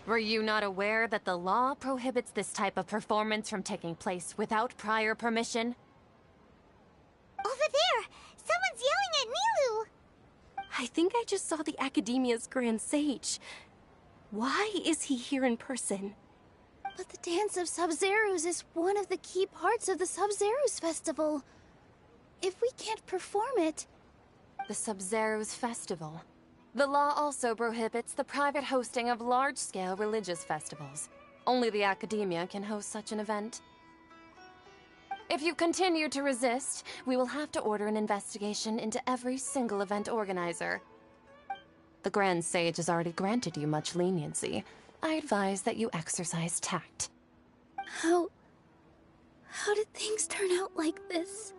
Were you not aware that the law prohibits this type of performance from taking place without prior permission? Over there! Someone's yelling at Nilou! I think I just saw the Academia's Grand Sage. Why is he here in person? But the Dance of Sub-Zerus is one of the key parts of the Sub-Zerus Festival. If we can't perform it... The Sub-Zerus Festival. The law also prohibits the private hosting of large-scale religious festivals. Only the Academia can host such an event. If you continue to resist, we will have to order an investigation into every single event organizer. The Grand Sage has already granted you much leniency. I advise that you exercise tact. How did things turn out like this?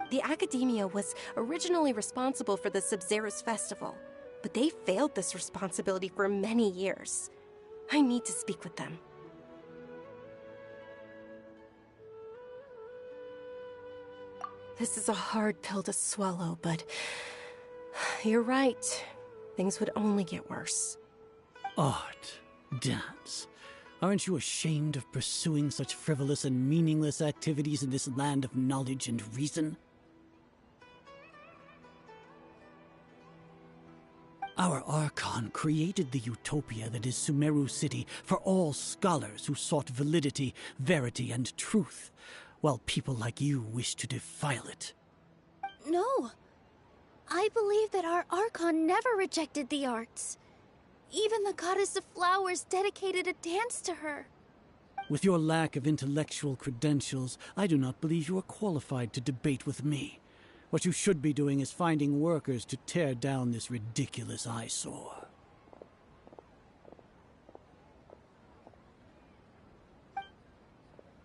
The Academia was originally responsible for the Sub-Zerus Festival, but they failed this responsibility for many years. I need to speak with them. This is a hard pill to swallow, but you're right. Things would only get worse. Art, dance. Aren't you ashamed of pursuing such frivolous and meaningless activities in this land of knowledge and reason? Our Archon created the utopia that is Sumeru City for all scholars who sought validity, verity, and truth, while people like you wish to defile it. No. I believe that our Archon never rejected the arts. Even the goddess of flowers dedicated a dance to her. With your lack of intellectual credentials, I do not believe you are qualified to debate with me. What you should be doing is finding workers to tear down this ridiculous eyesore.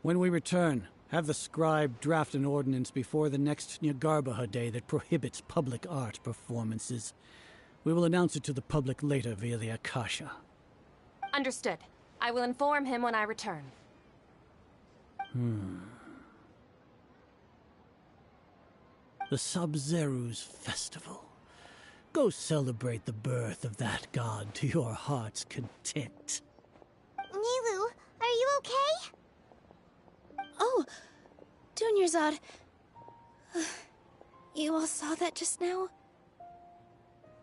When we return, have the scribe draft an ordinance before the next Nyagarbha Day that prohibits public art performances. We will announce it to the public later via the Akasha. Understood. I will inform him when I return. The Sub-Zerus Festival. Go celebrate the birth of that god to your heart's content. Nilou, are you okay? Oh, Dunyarzad. You all saw that just now?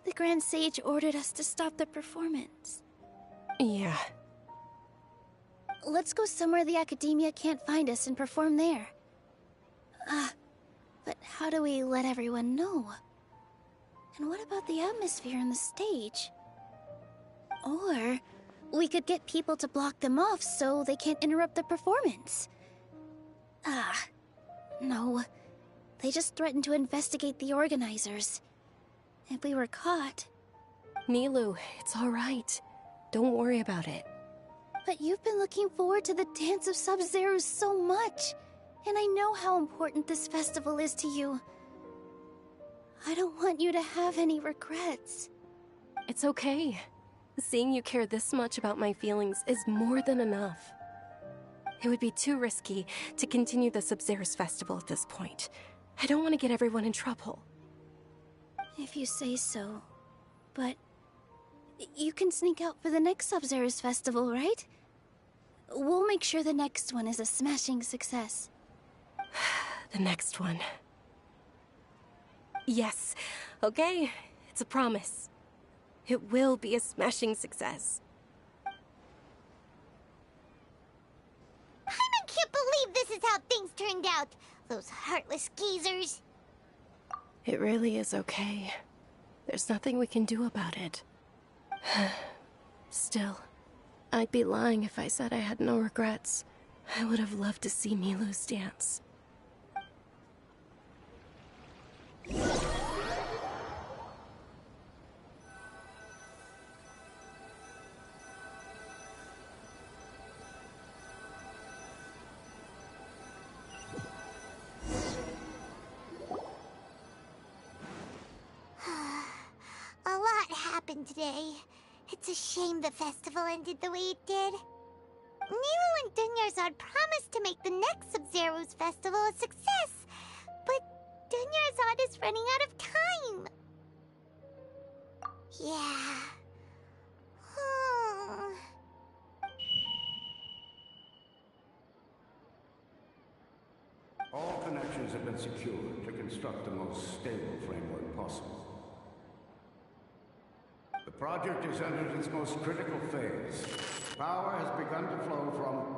The Grand Sage ordered us to stop the performance. Yeah. Let's go somewhere the Academia can't find us and perform there. But how do we let everyone know? And what about the atmosphere on the stage? Or we could get people to block them off so they can't interrupt the performance. No. They just threatened to investigate the organizers. If we were caught... Nilou, it's all right. Don't worry about it. But you've been looking forward to the Dance of Sub-Zerus so much. And I know how important this festival is to you. I don't want you to have any regrets. It's okay. Seeing you care this much about my feelings is more than enough. It would be too risky to continue the Sub-Zerus Festival at this point. I don't want to get everyone in trouble. If you say so. But you can sneak out for the next Sub-Zerus Festival, right? We'll make sure the next one is a smashing success. The next one. Yes. Okay. It's a promise. It will be a smashing success. I can't believe this is how things turned out. Those heartless geezers. It really is okay. There's nothing we can do about it. Still, I'd be lying if I said I had no regrets. I would have loved to see Nilou's dance. happened today. It's a shame the festival ended the way it did. Nero and Dunyarzad promised to make the next Sub-Zero's festival a success, but Dunyarzad is running out of time. Yeah. All connections have been secured to construct the most stable framework possible. The project has entered its most critical phase. Power has begun to flow from...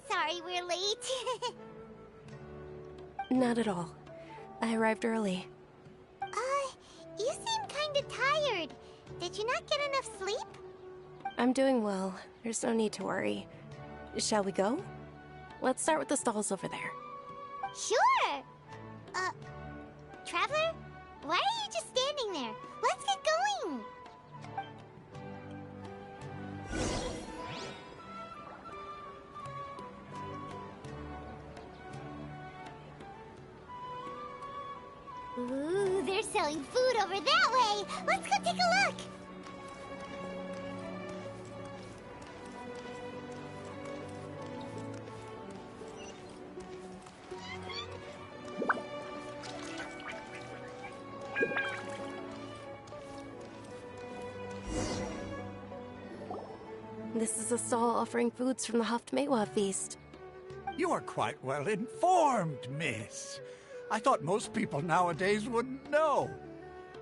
Sorry we're late. Not at all. I arrived early. You seem kinda tired. Did you not get enough sleep? I'm doing well. There's no need to worry. Shall we go? Let's start with the stalls over there. Sure! Traveler? Why are you just standing there? Let's get going! Ooh, they're selling food over that way! Let's go take a look! This is a stall offering foods from the Haftmewa feast. You are quite well informed, miss. I thought most people nowadays wouldn't know.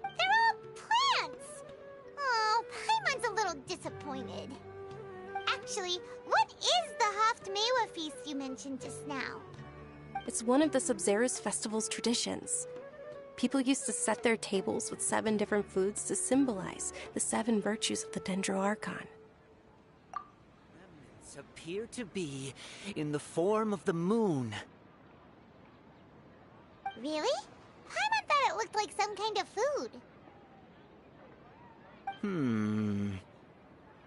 They're all plants! Oh, Paimon's a little disappointed. Actually, what is the Haftmewa feast you mentioned just now? It's one of the Sub-Zero's festival's traditions. People used to set their tables with 7 different foods to symbolize the 7 virtues of the Dendroarchon. Remnants appear to be in the form of the moon. Really? Paimon thought it looked like some kind of food.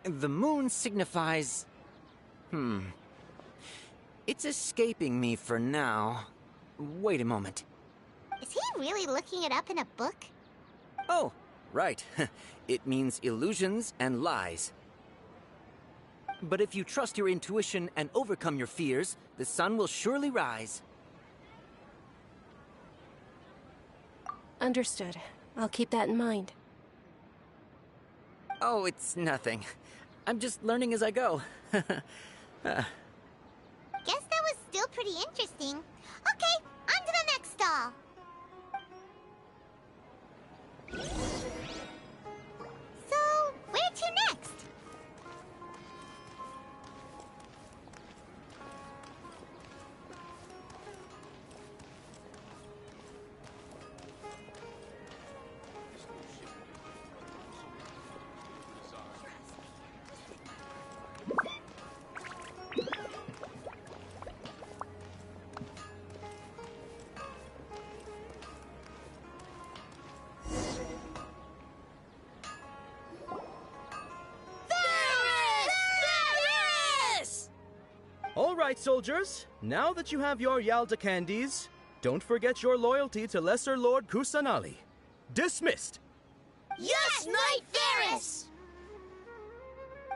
The moon signifies... It's escaping me for now. Wait a moment. Is he really looking it up in a book? Oh, right. It means illusions and lies. But if you trust your intuition and overcome your fears, the sun will surely rise. Understood. I'll keep that in mind. Oh, it's nothing. I'm just learning as I go. Guess that was still pretty interesting. Okay, on to the next stall. So, where to next? All right, soldiers. Now that you have your Yalda candies, don't forget your loyalty to Lesser Lord Kusanali. Dismissed! Yes, Knight Ferris!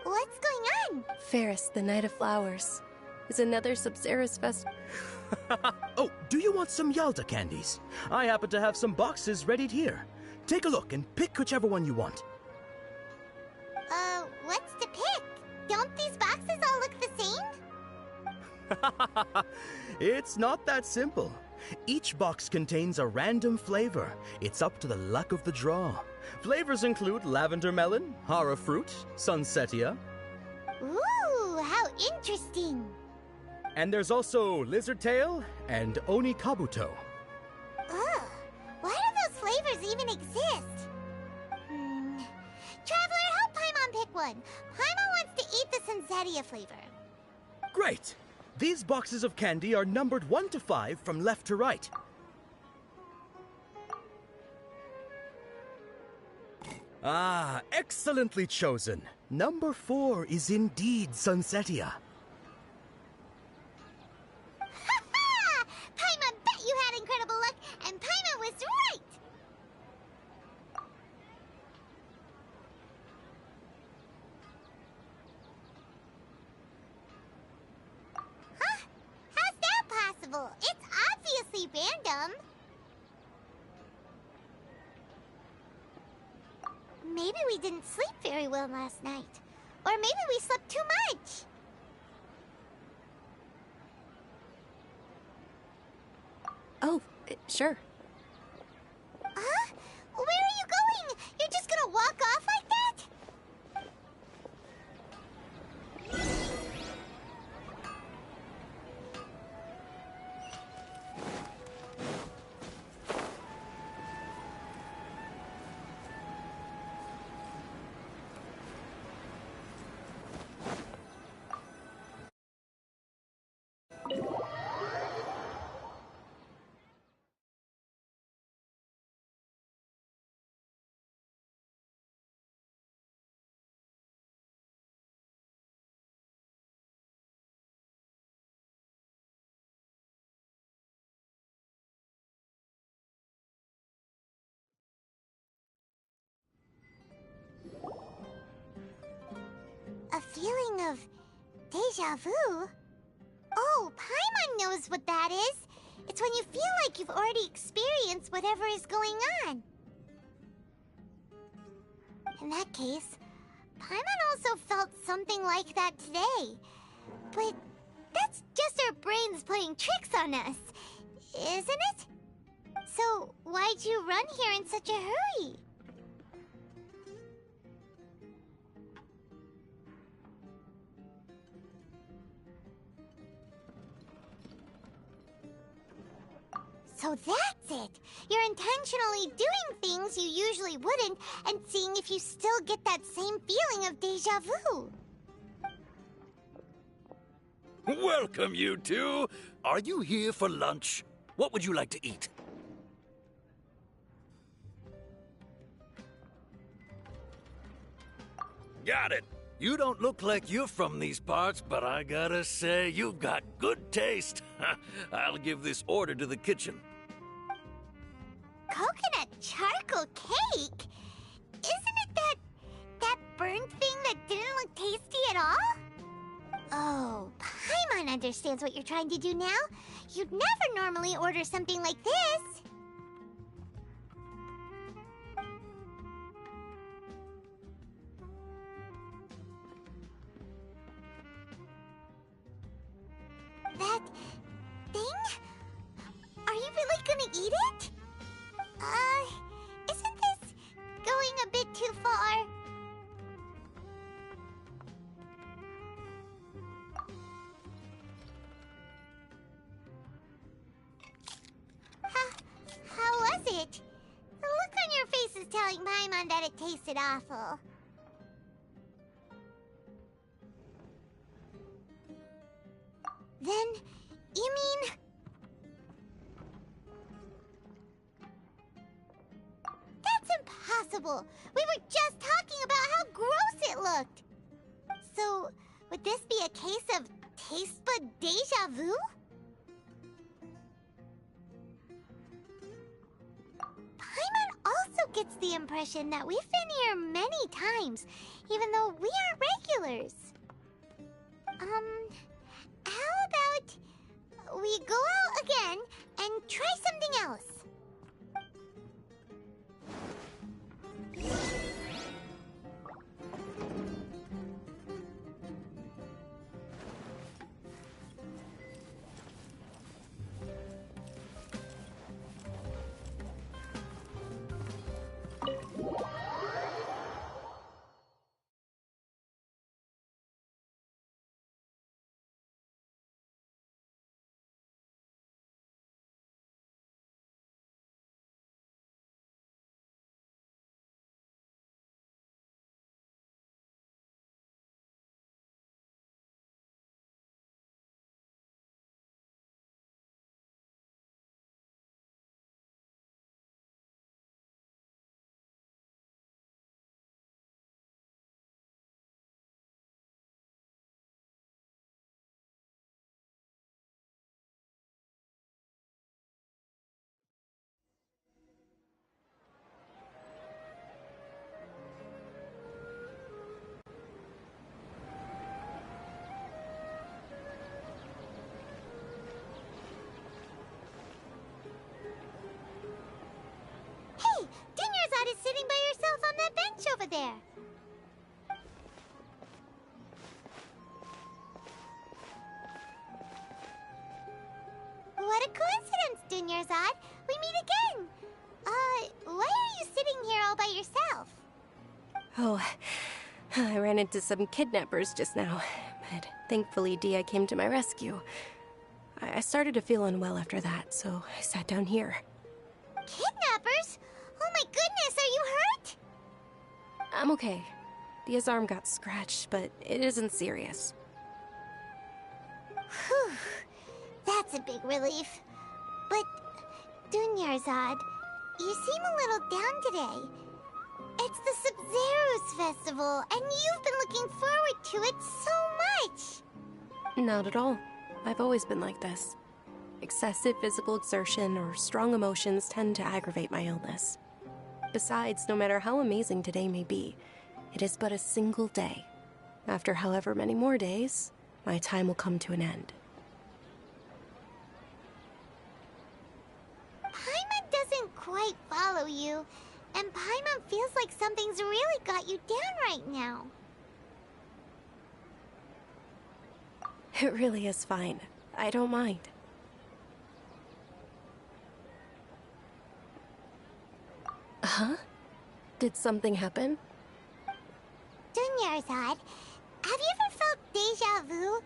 What's going on? Ferris, the Night of Flowers, is another Sub-Zero's festival. Oh, do you want some Yalda candies? I happen to have some boxes readied here. Take a look and pick whichever one you want. What's to pick? Don't It's not that simple. Each box contains a random flavor. It's up to the luck of the draw. Flavors include lavender melon, hara fruit, sunsetia. Ooh, how interesting. And there's also lizard tail and oni kabuto. Ugh, why do those flavors even exist? Traveler, help Paimon pick one. Paimon wants to eat the sunsetia flavor. Great! These boxes of candy are numbered 1 to 5 from left to right. Ah, excellently chosen. Number 4 is indeed sunsetia. Ha-ha! Paimon bet you had incredible luck, and Paimon was right! Huh? How's that possible? It's obviously random. Maybe we didn't sleep very well last night. Or maybe we slept too much. Oh, sure. Huh? Where are you going? You're just gonna walk off like that? A feeling of deja vu? Oh, Paimon knows what that is. It's when you feel like you've already experienced whatever is going on. In that case, Paimon also felt something like that today. But that's just our brains playing tricks on us, isn't it? So why'd you run here in such a hurry? So that's it! You're intentionally doing things you usually wouldn't and seeing if you still get that same feeling of deja vu. Welcome, you two. Are you here for lunch? What would you like to eat? Got it. You don't look like you're from these parts, but I gotta say, you've got good taste. I'll give this order to the kitchen. Coconut charcoal cake? Isn't it that burnt thing that didn't look tasty at all? Oh, Paimon understands what you're trying to do now. You'd never normally order something like this. That thing? Are you really gonna eat it? Isn't this going a bit too far? How was it? The look on your face is telling Paimon that it tasted awful. Then, you mean... That's impossible! We were just talking about how gross it looked! So, would this be a case of taste bud deja vu? Paimon also gets the impression that we've been here many times, even though we aren't regulars. How about we go out again and try something else? there. What a coincidence, Dunyarzad. We meet again. Why are you sitting here all by yourself? Oh, I ran into some kidnappers just now, but thankfully Dia came to my rescue. I started to feel unwell after that, so I sat down here. Kidnappers? Oh my goodness, are you hurt? I'm okay. Dia's arm got scratched, but it isn't serious. Whew. That's a big relief. But, Dunyarzad, you seem a little down today. It's the Sub-Zero's festival, and you've been looking forward to it so much! Not at all. I've always been like this. Excessive physical exertion or strong emotions tend to aggravate my illness. Besides, no matter how amazing today may be, it is but a single day. After however many more days, my time will come to an end. Paimon doesn't quite follow you, and Paimon feels like something's really got you down right now. It really is fine. I don't mind. Huh? Did something happen? Dunyarzad, have you ever felt deja vu?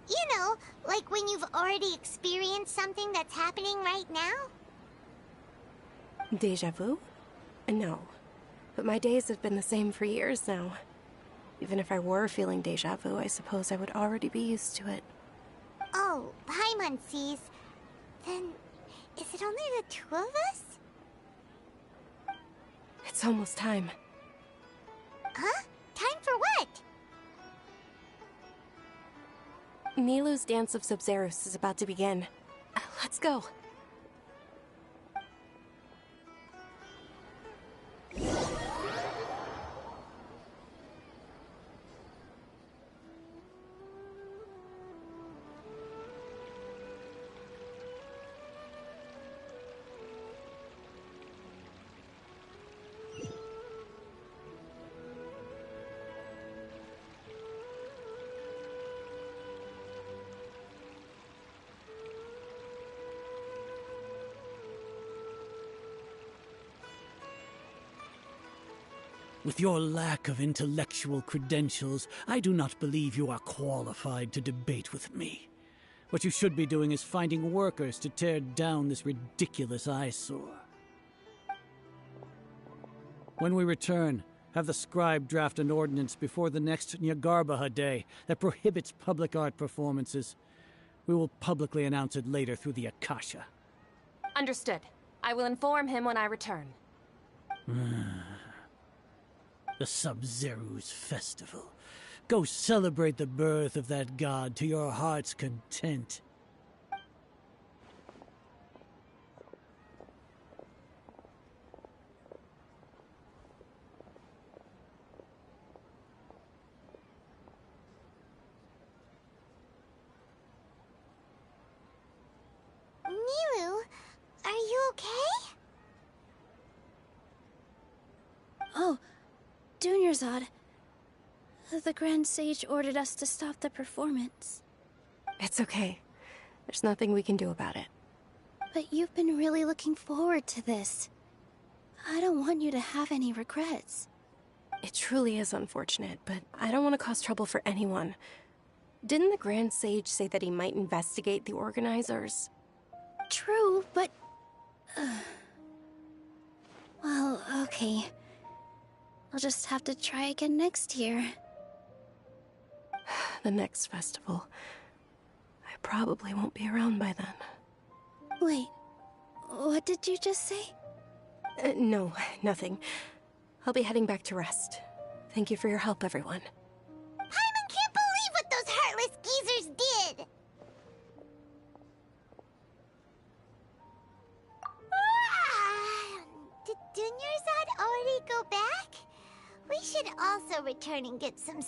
You know, like when you've already experienced something that's happening right now? Deja vu? No. But my days have been the same for years now. Even if I were feeling deja vu, I suppose I would already be used to it. Oh, Paimon sees. Then, is it only the two of us? It's almost time. Huh? Time for what? Nilou's Dance of Sub-Zeros is about to begin. Let's go. With your lack of intellectual credentials, I do not believe you are qualified to debate with me. What you should be doing is finding workers to tear down this ridiculous eyesore. When we return, have the scribe draft an ordinance before the next Nyagarbaha Day that prohibits public art performances. We will publicly announce it later through the Akasha. Understood. I will inform him when I return. The Sub-Zero's festival. Go celebrate the birth of that god to your heart's content. Nilou, are you okay? Oh, Dunyarzad. The Grand Sage ordered us to stop the performance. It's okay. There's nothing we can do about it. But you've been really looking forward to this. I don't want you to have any regrets. It truly is unfortunate, but I don't want to cause trouble for anyone. Didn't the Grand Sage say that he might investigate the organizers? True, but... well, okay. I'll just have to try again next year. The next festival. I probably won't be around by then. Wait, what did you just say? No, nothing. I'll be heading back to rest. Thank you for your help, everyone. Paimon can't believe what those heartless geezers did! Did Dunyarzad already go back? We should also return and get some...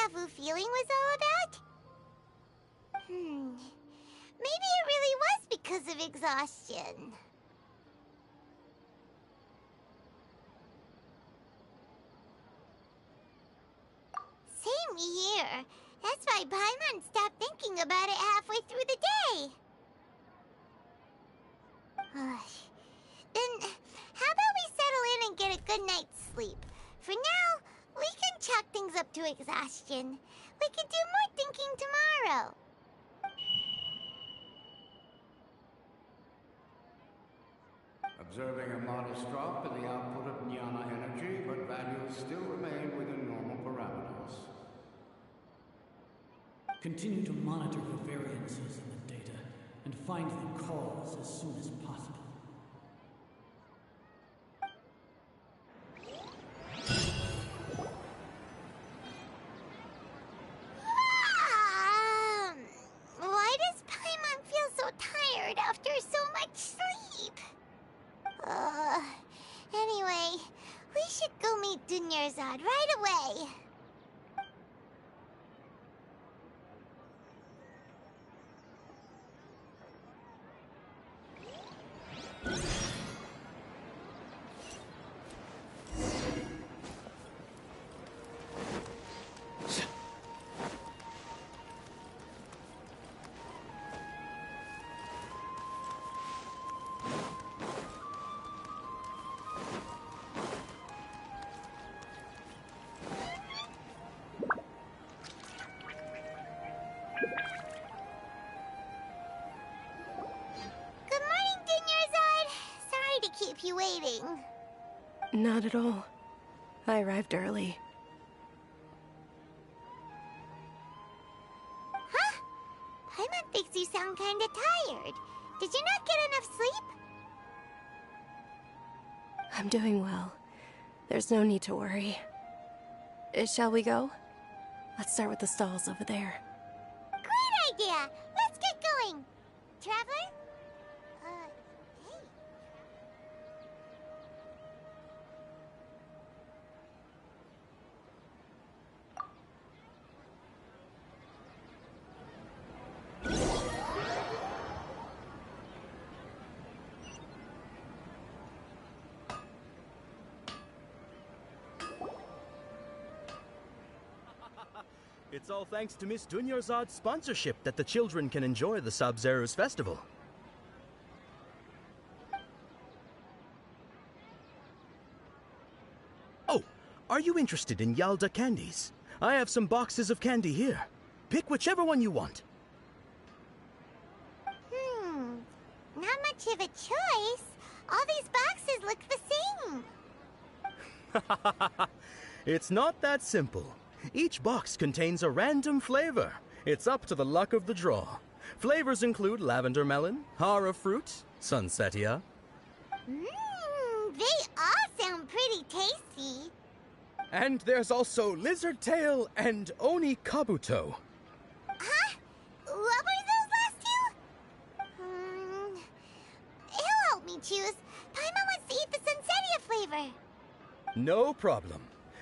vu feeling was all about? Maybe it really was because of exhaustion. Same here. That's why Paimon stopped thinking about it halfway through the day. Then, how about we settle in and get a good night's sleep? For now, we can chalk things up to exhaustion. We can do more thinking tomorrow. Observing a modest drop in the output of jnana energy, but values still remain within normal parameters. Continue to monitor for variances in the data and find the cause as soon as possible. Why does Paimon feel so tired after so much sleep? Anyway, we should go meet Dunyarzad right away. Keep you waiting. Not at all. I arrived early. Huh? Paimon thinks you sound kinda tired. Did you not get enough sleep? I'm doing well. There's no need to worry. Shall we go? Let's start with the stalls over there. Great idea! Let's get going! Traveler? It's all thanks to Miss Dunyarzad's sponsorship that the children can enjoy the Sub-Zero's festival. Oh, are you interested in Yalda candies? I have some boxes of candy here. Pick whichever one you want. Not much of a choice. All these boxes look the same. It's not that simple. Each box contains a random flavor. It's up to the luck of the draw. Flavors include lavender melon, hara fruit, sunsetia. They all sound pretty tasty. And there's also lizard tail and oni kabuto. Huh? What were those last two? He'll help me choose. Paimon wants to eat the sunsetia flavor. No problem.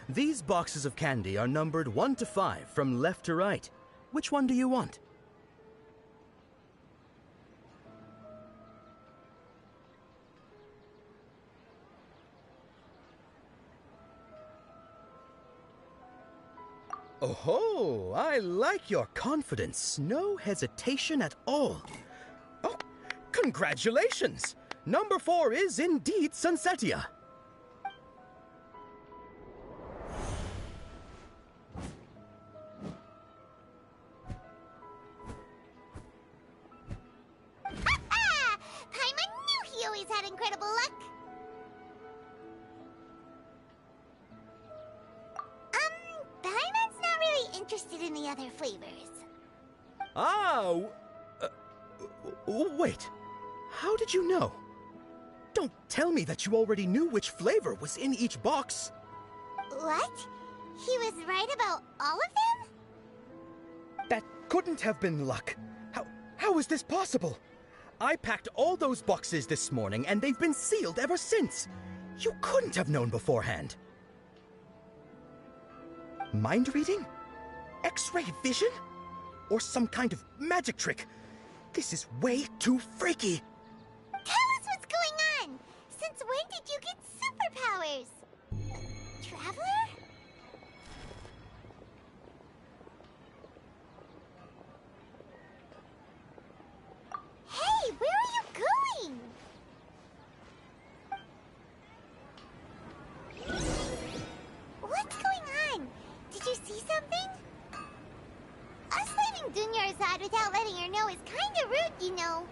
These boxes of candy are numbered 1 to 5 from left to right. Which one do you want? Oh, I like your confidence. No hesitation at all. Oh, congratulations! Number 4 is indeed sunsetia. Paimon knew he always had incredible luck. Paimon's not really interested in the other flavors. Wait. How did you know? Don't tell me that you already knew which flavor was in each box. What? He was right about all of them? That couldn't have been luck. How is this possible? I packed all those boxes this morning, and they've been sealed ever since. You couldn't have known beforehand. Mind reading? X-ray vision? Or some kind of magic trick? This is way too freaky! Tell us what's going on! Since when did you get superpowers? Traveler? Hey, where are you going? What's going on? Did you see something? Us leaving Dunyarzad without letting her know is kinda rude, you know.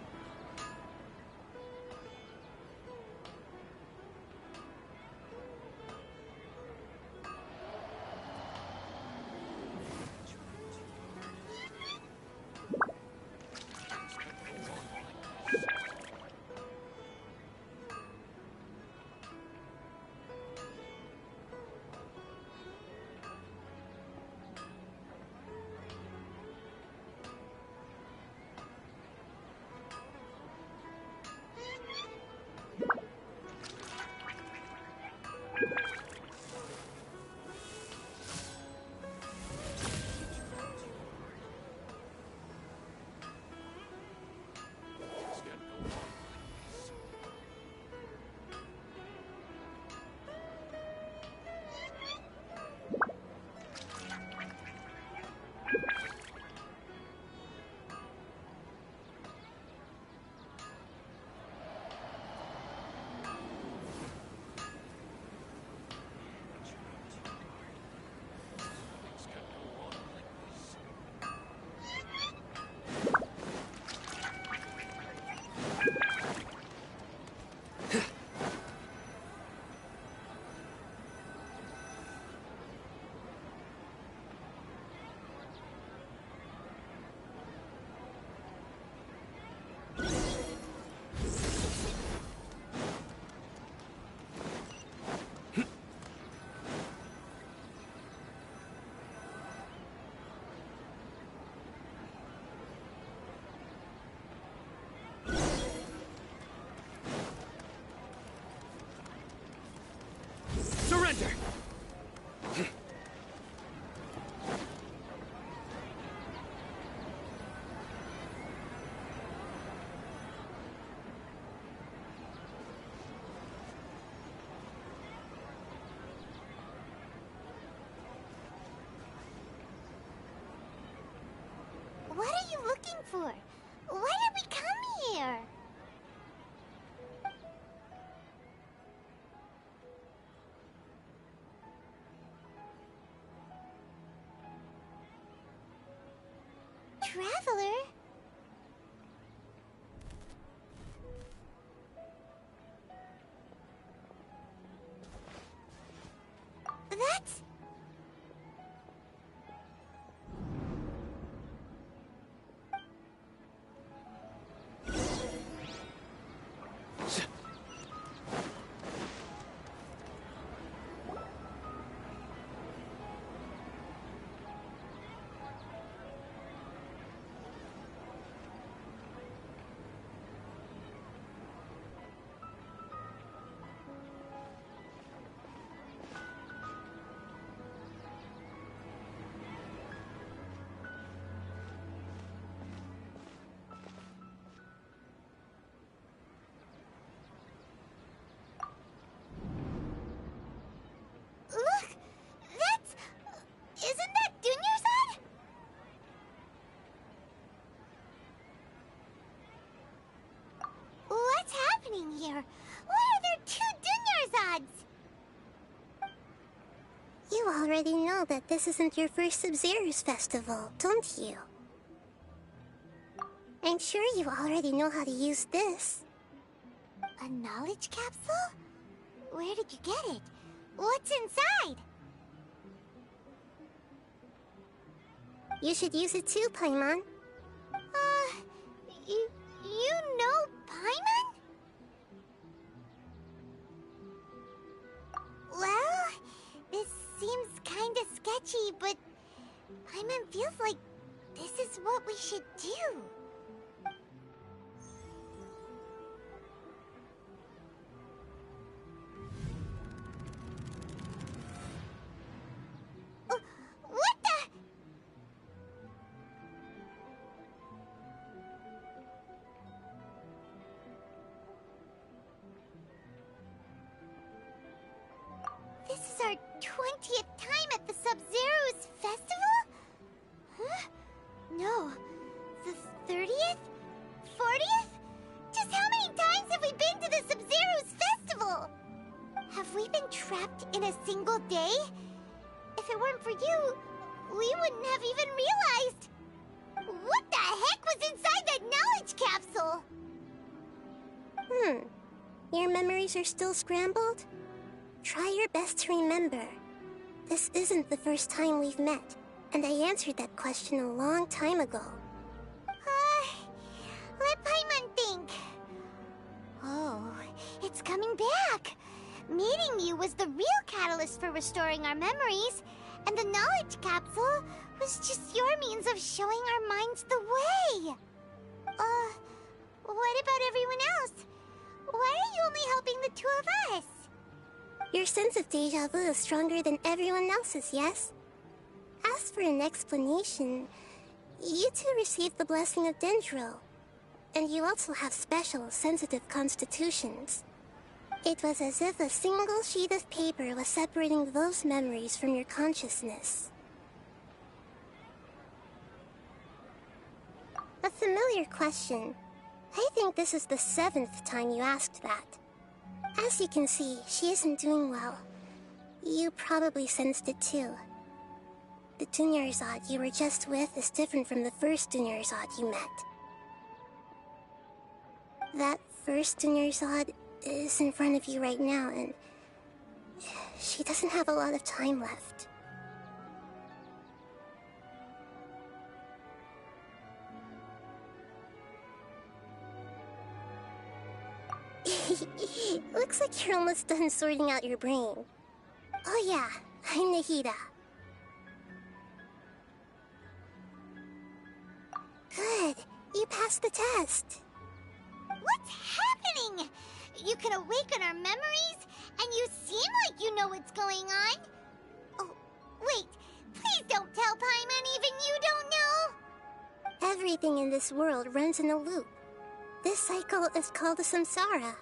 Surrender! What are you looking for? Why did we come here? Traveler? That's... Look! That's... Isn't that Dunyarzad? What's happening here? Why are there two Dunyarzads? You already know that this isn't your first Sub-Zero's festival, don't you? I'm sure you already know how to use this. A knowledge capsule? Where did you get it? What's inside? You should use it too, Paimon. You know Paimon? Well, this seems kinda sketchy, but Paimon feels like this is what we should do. What the? trapped in a single day? If it weren't for you, we wouldn't have even realized. What the heck was inside that knowledge capsule? Your memories are still scrambled? Try your best to remember. This isn't the first time we've met, and I answered that question a long time ago. Let Paimon think. Oh, it's coming back. Meeting you was the real catalyst for restoring our memories, and the knowledge capsule was just your means of showing our minds the way. What about everyone else? Why are you only helping the two of us? Your sense of deja vu is stronger than everyone else's, yes? As for an explanation, you two received the blessing of Dendro, and you also have special, sensitive constitutions. It was as if a single sheet of paper was separating those memories from your consciousness. A familiar question. I think this is the 7th time you asked that. As you can see, she isn't doing well. You probably sensed it too. The Dunyarzad you were just with is different from the first Dunyarzad you met. That first Dunyarzad is in front of you right now, and she doesn't have a lot of time left. Looks like you're almost done sorting out your brain. Oh yeah, I'm Nahida. Good, you passed the test. What's happening? You can awaken our memories, and you seem like you know what's going on. Oh, wait, please don't tell Paimon even you don't know. Everything in this world runs in a loop. This cycle is called the samsara.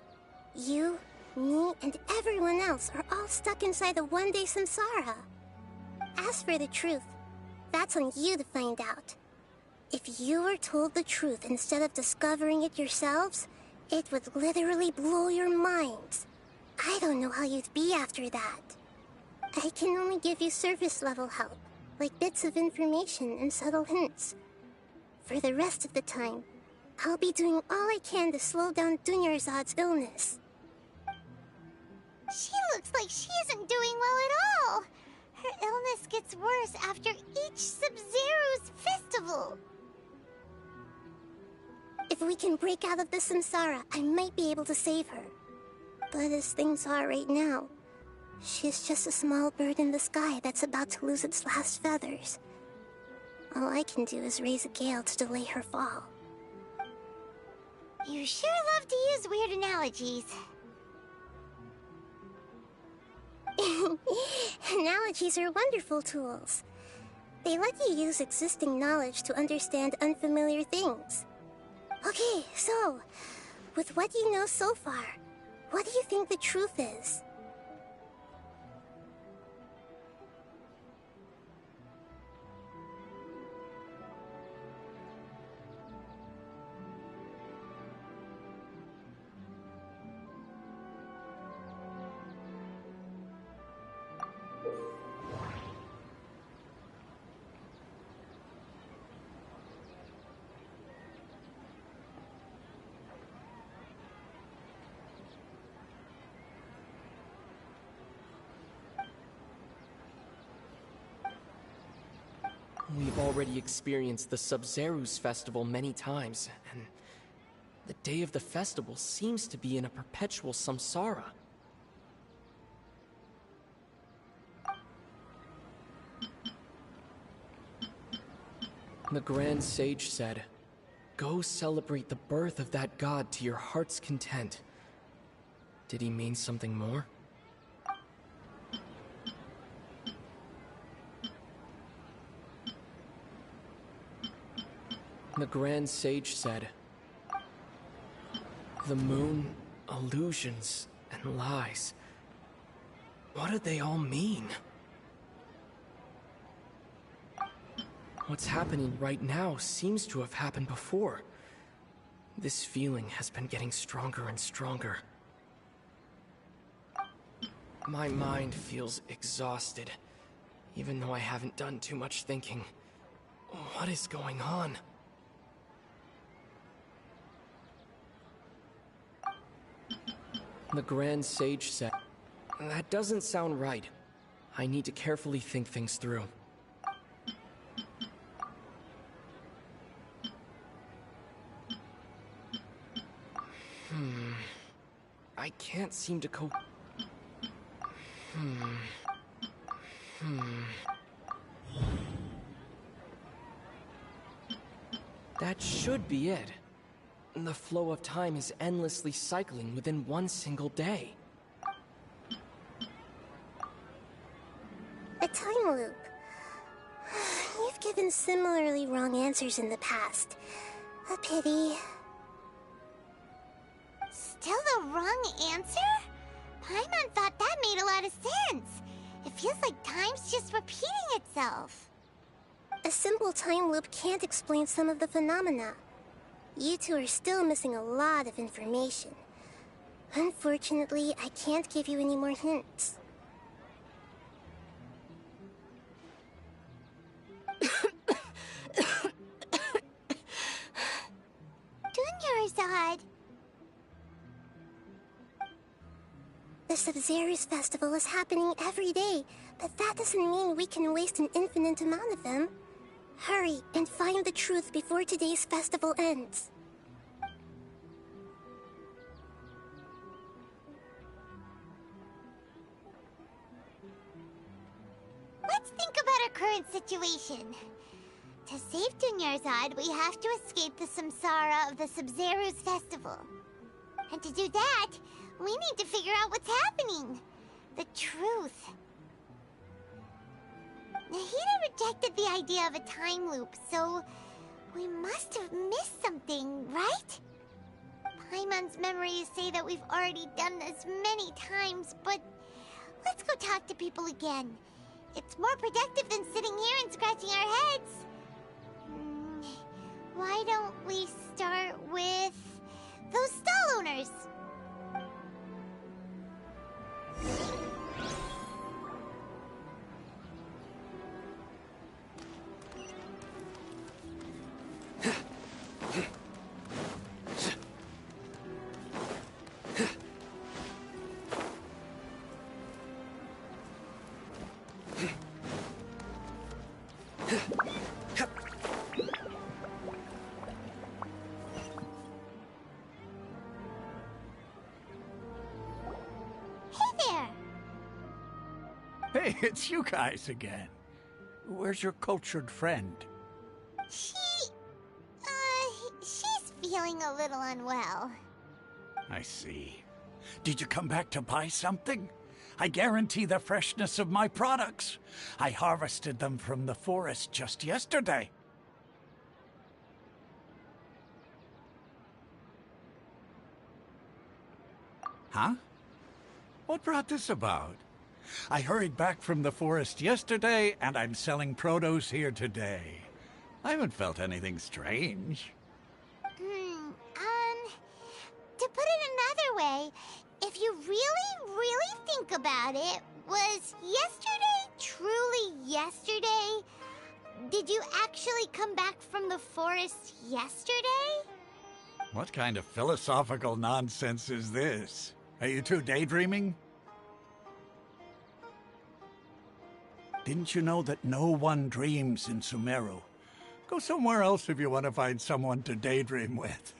You, me, and everyone else are all stuck inside the one-day samsara. As for the truth, that's on you to find out. If you were told the truth instead of discovering it yourselves, it would literally blow your minds. I don't know how you'd be after that. I can only give you surface-level help, like bits of information and subtle hints. For the rest of the time, I'll be doing all I can to slow down Dunyarzad's illness. She looks like she isn't doing well at all. Her illness gets worse after each Sub-Zero's festival. If we can break out of the samsara, I might be able to save her. But as things are right now, she's just a small bird in the sky that's about to lose its last feathers. All I can do is raise a gale to delay her fall. You sure love to use weird analogies. Analogies are wonderful tools. They let you use existing knowledge to understand unfamiliar things. Okay, so, with what you know so far, what do you think the truth is? We've already experienced the Sub-Zero's festival many times, and the day of the festival seems to be in a perpetual samsara. The Grand Sage said, "Go celebrate the birth of that god to your heart's content." Did he mean something more? The Grand Sage said, "The moon, illusions, and lies. What do they all mean?" What's happening right now seems to have happened before. This feeling has been getting stronger and stronger. My mind feels exhausted, even though I haven't done too much thinking. What is going on? The Grand Sage said... That doesn't sound right. I need to carefully think things through. I can't seem to cope. That should be it. The flow of time is endlessly cycling within one single day. A time loop. You've given similarly wrong answers in the past. A pity. Still the wrong answer? Paimon thought that made a lot of sense. It feels like time's just repeating itself. A simple time loop can't explain some of the phenomena. You two are still missing a lot of information. Unfortunately, I can't give you any more hints. Dunyarzad. The Sub-Zero's festival is happening every day, but that doesn't mean we can waste an infinite amount of them. Hurry and find the truth before today's festival ends. Let's think about our current situation. To save Dunyarzad, we have to escape the samsara of the Sub-Zero's festival. And to do that, we need to figure out what's happening. The truth. Nahida rejected the idea of a time loop, so we must have missed something, right? Paimon's memories say that we've already done this many times, but let's go talk to people again. It's more productive than sitting here and scratching our heads. Why don't we start with those stall owners? Hey, it's you guys again. Where's your cultured friend? She's feeling a little unwell. I see. Did you come back to buy something? I guarantee the freshness of my products. I harvested them from the forest just yesterday. Huh? What brought this about? I hurried back from the forest yesterday, and I'm selling produce here today. I haven't felt anything strange. To put it another way, if you really think about it, was yesterday truly yesterday? Did you actually come back from the forest yesterday? What kind of philosophical nonsense is this? Are you two daydreaming? Didn't you know that no one dreams in Sumeru? Go somewhere else if you want to find someone to daydream with.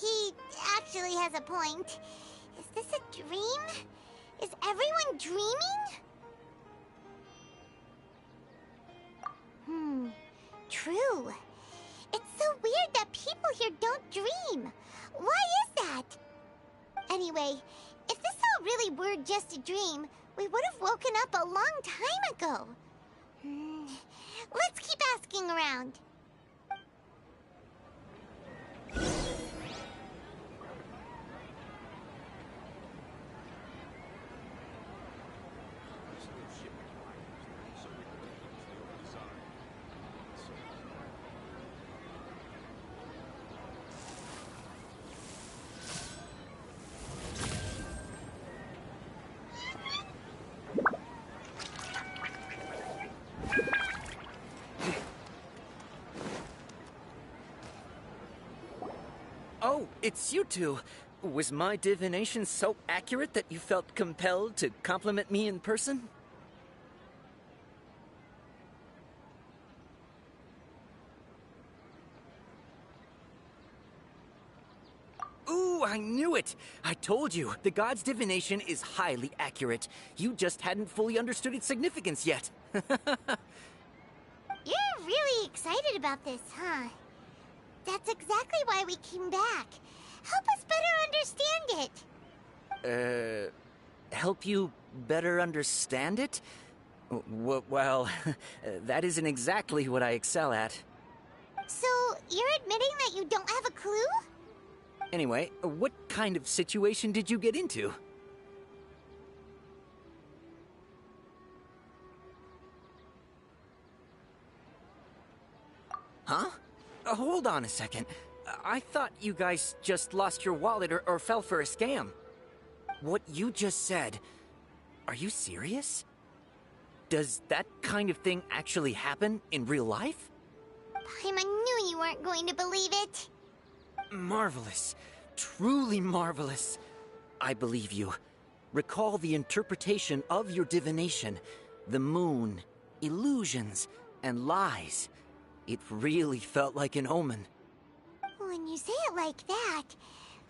He actually has a point. Is this a dream? Is everyone dreaming? True. It's so weird that people here don't dream. Why is that? Anyway, if this all really were just a dream, we would have woken up a long time ago. Let's keep asking around. Oh, it's you two. Was my divination so accurate that you felt compelled to compliment me in person? Ooh, I knew it! I told you, the god's divination is highly accurate. You just hadn't fully understood its significance yet. You're really excited about this, huh? That's exactly why we came back. Help us better understand it. Help you better understand it? Well, that isn't exactly what I excel at. So, you're admitting that you don't have a clue? Anyway, what kind of situation did you get into? Huh? Hold on a second. I thought you guys just lost your wallet or fell for a scam. What you just said, are you serious? Does that kind of thing actually happen in real life? Paimon knew you weren't going to believe it. Marvelous. Truly marvelous. I believe you. Recall the interpretation of your divination. The moon, illusions, and lies. It really felt like an omen. When you say it like that,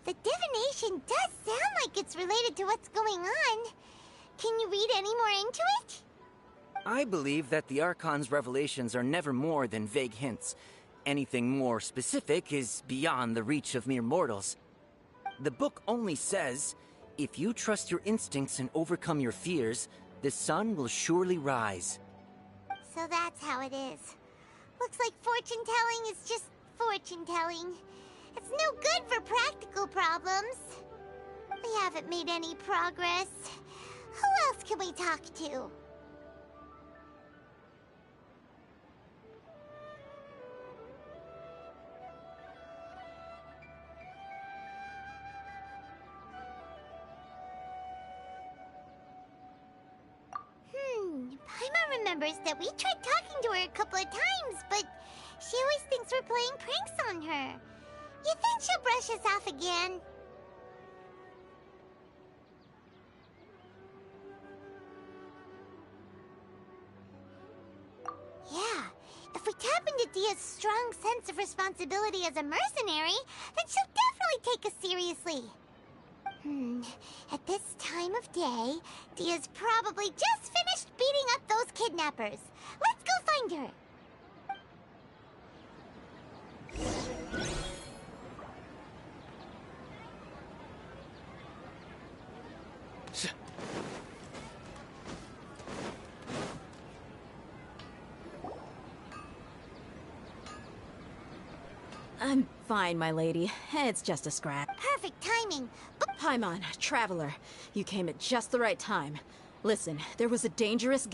the divination does sound like it's related to what's going on. Can you read any more into it? I believe that the Archon's revelations are never more than vague hints. Anything more specific is beyond the reach of mere mortals. The book only says, if you trust your instincts and overcome your fears, the sun will surely rise. So that's how it is. Looks like fortune-telling is just fortune-telling. It's no good for practical problems. We haven't made any progress. Who else can we talk to? Paimon remembers that we tried talking to her a couple of times, but she always thinks we're playing pranks on her. You think she'll brush us off again? Yeah, if we tap into Dia's strong sense of responsibility as a mercenary, then she'll definitely take us seriously. At this time of day, Dia's probably just finished beating up those kidnappers. Let's go find her. I'm fine, my lady. It's just a scrap. Perfect timing. Paimon, Traveler, you came at just the right time. Listen, there was a dangerous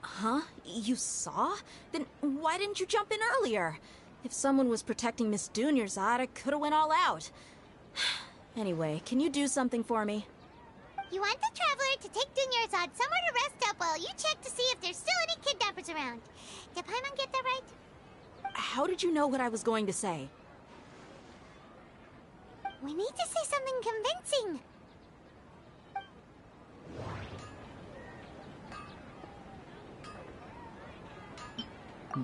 Huh? You saw? Then why didn't you jump in earlier? If someone was protecting Miss Dunyarzad, I could have went all out. Anyway, can you do something for me? You want the Traveler to take Dunyarzad somewhere to rest up while you check to see if there's still any kidnappers around. Did Paimon get that right? How did you know what I was going to say? We need to say something convincing.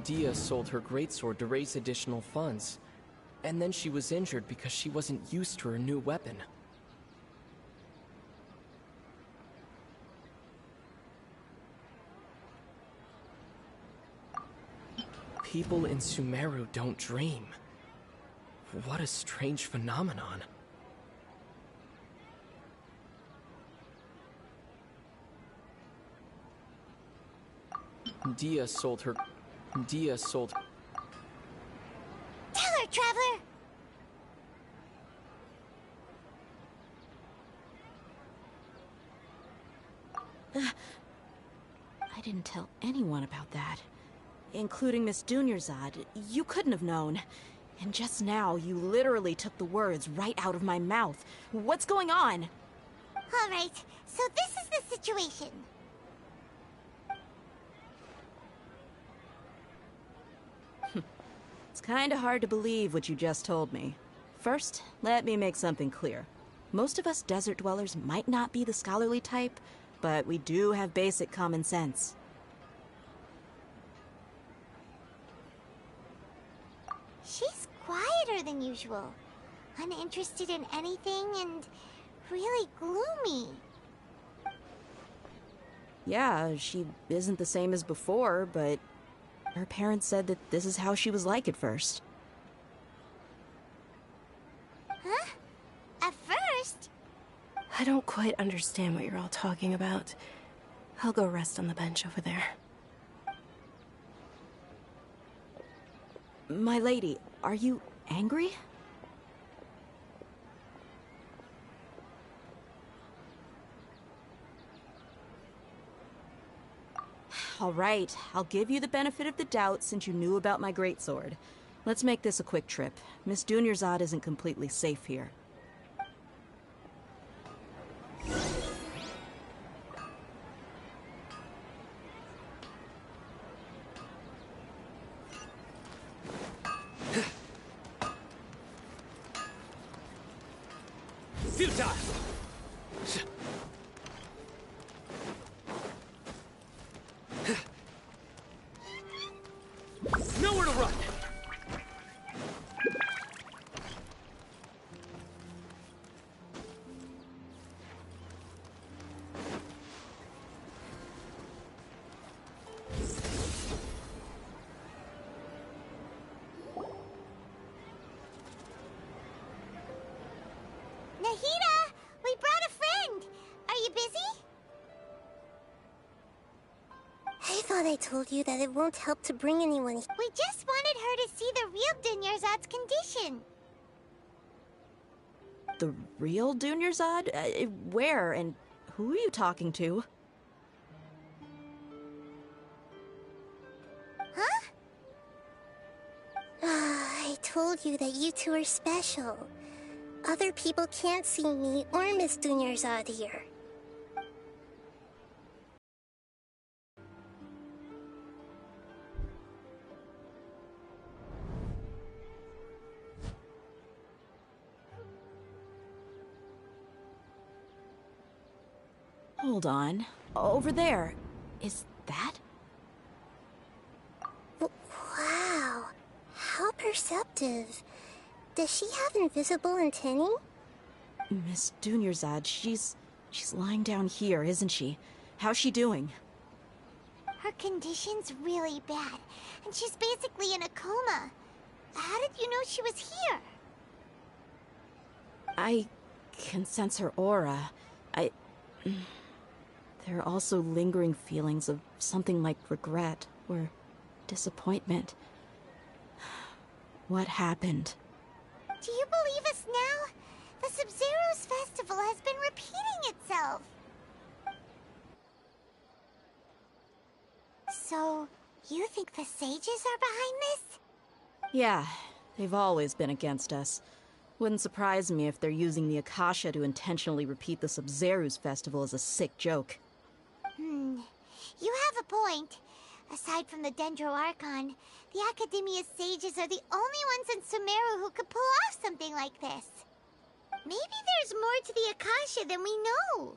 Dia sold her greatsword to raise additional funds. And then she was injured because she wasn't used to her new weapon. People in Sumeru don't dream. What a strange phenomenon. Dia sold... Tell her, Traveler! I didn't tell anyone about that. Including Miss Dunyarzad. You couldn't have known. And just now, you literally took the words right out of my mouth. What's going on? All right, so this is the situation. kinda hard to believe what you just told me. First, let me make something clear. Most of us desert dwellers might not be the scholarly type, but we do have basic common sense. She's quieter than usual. Uninterested in anything and really gloomy. Yeah, she isn't the same as before, but her parents said that this is how she was like at first. Huh? At first? I don't quite understand what you're all talking about. I'll go rest on the bench over there. My lady, are you angry? All right, I'll give you the benefit of the doubt since you knew about my greatsword. Let's make this a quick trip. Miss Dunyarzad isn't completely safe here. Futile! Nowhere to run! Nahida! We brought a friend! Are you busy? I thought I told you that it won't help to bring anyone. We just wanted her to see the real Dunyarzad's condition. The real Dunyarzad? Where and who are you talking to? Huh? I told you that you two are special. Other people can't see me or Miss Dunyarzad here. Hold on. Over there. Is that? Wow. How perceptive. Does she have invisible antennae? Miss Dunyarzad, she's lying down here, isn't she? How's she doing? Her condition's really bad, and she's basically in a coma. How did you know she was here? I can sense her aura. There are also lingering feelings of something like regret or disappointment. What happened? Do you believe us now? The Sub-Zero's festival has been repeating itself. So, you think the sages are behind this? Yeah, they've always been against us. Wouldn't surprise me if they're using the Akasha to intentionally repeat the Sub-Zero's festival as a sick joke. You have a point. Aside from the Dendro Archon, the Academia's sages are the only ones in Sumeru who could pull off something like this. Maybe there's more to the Akasha than we know.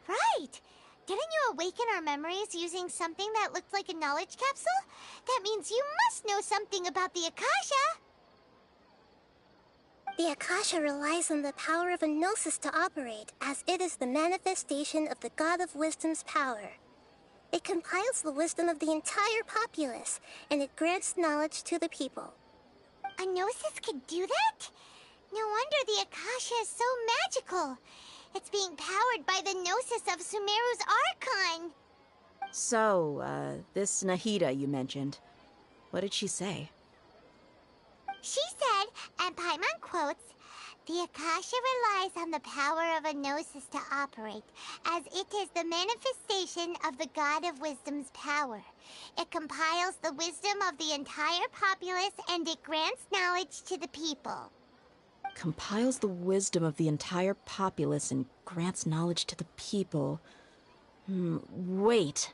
Right! Didn't you awaken our memories using something that looked like a knowledge capsule? That means you must know something about the Akasha! The Akasha relies on the power of a gnosis to operate, as it is the manifestation of the God of Wisdom's power. It compiles the wisdom of the entire populace, and it grants knowledge to the people. A gnosis could do that? No wonder the Akasha is so magical. It's being powered by the gnosis of Sumeru's Archon. So, this Nahida you mentioned, what did she say? She said, and Paimon quotes, "The Akasha relies on the power of a gnosis to operate, as it is the manifestation of the God of Wisdom's power. It compiles the wisdom of the entire populace, and it grants knowledge to the people." Compiles the wisdom of the entire populace and grants knowledge to the people. Wait.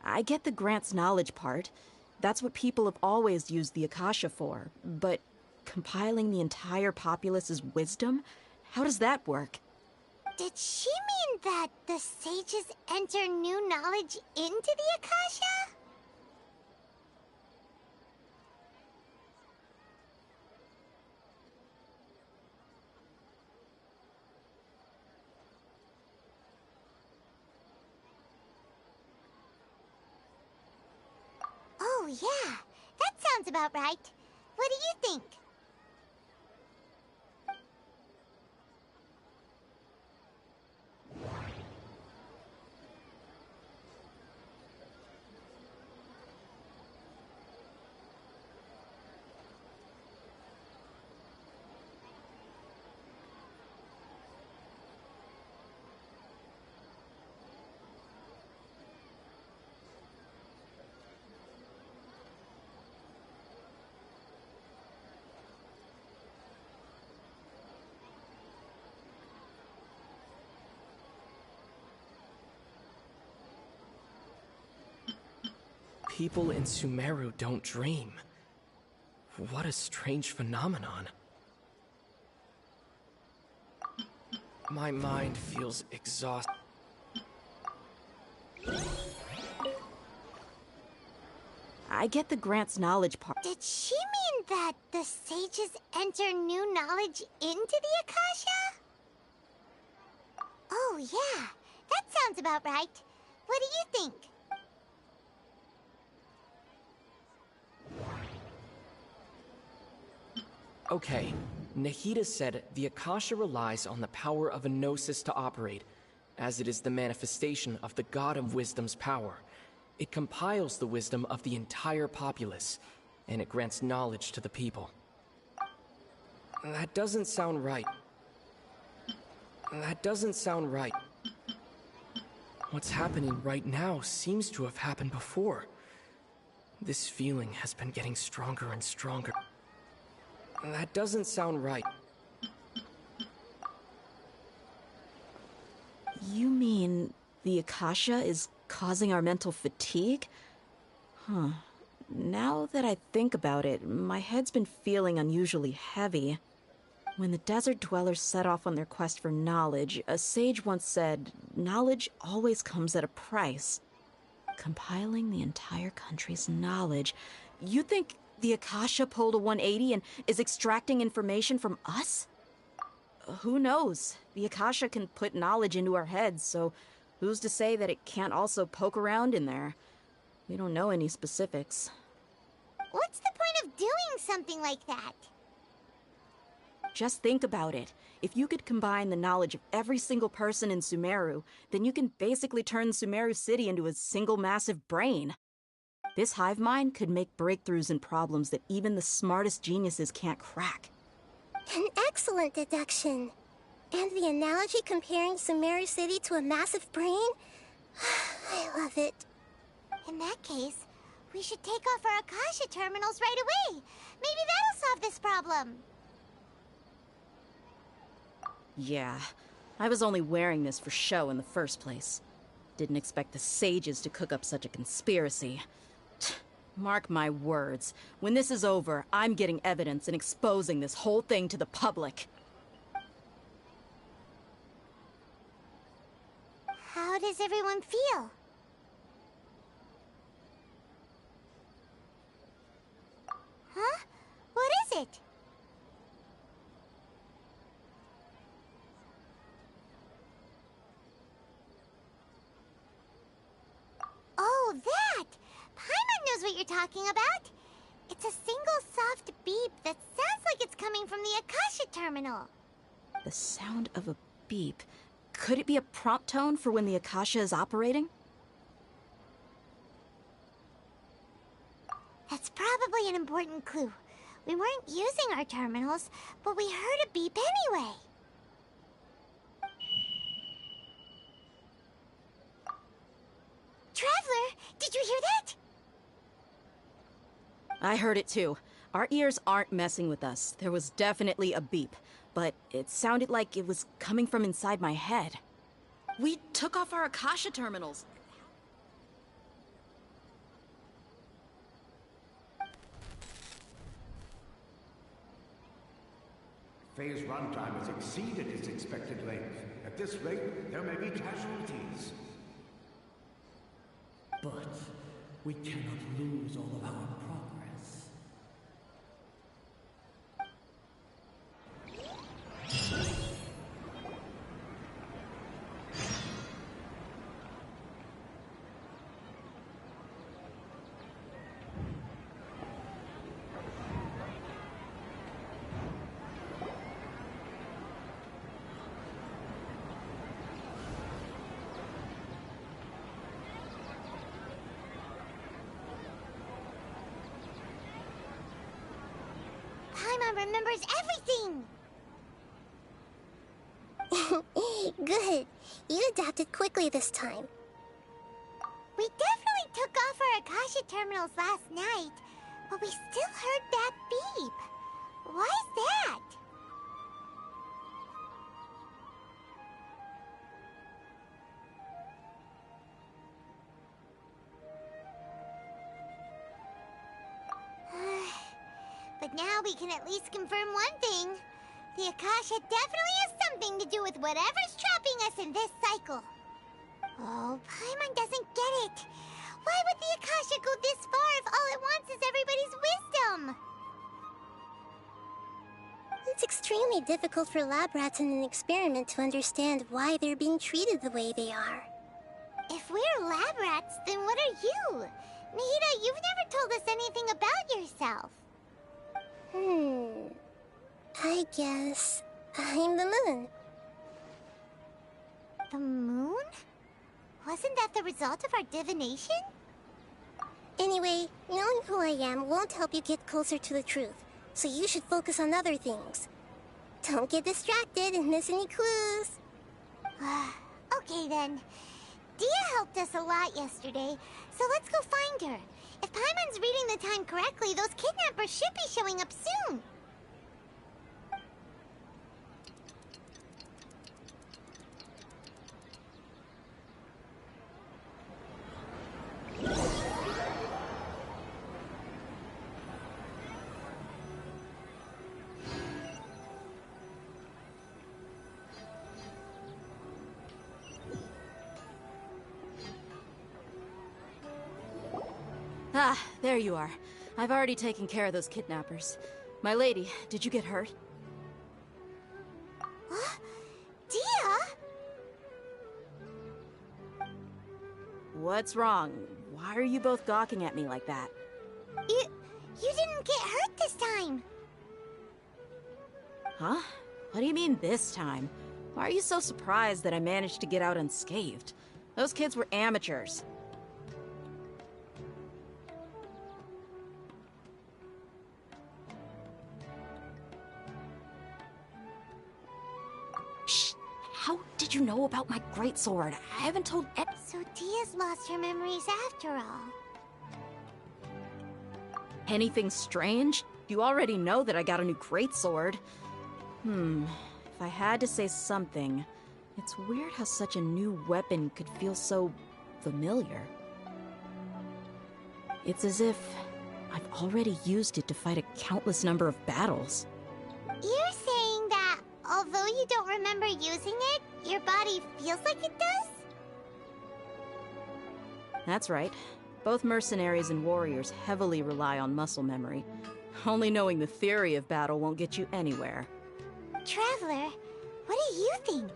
I get the grants knowledge part. That's what people have always used the Akasha for. But compiling the entire populace's wisdom? How does that work? Did she mean that the sages enter new knowledge into the Akasha? Oh, yeah. That sounds about right. What do you think? People in Sumeru don't dream. What a strange phenomenon. My mind feels exhausted. I get the grants knowledge part. Did she mean that the sages enter new knowledge into the Akasha? Oh, yeah. That sounds about right. What do you think? Okay, Nahida said the Akasha relies on the power of a gnosis to operate, as it is the manifestation of the God of Wisdom's power. It compiles the wisdom of the entire populace, and it grants knowledge to the people. That doesn't sound right. That doesn't sound right. What's happening right now seems to have happened before. This feeling has been getting stronger and stronger. That doesn't sound right. You mean the Akasha is causing our mental fatigue? Huh. Now that I think about it, my head's been feeling unusually heavy. When the desert dwellers set off on their quest for knowledge, a sage once said, knowledge always comes at a price. Compiling the entire country's knowledge. You think the Akasha pulled a 180 and is extracting information from us? Who knows? The Akasha can put knowledge into our heads, so who's to say that it can't also poke around in there? We don't know any specifics. What's the point of doing something like that? Just think about it. If you could combine the knowledge of every single person in Sumeru, then you can basically turn Sumeru City into a single massive brain. This hive mind could make breakthroughs in problems that even the smartest geniuses can't crack. An excellent deduction. And the analogy comparing Sumeru City to a massive brain? I love it. In that case, we should take off our Akasha terminals right away. Maybe that'll solve this problem. Yeah, I was only wearing this for show in the first place. Didn't expect the sages to cook up such a conspiracy. Mark my words, when this is over, I'm getting evidence and exposing this whole thing to the public. How does everyone feel? Huh? What is it? Oh, that! Paimon knows what you're talking about. It's a single soft beep that sounds like it's coming from the Akasha terminal. The sound of a beep. Could it be a prompt tone for when the Akasha is operating? That's probably an important clue. We weren't using our terminals, but we heard a beep anyway. Traveler, did you hear that? I heard it too. Our ears aren't messing with us. There was definitely a beep, but it sounded like it was coming from inside my head. We took off our Akasha terminals. Phase runtime has exceeded its expected length. At this rate, there may be casualties. But we cannot lose all of our progress. Paimon remembers everything! Good. You adapted quickly this time. We definitely took off our Akasha terminals last night, but we still heard that beep. Why is that? But now we can at least confirm one thing. The Akasha definitely has something to do with whatever's trapping us in this cycle. Oh, Paimon doesn't get it. Why would the Akasha go this far if all it wants is everybody's wisdom? It's extremely difficult for lab rats in an experiment to understand why they're being treated the way they are. If we're lab rats, then what are you? Nahida, you've never told us anything about yourself. I guess I'm the moon. The moon? Wasn't that the result of our divination? Anyway, knowing who I am won't help you get closer to the truth, so you should focus on other things. Don't get distracted and miss any clues. Okay then. Dia helped us a lot yesterday, so let's go find her. If Paimon's reading the time correctly, those kidnappers should be showing up soon. Ah, there you are. I've already taken care of those kidnappers. My lady, did you get hurt? Dia? What's wrong? Why are you both gawking at me like that? You didn't get hurt this time. Huh? What do you mean this time? Why are you so surprised that I managed to get out unscathed? Those kids were amateurs. Shh! How did you know about my greatsword? I haven't told So Dia's lost her memories after all. Anything strange? You already know that I got a new greatsword. If I had to say something, it's weird how such a new weapon could feel so familiar. It's as if I've already used it to fight a countless number of battles. You're saying that although you don't remember using it, your body feels like it does? That's right. Both mercenaries and warriors heavily rely on muscle memory. Only knowing the theory of battle won't get you anywhere. Traveler, what do you think?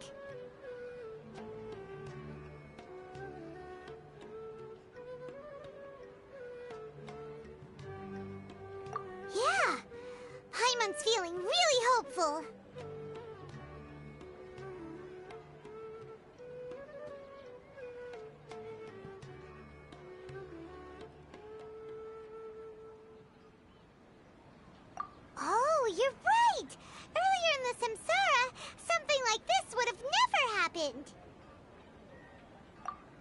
Yeah! Paimon's feeling really hopeful. Oh, you're right! Earlier in the Samsara, something like this would have never happened.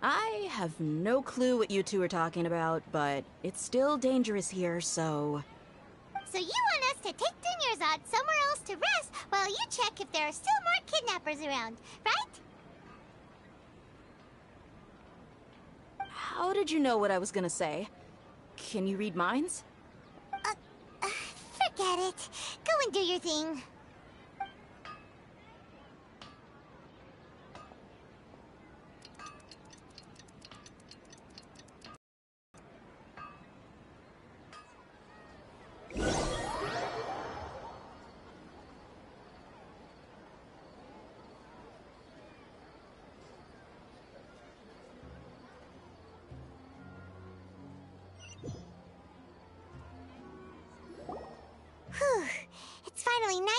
I have no clue what you two are talking about, but it's still dangerous here, so... So you want us to take Dunyarzad somewhere else to rest while you check if there are still more kidnappers around, right? How did you know what I was gonna say? Can you read minds? Forget it. Go and do your thing.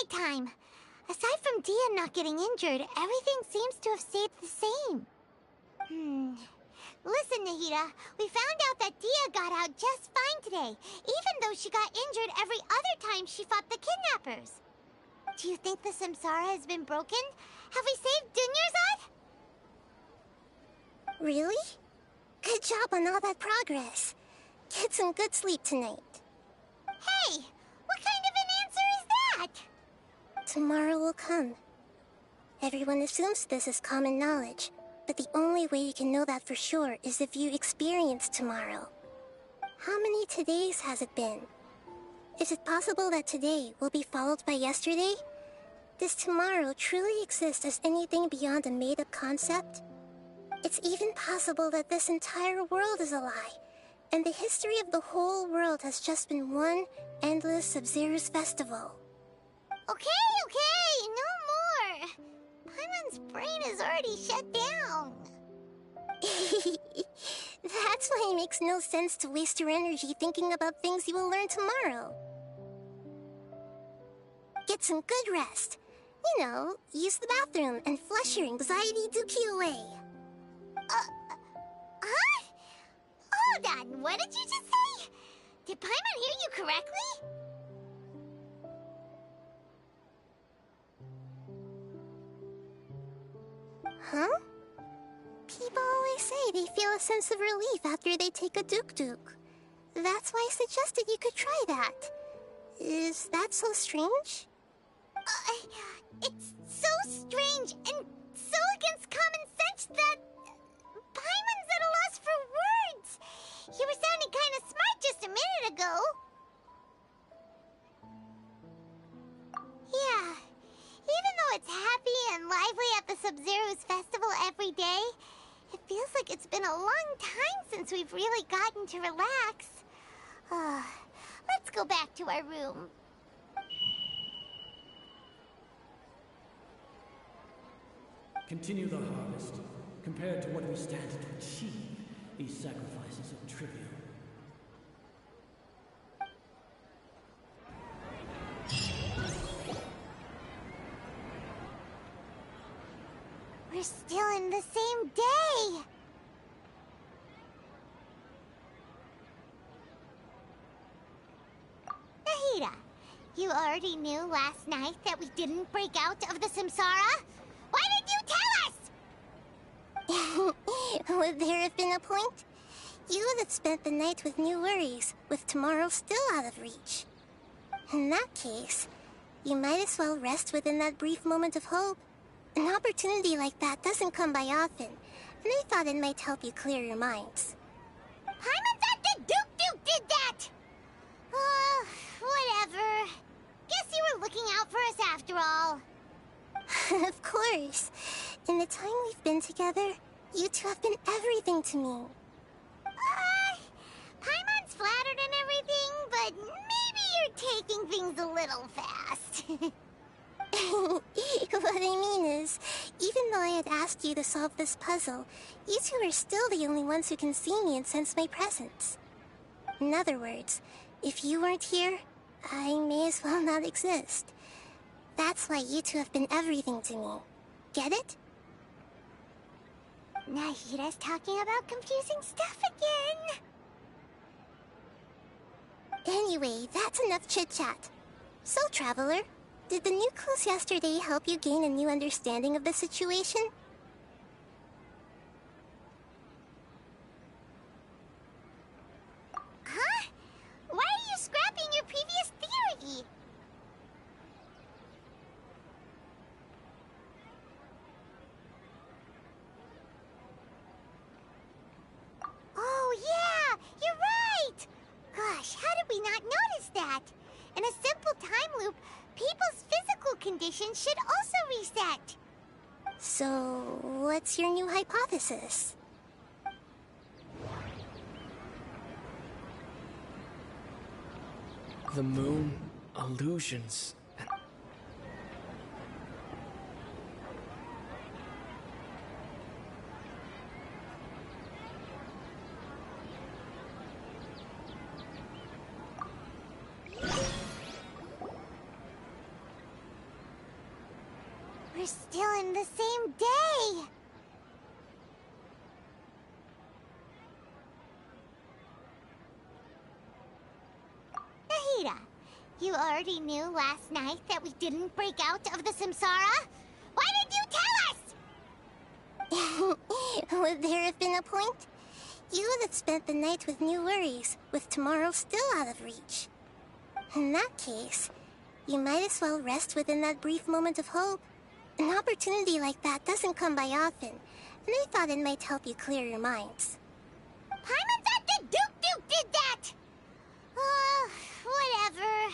time. Aside from Dia not getting injured, everything seems to have stayed the same. Listen, Nahida, we found out that Dia got out just fine today, even though she got injured every other time she fought the kidnappers. Do you think the Samsara has been broken? Have we saved Dunyarzad? Really? Good job on all that progress. Get some good sleep tonight. Hey, what kind of an answer is that? Tomorrow will come. Everyone assumes this is common knowledge, but the only way you can know that for sure is if you experience tomorrow. How many todays has it been? Is it possible that today will be followed by yesterday? Does tomorrow truly exist as anything beyond a made-up concept? It's even possible that this entire world is a lie, and the history of the whole world has just been one endless Sub-Zero's festival. Okay, no more! Paimon's brain is already shut down. That's why it makes no sense to waste your energy thinking about things you will learn tomorrow. Get some good rest. You know, use the bathroom and flush your anxiety dookie away. Huh? Hold on, what did you just say? Did Paimon hear you correctly? Huh? People always say they feel a sense of relief after they take a duk-duk. That's why I suggested you could try that. Is that so strange? It's so strange and so against common sense that Paimon's at a loss for words. You were sounding kind of smart just a minute ago. Yeah, even though it's happy and lively at the Sub-Zero's festival every day, it feels like it's been a long time since we've really gotten to relax. Let's go back to our room. Continue the harvest. Compared to what we stand to achieve, these sacrifices are trivial. We're still in the same day! Nahida, you already knew last night that we didn't break out of the Samsara? Why did you tell us? Would there have been a point? You would have spent the night with new worries, with tomorrow still out of reach. In that case, you might as well rest within that brief moment of hope. An opportunity like that doesn't come by often, and I thought it might help you clear your minds. Paimon thought that Duke did that! Whatever. Guess you were looking out for us after all. Of course. In the time we've been together, you two have been everything to me. Paimon's flattered and everything, but maybe you're taking things a little fast. What I mean is, even though I had asked you to solve this puzzle, you two are still the only ones who can see me and sense my presence. In other words, if you weren't here, I may as well not exist. That's why you two have been everything to me. Get it? Nahida's talking about confusing stuff again. Anyway, that's enough chit-chat. So, Traveler, did the new clues yesterday help you gain a new understanding of the situation? Huh? Why are you scrapping your previous theory? Oh yeah, you're right! Gosh, how did we not notice that? In a simple time loop, people's physical conditions should also reset. So, what's your new hypothesis? The moon, illusions, and... We're still in the same day! Nahida, you already knew last night that we didn't break out of the Samsara? Why did you tell us? Would there have been a point? You would have spent the night with new worries, with tomorrow still out of reach. In that case, you might as well rest within that brief moment of hope. An opportunity like that doesn't come by often, and I thought it might help you clear your minds. Paimon thought the Duke did that! Whatever.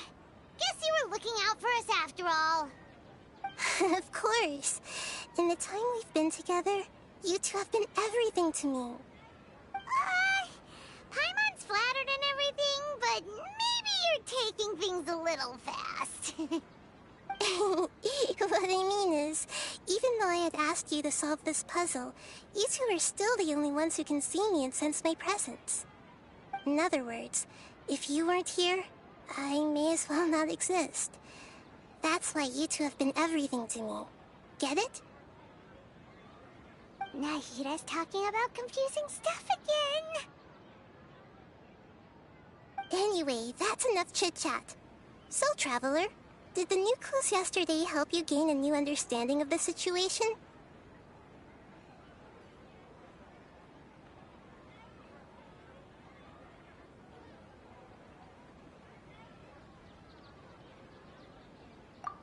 Guess you were looking out for us after all. Of course. In the time we've been together, you two have been everything to me. Paimon's flattered and everything, but maybe you're taking things a little fast. What I mean is, even though I had asked you to solve this puzzle, you two are still the only ones who can see me and sense my presence. In other words, if you weren't here, I may as well not exist. That's why you two have been everything to me. Get it? Nahida's talking about confusing stuff again. Anyway, that's enough chit-chat. So, Traveler, did the new clues yesterday help you gain a new understanding of the situation?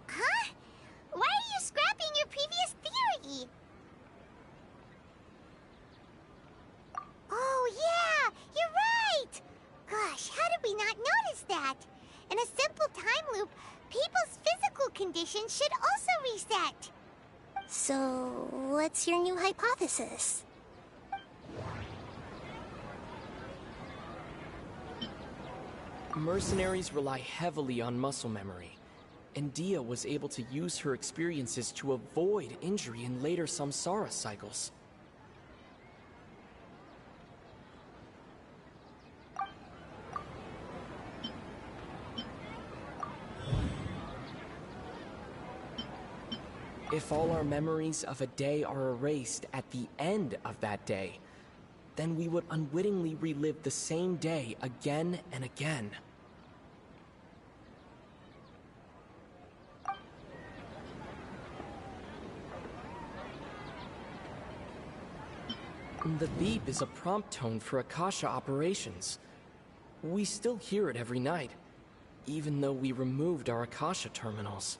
Huh? Why are you scrapping your previous theory? Oh yeah, you're right! Gosh, how did we not notice that? In a simple time loop, people's physical conditions should also reset. So, what's your new hypothesis? Mercenaries rely heavily on muscle memory, and Dia was able to use her experiences to avoid injury in later samsara cycles. If all our memories of a day are erased at the end of that day, then we would unwittingly relive the same day again and again. The beep is a prompt tone for Akasha operations. We still hear it every night, even though we removed our Akasha terminals.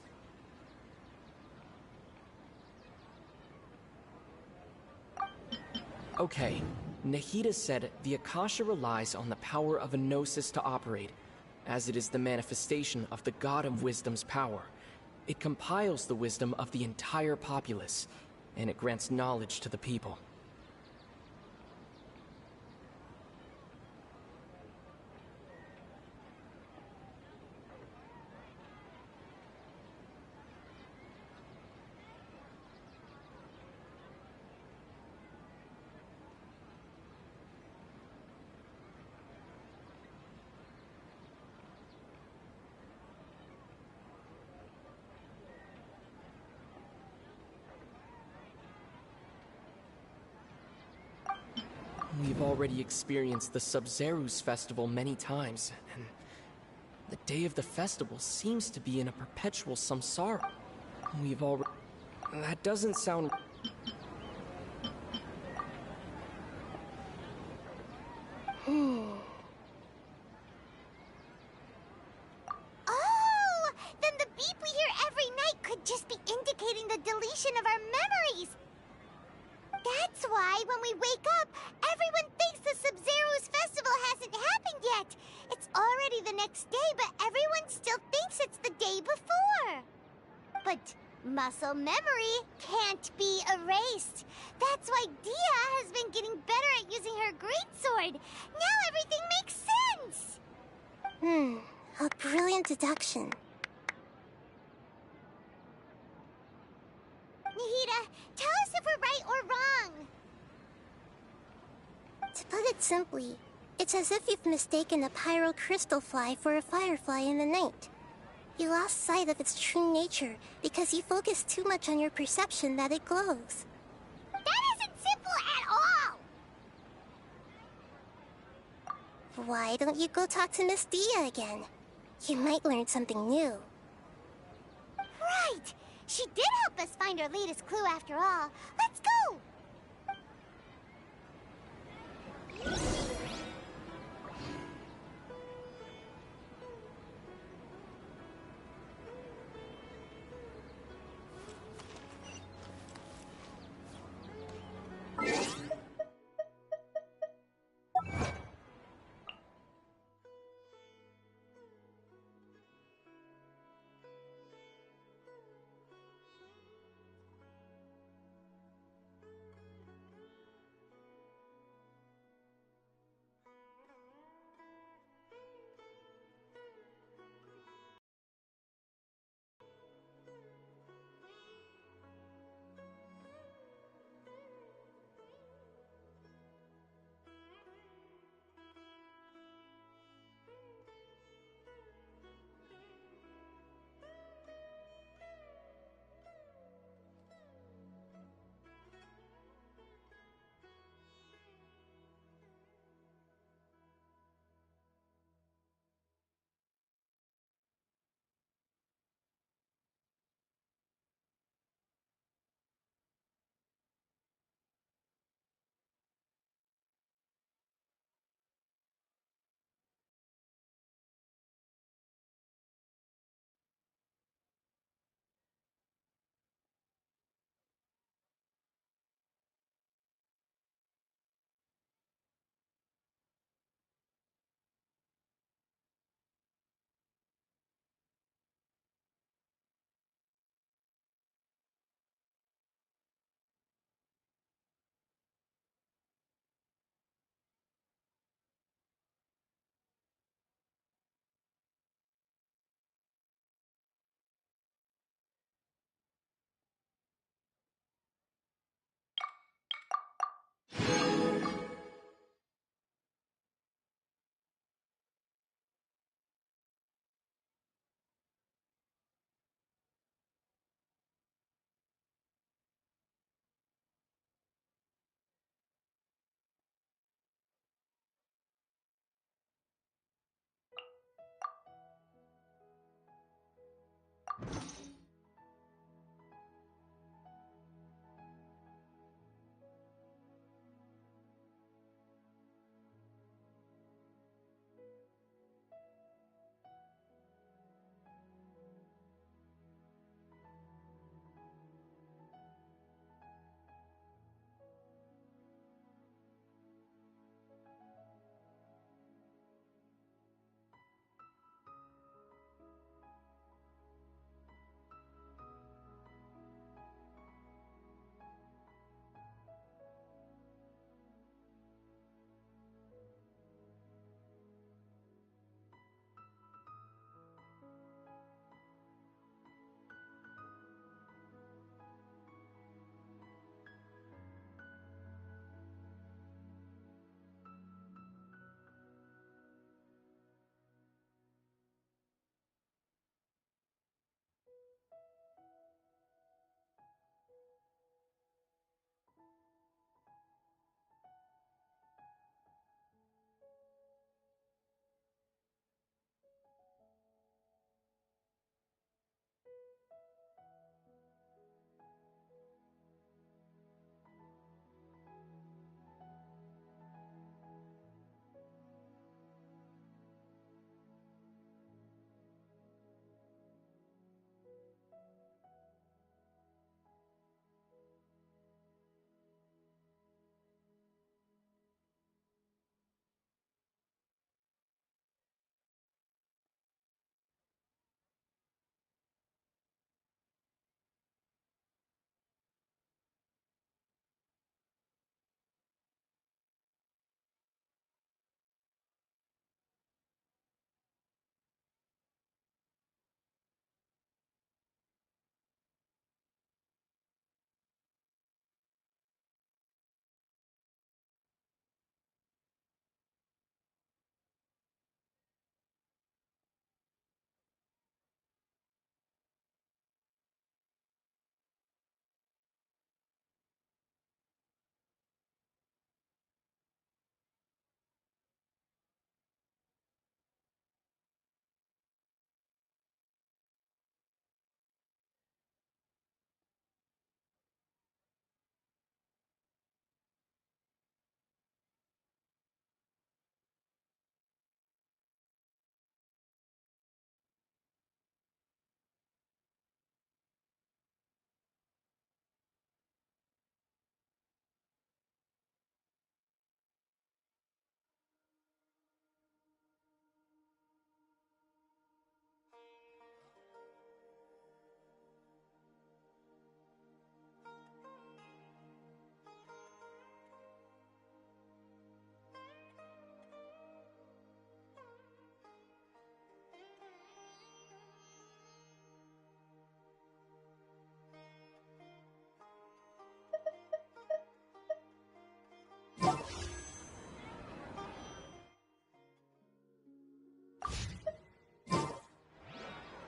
Okay, Nahida said the Akasha relies on the power of a gnosis to operate, as it is the manifestation of the God of Wisdom's power. It compiles the wisdom of the entire populace, and it grants knowledge to the people. We've already experienced the Sub-Zerus festival many times, and the day of the festival seems to be in a perpetual samsara. We've already... That doesn't sound... Oh! Then the beep we hear every night could just be indicating the deletion of our memories! That's why when we wake up, everyone thinks the Sub-Zero's festival hasn't happened yet. It's already the next day, but everyone still thinks it's the day before. But muscle memory can't be erased. That's why Dia has been getting better at using her greatsword. Now everything makes sense. A brilliant deduction. Nahida, tell us if we're right or wrong. To put it simply, it's as if you've mistaken a pyro crystal fly for a firefly in the night. You lost sight of its true nature because you focused too much on your perception that it glows. That isn't simple at all! Why don't you go talk to Miss Dia again? You might learn something new. Right! She did help us find our latest clue after all. Let's go!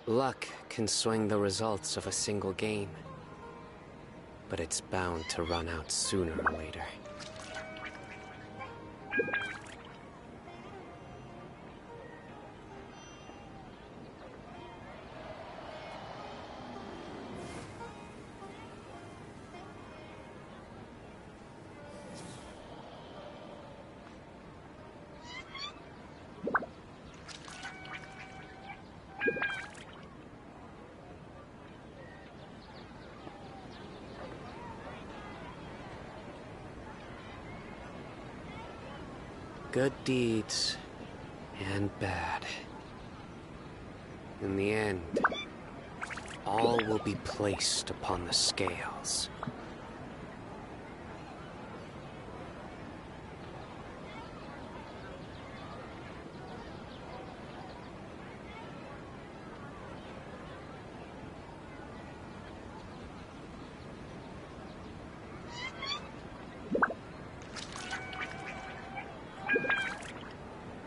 Luck can swing the results of a single game, but it's bound to run out sooner or later. Good deeds and bad. In the end, all will be placed upon the scales.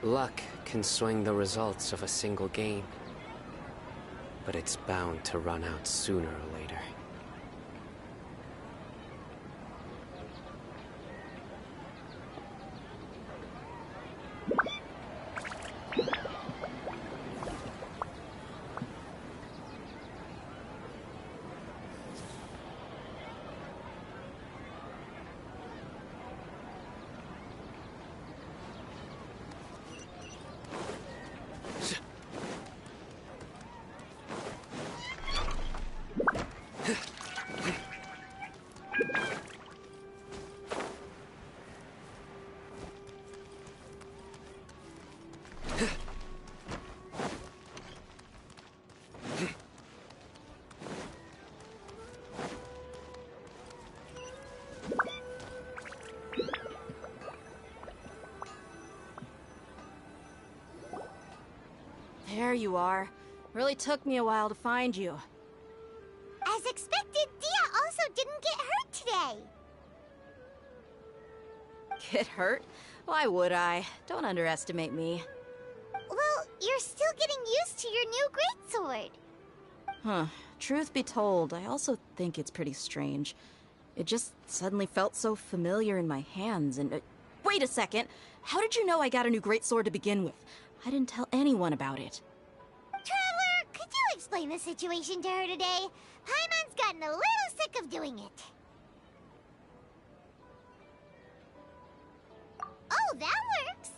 Luck can swing the results of a single game, but it's bound to run out sooner or later. There you are. Really took me a while to find you. As expected, Dia also didn't get hurt today. Get hurt? Why would I? Don't underestimate me. Well, you're still getting used to your new greatsword. Huh. Truth be told, I also think it's pretty strange. It just suddenly felt so familiar in my hands and... wait a second! How did you know I got a new greatsword to begin with? I didn't tell anyone about it. Traveler, could you explain the situation to her today? Paimon's gotten a little sick of doing it. Oh, that works.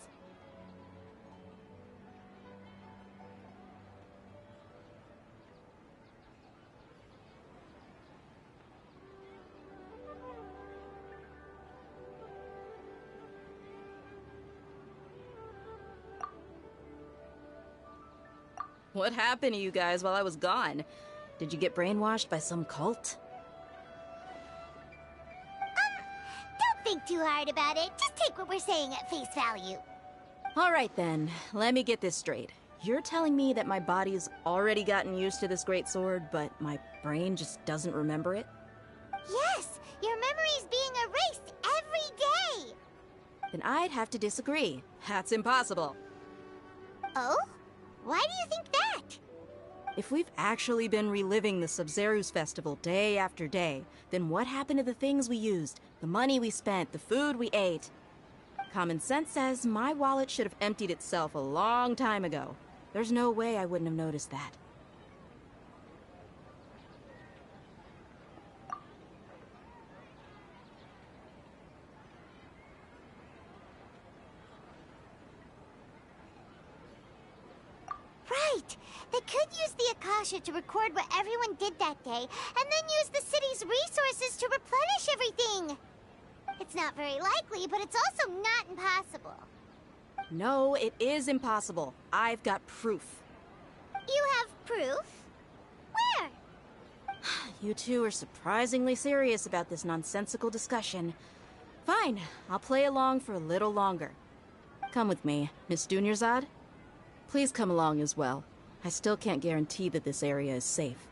What happened to you guys while I was gone? Did you get brainwashed by some cult? Don't think too hard about it. Just take what we're saying at face value. Alright then, let me get this straight. You're telling me that my body's already gotten used to this greatsword, but my brain just doesn't remember it? Yes, your memory's being erased every day. Then I'd have to disagree. That's impossible. Oh? Why do you think that? If we've actually been reliving the Sub-Zeru's festival day after day, then what happened to the things we used, the money we spent, the food we ate? Common sense says my wallet should have emptied itself a long time ago. There's no way I wouldn't have noticed that. Right! They could use the Akasha to record what everyone did that day, and then use the city's resources to replenish everything! It's not very likely, but it's also not impossible. No, it is impossible. I've got proof. You have proof? Where? You two are surprisingly serious about this nonsensical discussion. Fine, I'll play along for a little longer. Come with me, Miss Dunyarzad. Please come along as well. I still can't guarantee that this area is safe.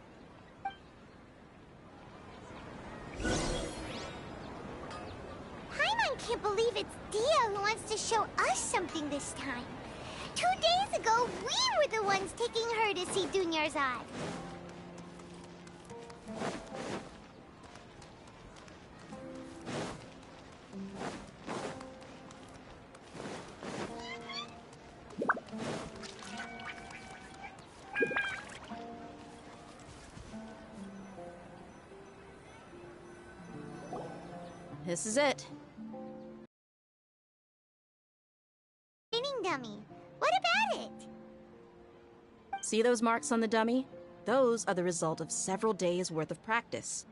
Paimon can't believe it's Dia who wants to show us something this time. 2 days ago, we were the ones one's taking her to see Dunyarzad. This is it. Training dummy. What about it? See those marks on the dummy? Those are the result of several days' worth of practice.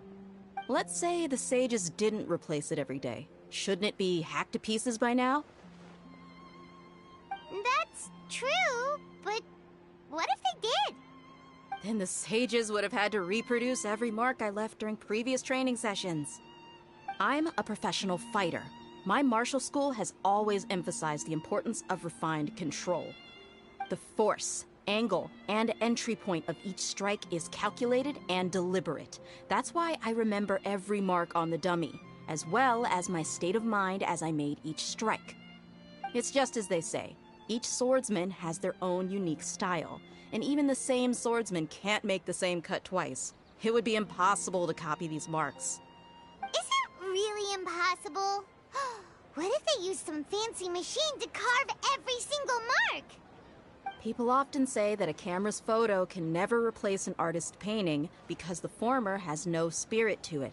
Let's say the sages didn't replace it every day. Shouldn't it be hacked to pieces by now? That's true, but what if they did? Then the sages would have had to reproduce every mark I left during previous training sessions. I'm a professional fighter. My martial school has always emphasized the importance of refined control. The force, angle, and entry point of each strike is calculated and deliberate. That's why I remember every mark on the dummy, as well as my state of mind as I made each strike. It's just as they say, each swordsman has their own unique style, and even the same swordsman can't make the same cut twice. It would be impossible to copy these marks. Really impossible? What if they used some fancy machine to carve every single mark? People often say that a camera's photo can never replace an artist's painting because the former has no spirit to it.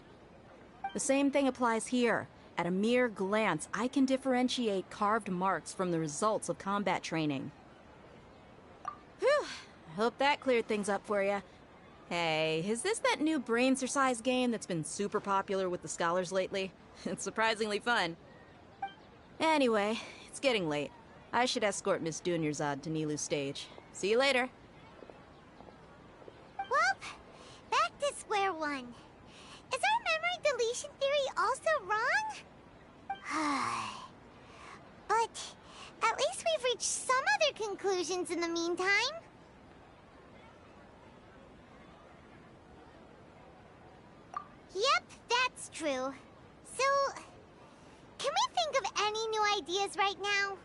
The same thing applies here. At a mere glance, I can differentiate carved marks from the results of combat training. Whew, I hope that cleared things up for you. Hey, is this that new brain exercise game that's been super popular with the scholars lately? It's surprisingly fun. Anyway, it's getting late. I should escort Miss Dunyarzad to Nilu's stage. See you later. Well, back to square one. Is our memory deletion theory also wrong? But at least we've reached some other conclusions in the meantime. Yep, that's true. So, can we think of any new ideas right now?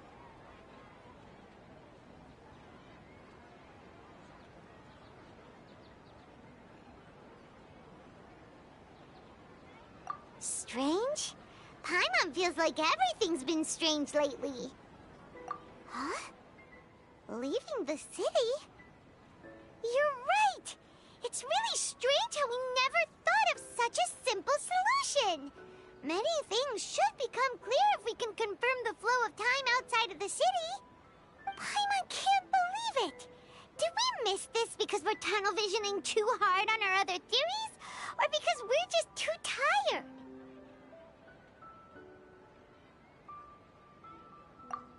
Strange? Paimon feels like everything's been strange lately. Huh? Leaving the city? You're right! It's really strange how we never thought of such a simple solution! Many things should become clear if we can confirm the flow of time outside of the city. Paimon can't believe it! Did we miss this because we're tunnel visioning too hard on our other theories? Or because we're just too tired?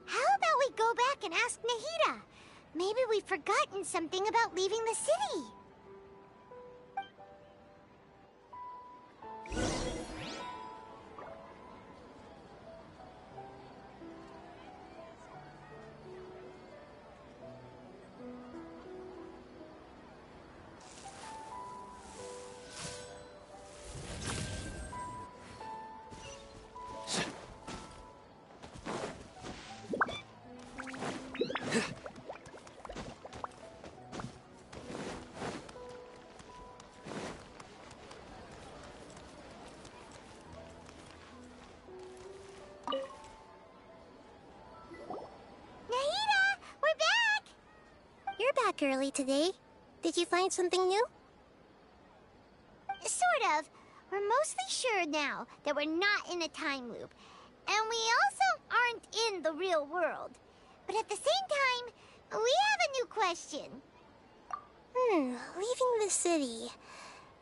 How about we go back and ask Nahida? Maybe we've forgotten something about leaving the city. Early today. Did you find something new? Sort of. We're mostly sure now that we're not in a time loop. And we also aren't in the real world. But at the same time, we have a new question. Leaving the city.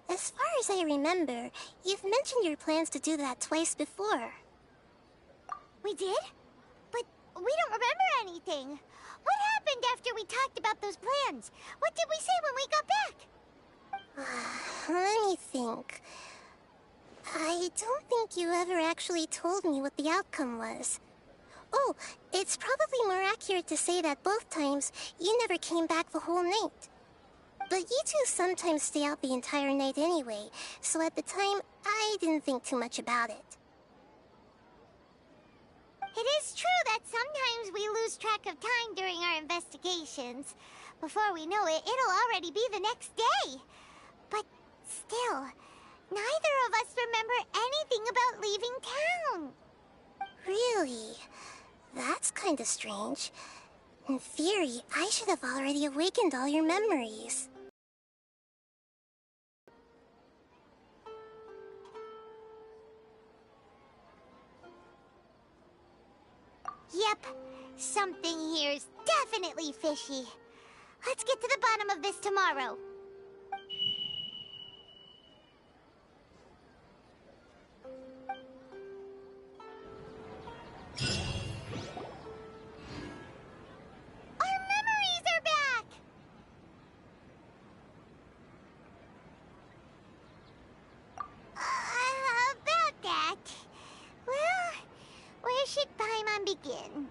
As far as I remember, you've mentioned your plans to do that twice before. We did? But we don't remember anything. What happened after we talked about those plans? What did we say when we got back? Let me think. I don't think you ever actually told me what the outcome was. Oh, it's probably more accurate to say that both times you never came back the whole night. But you two sometimes stay out the entire night anyway, so at the time, I didn't think too much about it. It is true that sometimes we lose track of time during our investigations, Before we know it, it'll already be the next day. But still, neither of us remember anything about leaving town. Really? That's kinda strange. In theory, I should have already awakened all your memories. Yep, something here's definitely fishy. Let's get to the bottom of this tomorrow. Our memories are back! About that. Well, where should Paimon begin?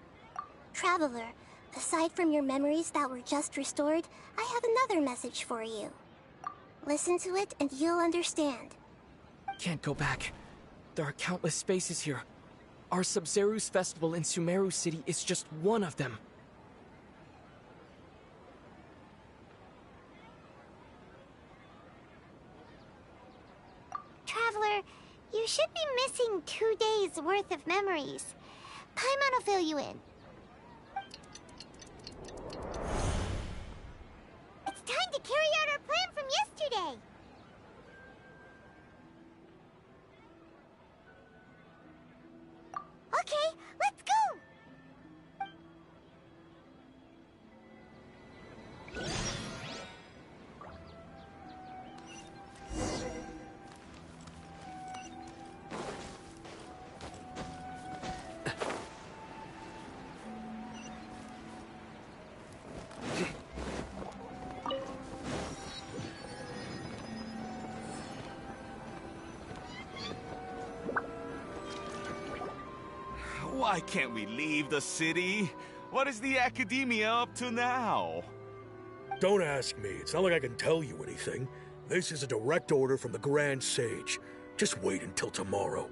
Traveler, aside from your memories that were just restored, I have another message for you. Listen to it and you'll understand. Can't go back. There are countless spaces here. Our Sub-Zero's festival in Sumeru City is just one of them. Traveler, you should be missing 2 days' worth of memories. Paimon will fill you in. It's time to carry out our plan from yesterday. Okay, let's go! Why can't we leave the city? What is the Academia up to now? Don't ask me. It's not like I can tell you anything. This is a direct order from the Grand Sage. Just wait until tomorrow.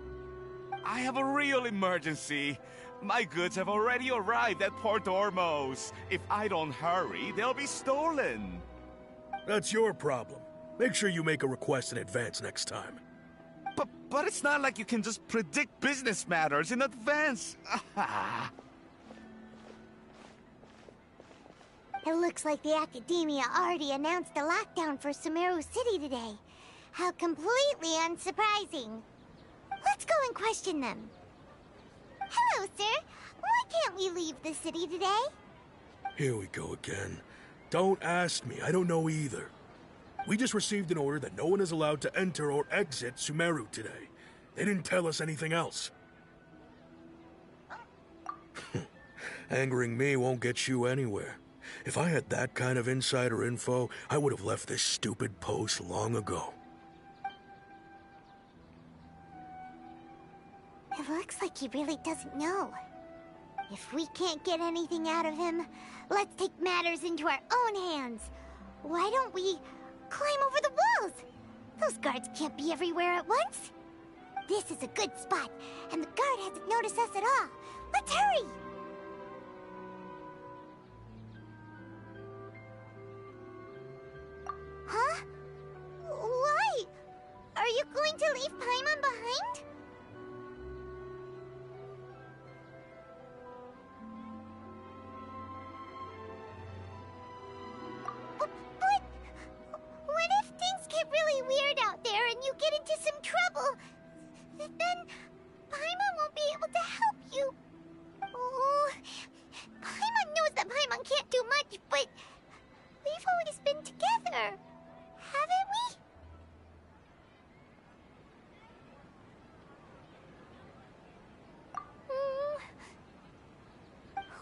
I have a real emergency. My goods have already arrived at Port Ormos. If I don't hurry, they'll be stolen. That's your problem. Make sure you make a request in advance next time. But it's not like you can just predict business matters in advance. It looks like the Academia already announced a lockdown for Sumeru City today. How completely unsurprising. Let's go and question them. Hello, sir. Why can't we leave the city today? Here we go again. Don't ask me. I don't know either. We just received an order that no one is allowed to enter or exit Sumeru today. They didn't tell us anything else. Angering me won't get you anywhere. If I had that kind of insider info, I would have left this stupid post long ago. It looks like he really doesn't know. If we can't get anything out of him, let's take matters into our own hands. Why don't we climb over the walls? Those guards can't be everywhere at once. This is a good spot, and the guard hasn't noticed us at all. Let's hurry! Huh? Why? Are you going to leave Paimon behind? But what if things get really weird out there and you get into some trouble? Then Paimon won't be able to help you. Oh, Paimon knows that Paimon can't do much, but we've always been together, haven't we?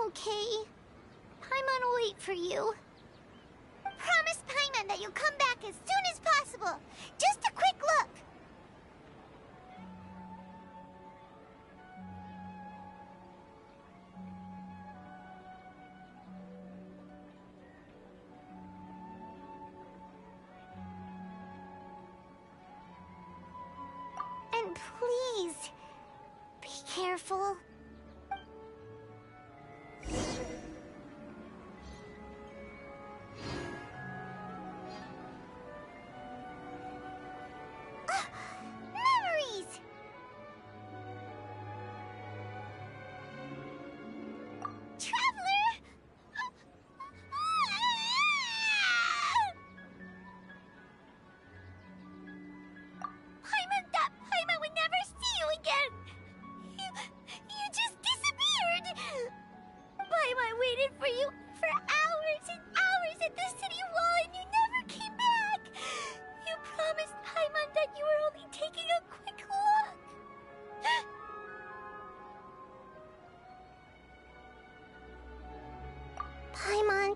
Okay. Paimon will wait for you. Promise Paimon that you'll come back as soon as possible. Just a quick look. And please, be careful.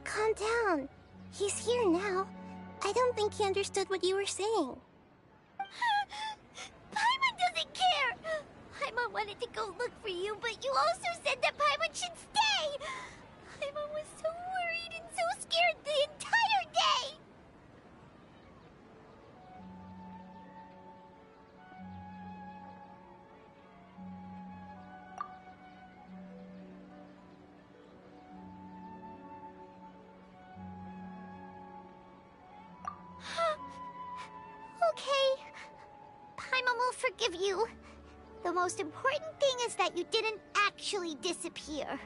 calm down. He's here now. I don't think he understood what you were saying. Paimon doesn't care! Paimon wanted to go look for you, but you also said that Paimon should stay! Paimon was so worried and so scared the entire day! Okay. Paimon will forgive you. The most important thing is that you didn't actually disappear.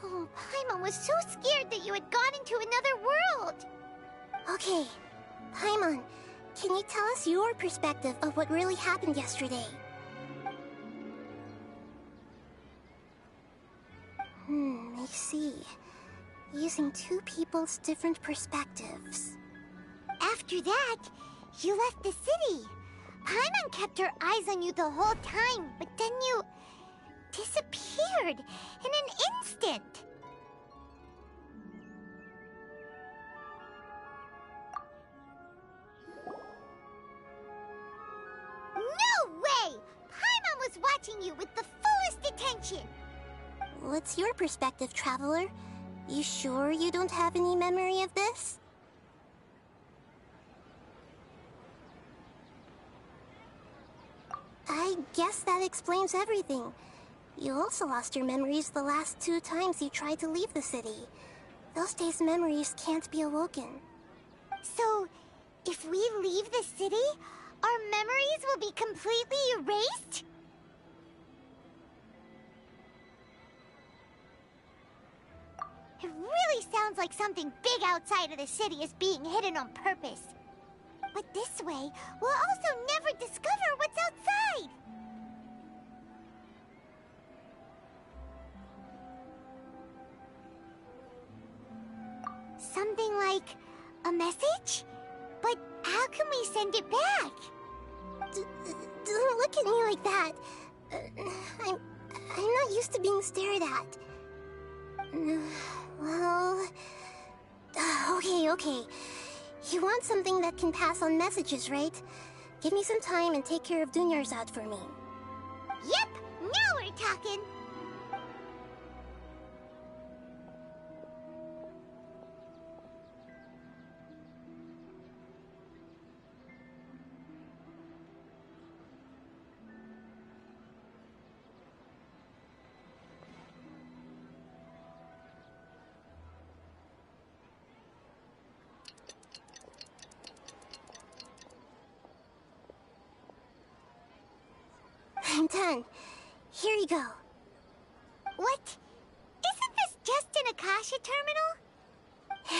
Oh, Paimon was so scared that you had gone into another world. Okay. Paimon, can you tell us your perspective of what really happened yesterday? I see. Using two people's different perspectives. After that, you left the city. Paimon kept her eyes on you the whole time, but then you disappeared in an instant. No way! Paimon was watching you with the fullest attention. What's your perspective, Traveler? You sure you don't have any memory of this? I guess that explains everything. You also lost your memories the last 2 times you tried to leave the city. Those days' memories can't be awoken. So, if we leave the city, our memories will be completely erased? It really sounds like something big outside of the city is being hidden on purpose. But this way, we'll also never discover what's outside! Something like a message? But how can we send it back? Don't look at me like that. I'm not used to being stared at. Well... Okay. You want something that can pass on messages, right? Give me some time and take care of Dunyarzad for me. Yep! Now we're talking! I'm done. Here you go. What? Isn't this just an Akasha terminal?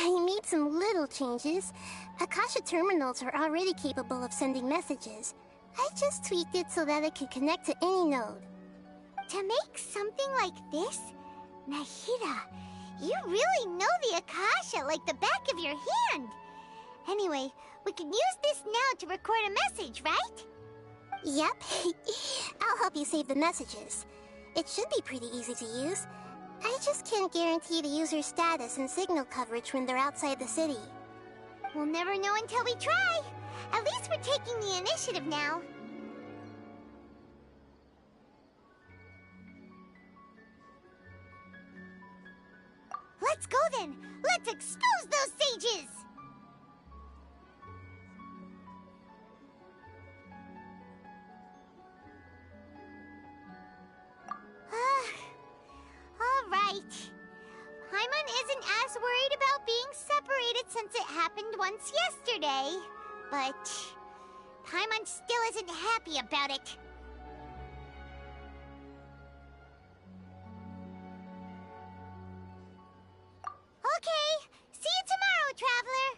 You made some little changes. Akasha terminals are already capable of sending messages. I just tweaked it so that it could connect to any node. To make something like this? Nahida, you really know the Akasha like the back of your hand. Anyway, we can use this now to record a message, right? Yep. I'll help you save the messages. It should be pretty easy to use. I just can't guarantee the user's status and signal coverage when they're outside the city. We'll never know until we try. At least we're taking the initiative now. Let's go then! Let's expose those sages! Alright. Paimon isn't as worried about being separated since it happened once yesterday. But Paimon still isn't happy about it. Okay, see you tomorrow, Traveler!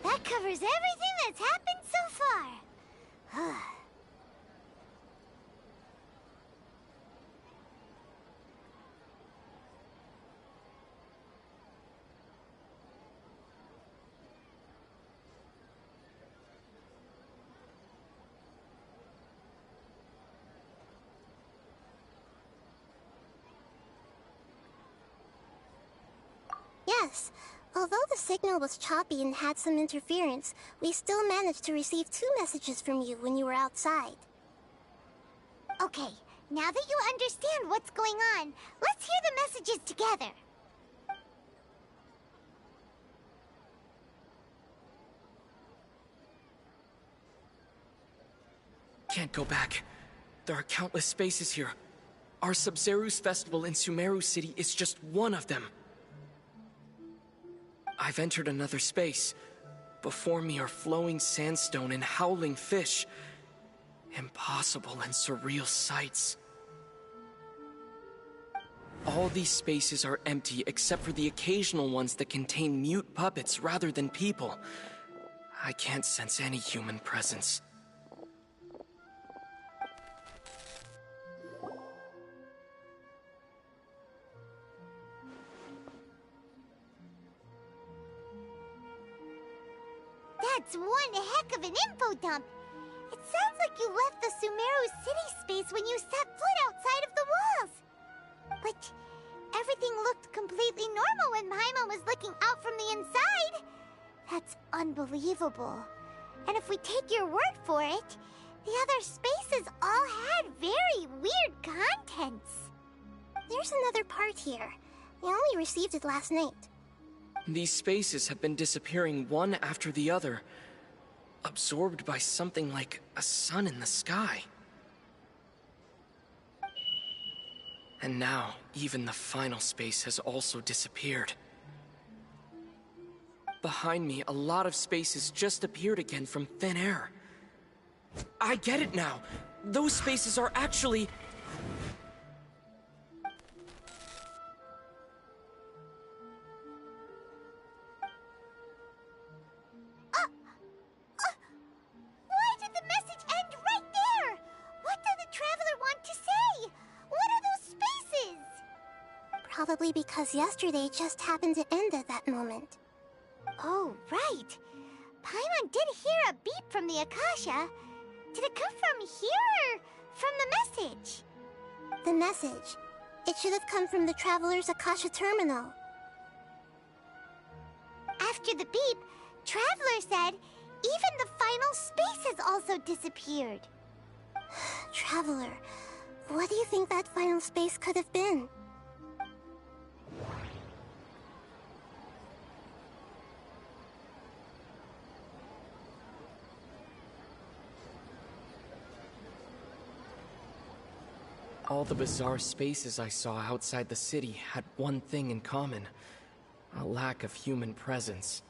That covers everything that's happened so far. Yes. Although the signal was choppy and had some interference, we still managed to receive 2 messages from you when you were outside. Okay, now that you understand what's going on, let's hear the messages together. Can't go back. There are countless spaces here. Our Sub-Zero's festival in Sumeru City is just one of them. I've entered another space. Before me are flowing sandstone and howling fish. Impossible and surreal sights. All these spaces are empty except for the occasional ones that contain mute puppets rather than people. I can't sense any human presence. That's one heck of an info dump. It sounds like you left the Sumeru City space when you set foot outside of the walls. But everything looked completely normal when Paimon was looking out from the inside. That's unbelievable. And if we take your word for it, the other spaces all had very weird contents. There's another part here. We only received it last night. These spaces have been disappearing one after the other, absorbed by something like a sun in the sky. And now, even the final space has also disappeared. Behind me, a lot of spaces just appeared again from thin air. I get it now! Those spaces are actually... Why did the message end right there? What did the Traveler want to say? What are those spaces? Probably because yesterday just happened to end at that moment. Oh, right. Paimon did hear a beep from the Akasha. Did it come from here or from the message? The message. It should have come from the Traveler's Akasha terminal. After the beep, Traveler said even the final space has also disappeared. Traveler, what do you think that final space could have been? All the bizarre spaces I saw outside the city had one thing in common: a lack of human presence.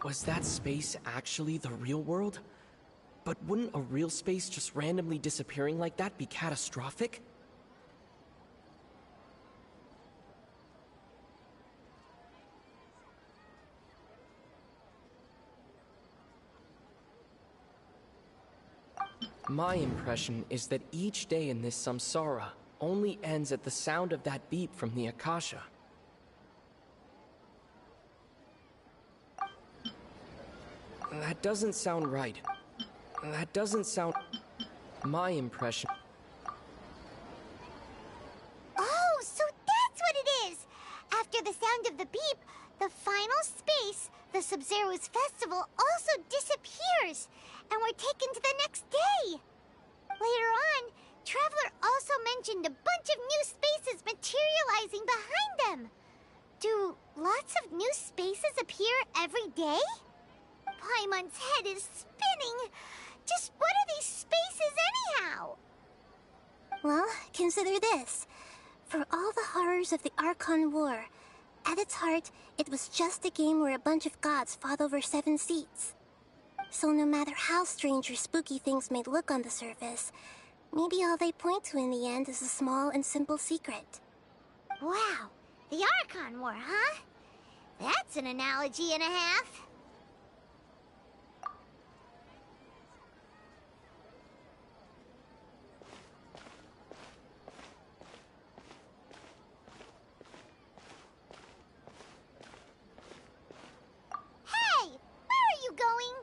Was that space actually the real world? But wouldn't a real space just randomly disappearing like that be catastrophic? My impression is that each day in this samsara only ends at the sound of that beep from the Akasha. That doesn't sound right. That doesn't sound... My impression... Oh, so that's what it is! After the sound of the beep, the final space, the Sub-Zero's festival, also disappears, and we're taken to the next day! Later on, Traveler also mentioned a bunch of new spaces materializing behind them. Do lots of new spaces appear every day? Paimon's head is spinning. Just what are these spaces anyhow? Well, consider this. For all the horror horrors of the Archon War. At its heart, it was just a game where a bunch of gods fought over 7 seats. So no matter how strange or spooky things may look on the surface, maybe all they point to in the end is a small and simple secret. Wow, the Archon War, huh? That's an analogy and a half. Hey, where are you going?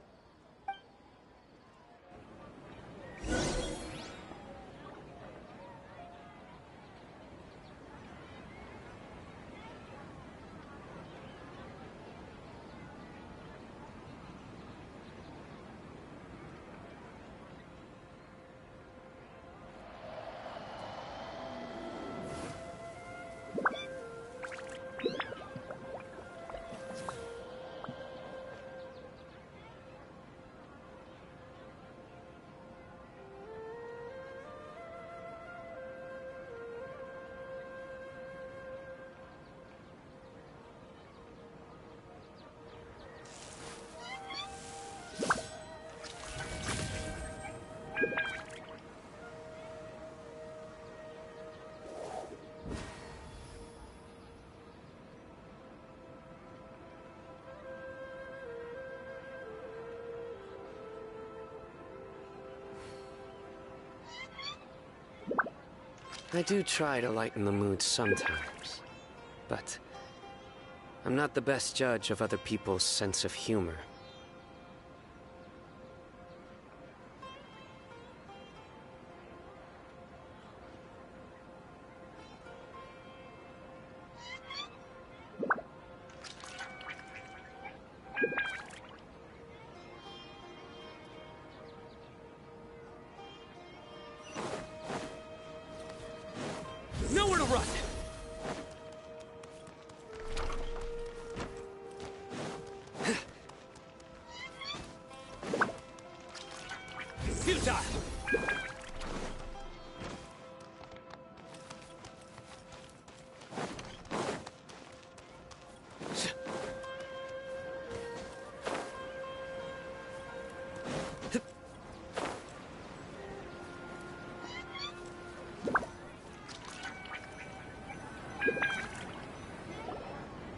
I do try to lighten the mood sometimes, but I'm not the best judge of other people's sense of humor. Nowhere to run! Futile!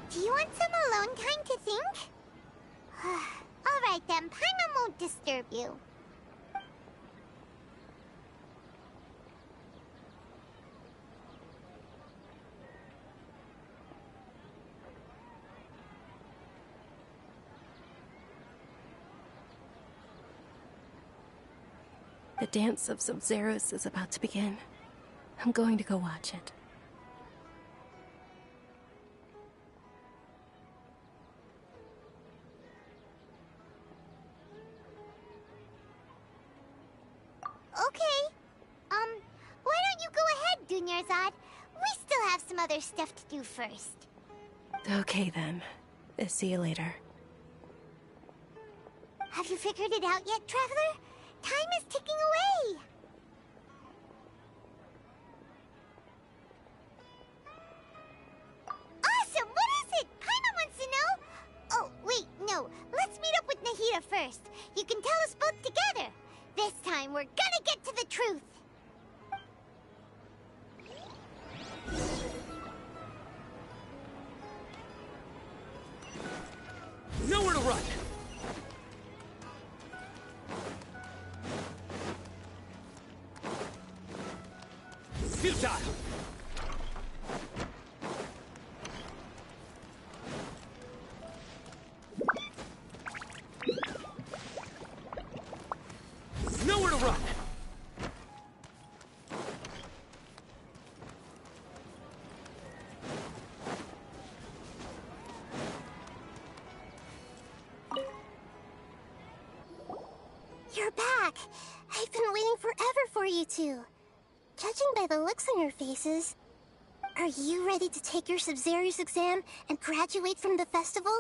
Do you want some alone time to think? Alright then, Paimon won't disturb you. The dance of Sub-Zeros is about to begin. I'm going to go watch it. Okay. Why don't you go ahead, Dunyarzad? We still have some other stuff to do first. Okay then. See you later. Have you figured it out yet, Traveler? Time is ticking away! Awesome! What is it? Paimon wants to know! Oh, wait, no. Let's meet up with Nahida first. You can tell us both together. This time, we're gonna get to the truth! Nowhere to run! Futile! Nowhere to run! You're back! I've been waiting forever for you two. Judging by the looks on your faces, are you ready to take your Sub-Zero's exam and graduate from the festival?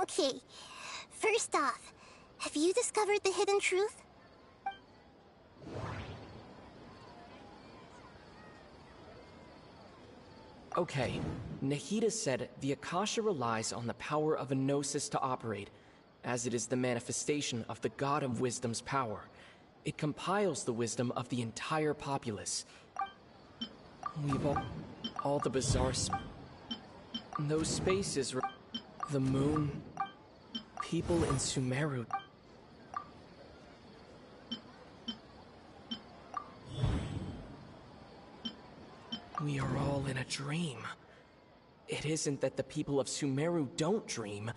Okay, first off, have you discovered the hidden truth? Okay, Nahida said the Akasha relies on the power of a gnosis to operate, as it is the manifestation of the God of Wisdom's power. It compiles the wisdom of the entire populace. We've all the bizarre those spaces, the moon, people in Sumeru. We are all in a dream. It isn't that the people of Sumeru don't dream.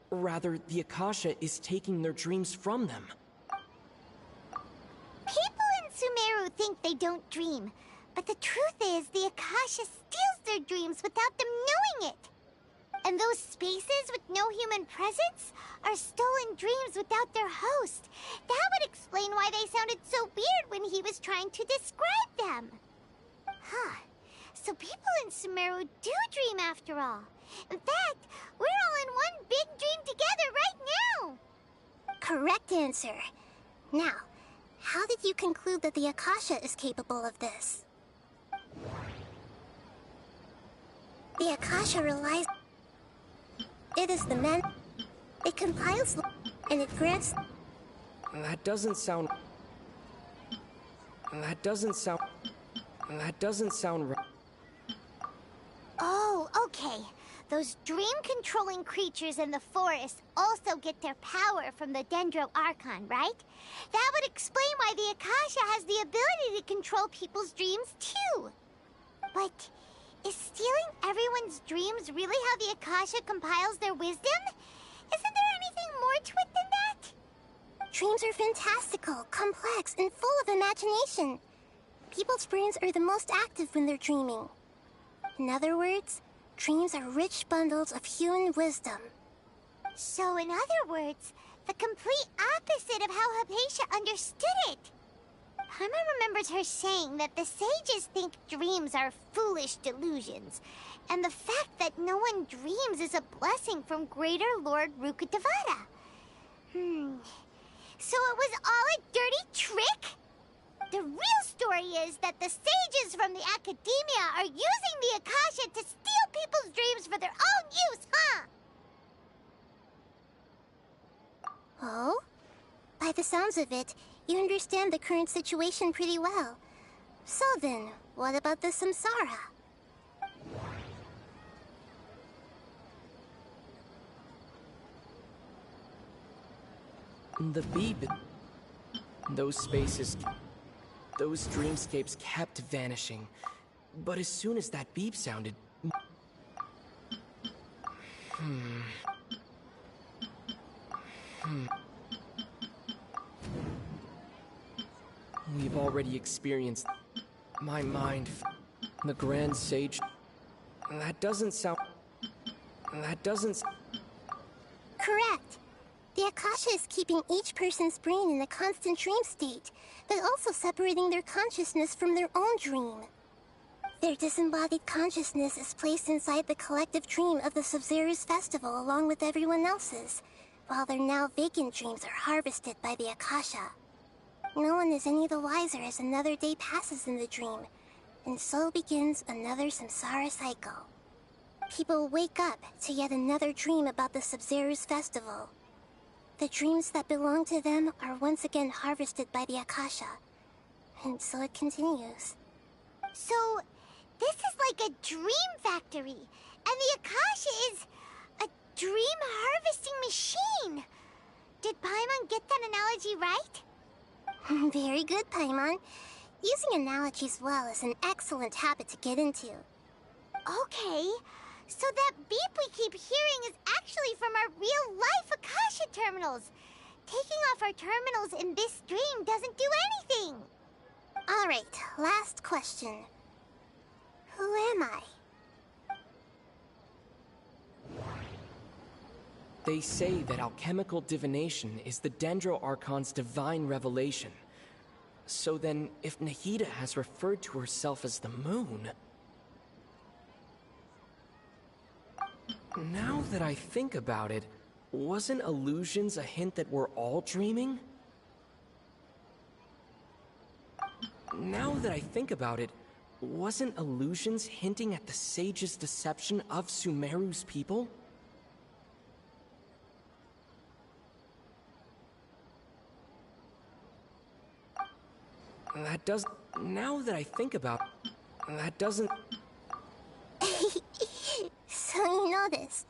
Rather, the Akasha is taking their dreams from them. People in Sumeru think they don't dream, but the truth is the Akasha steals their dreams without them knowing it. And those spaces with no human presence are stolen dreams without their host. That would explain why they sounded so weird when he was trying to describe them. Huh. So people in Sumeru do dream after all. In fact, we're all in one big dream together right now. Correct answer. Now, how did you conclude that the Akasha is capable of this? The Akasha relies... It is the man... It compiles... And it grants... That doesn't sound right. Oh, okay. Those dream-controlling creatures in the forest also get their power from the Dendro Archon, right? That would explain why the Akasha has the ability to control people's dreams, too. But is stealing everyone's dreams really how the Akasha compiles their wisdom? Isn't there anything more to it than that? Dreams are fantastical, complex, and full of imagination. People's brains are the most active when they're dreaming. In other words, dreams are rich bundles of human wisdom. So in other words, the complete opposite of how Hypatia understood it. Paimon remembers her saying that the sages think dreams are foolish delusions, and the fact that no one dreams is a blessing from Greater Lord Rukkhadevata. So it was all a dirty trick? The real story is that the sages from the Academia are using the Akasha to steal people's dreams for their own use, huh? Oh? By the sounds of it, you understand the current situation pretty well. So then, what about the Samsara? The beep... Those spaces... Those dreamscapes kept vanishing. But as soon as that beep sounded... We've already experienced... My mind... The Grand Sage... That doesn't sound... Correct. The Akasha is keeping each person's brain in a constant dream state, but also separating their consciousness from their own dream. Their disembodied consciousness is placed inside the collective dream of the Sub-Zero's festival along with everyone else's, while their now vacant dreams are harvested by the Akasha. No one is any the wiser as another day passes in the dream, and so begins another samsara cycle. People wake up to yet another dream about the Sub-Zero's festival. The dreams that belong to them are once again harvested by the Akasha, and so it continues. So, this is like a dream factory, and the Akasha is a dream harvesting machine. Did Paimon get that analogy right? Very good, Paimon. Using analogies well is an excellent habit to get into. Okay, so that beep we keep hearing is actually from our real-life Akasha terminals. Taking off our terminals in this dream doesn't do anything. Alright, last question. Who am I? They say that alchemical divination is the Dendro Archon's divine revelation. So then, if Nahida has referred to herself as the moon... Now that I think about it, wasn't illusions a hint that we're all dreaming? Now that I think about it, Wasn't illusions hinting at the sage's deception of Sumeru's people? That does... Now that I think about it, that doesn't... So you noticed.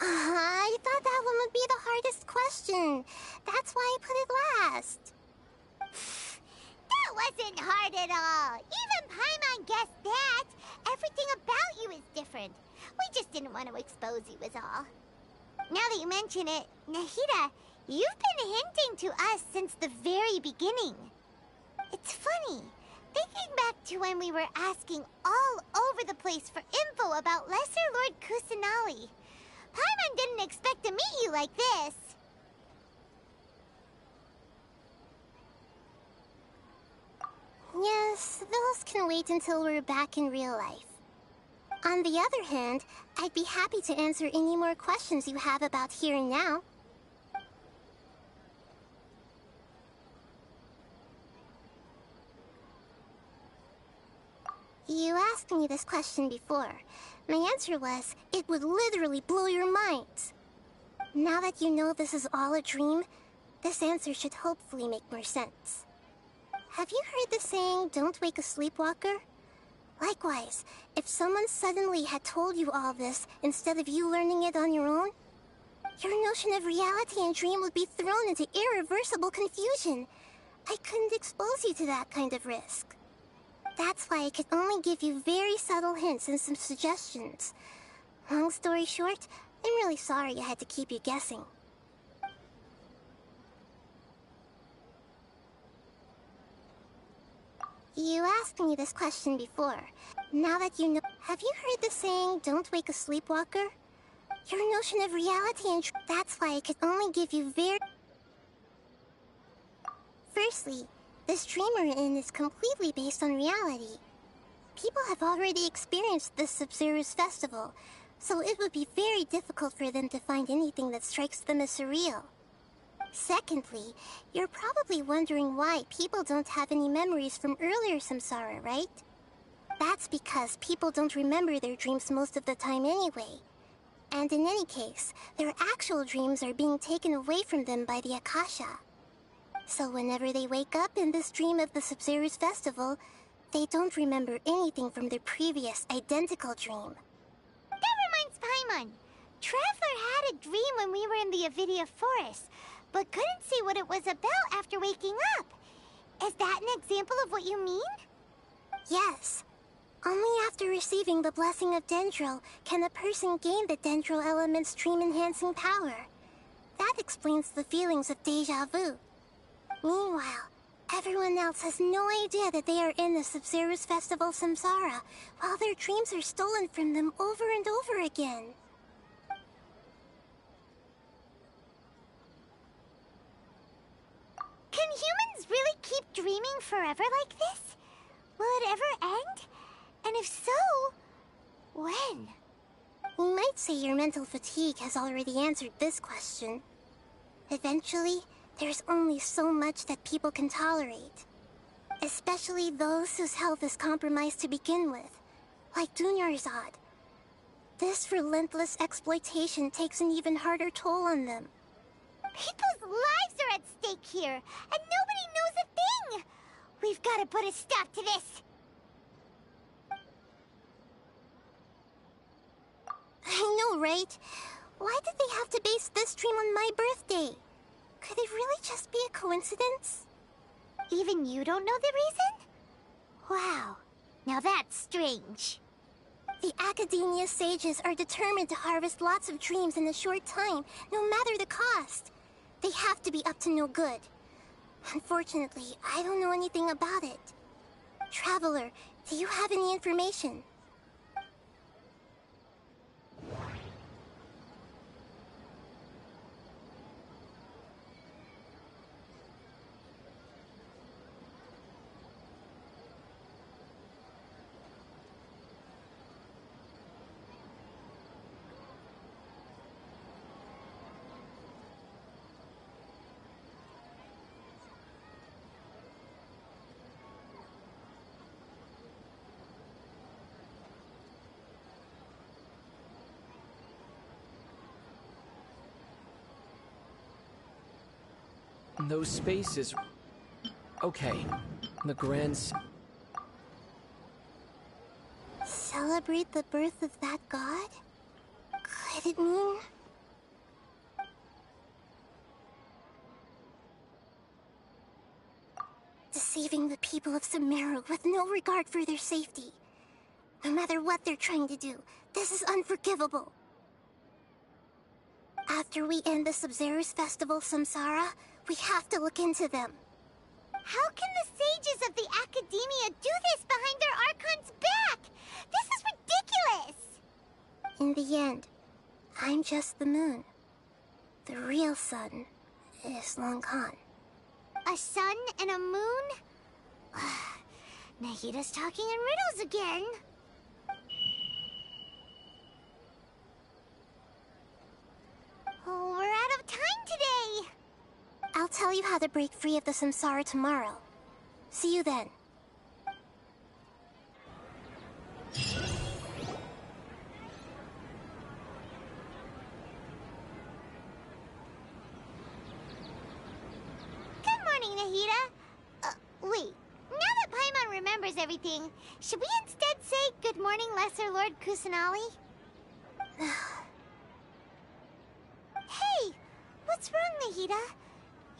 I thought that one would be the hardest question. That's why I put it last. That wasn't hard at all. Even Paimon guessed that. Everything about you is different. We just didn't want to expose you is all. Now that you mention it, Nahida, you've been hinting to us since the very beginning. It's funny, thinking back to when we were asking all over the place for info about Lesser Lord Kusanali. Paimon didn't expect to meet you like this. Yes, those can wait until we're back in real life. On the other hand, I'd be happy to answer any more questions you have about here and now. You asked me this question before. My answer was, it would literally blow your mind. Now that you know this is all a dream, this answer should hopefully make more sense. Have you heard the saying, don't wake a sleepwalker? Likewise, if someone suddenly had told you all this instead of you learning it on your own, your notion of reality and dream would be thrown into irreversible confusion. I couldn't expose you to that kind of risk. That's why I could only give you very subtle hints and some suggestions. Long story short, I'm really sorry I had to keep you guessing. You asked me this question before. Now that you know... Have you heard the saying, don't wake a sleepwalker? Your notion of reality and... That's why I could only give you very... Firstly, this dream we're in is completely based on reality. People have already experienced this Sub-Zero's festival, so it would be very difficult for them to find anything that strikes them as surreal. Secondly, you're probably wondering why people don't have any memories from earlier samsara, right? That's because people don't remember their dreams most of the time anyway. And in any case, their actual dreams are being taken away from them by the Akasha. So whenever they wake up in this dream of the Sub-Zero's festival, they don't remember anything from their previous identical dream. That reminds Paimon. Traveler had a dream when we were in the Avidia Forest, but couldn't see what it was about after waking up. Is that an example of what you mean? Yes. Only after receiving the blessing of Dendro can a person gain the Dendro element's dream-enhancing power. That explains the feelings of déjà vu. Meanwhile, everyone else has no idea that they are in the Sub-Zero's festival samsara, while their dreams are stolen from them over and over again. Can humans really keep dreaming forever like this? Will it ever end? And if so, when? You might say your mental fatigue has already answered this question. Eventually, there's only so much that people can tolerate. Especially those whose health is compromised to begin with, like Dunyarzad. This relentless exploitation takes an even harder toll on them. People's lives are at stake here, and nobody knows a thing! We've got to put a stop to this! I know, right? Why did they have to base this dream on my birthday? Could it really just be a coincidence? Even you don't know the reason? Wow, now that's strange. The Academia sages are determined to harvest lots of dreams in a short time, no matter the cost. They have to be up to no good. Unfortunately, I don't know anything about it. Traveler, do you have any information? Those spaces... Okay, the grand... Celebrate the birth of that god? Could it mean... deceiving the people of Sumeru with no regard for their safety? No matter what they're trying to do, this is unforgivable. After we end the Sub-Zero's festival, Samsara, we have to look into them. How can the sages of the Academia do this behind their Archon's back? This is ridiculous! In the end, I'm just the moon. The real sun is long gone. A sun and a moon? Nahida's talking in riddles again. Oh, we're out of time today. I'll tell you how to break free of the Samsara tomorrow. See you then. Good morning, Nahida. Wait. Now that Paimon remembers everything, should we instead say good morning, Lesser Lord Kusanali? Hey! What's wrong, Nahida?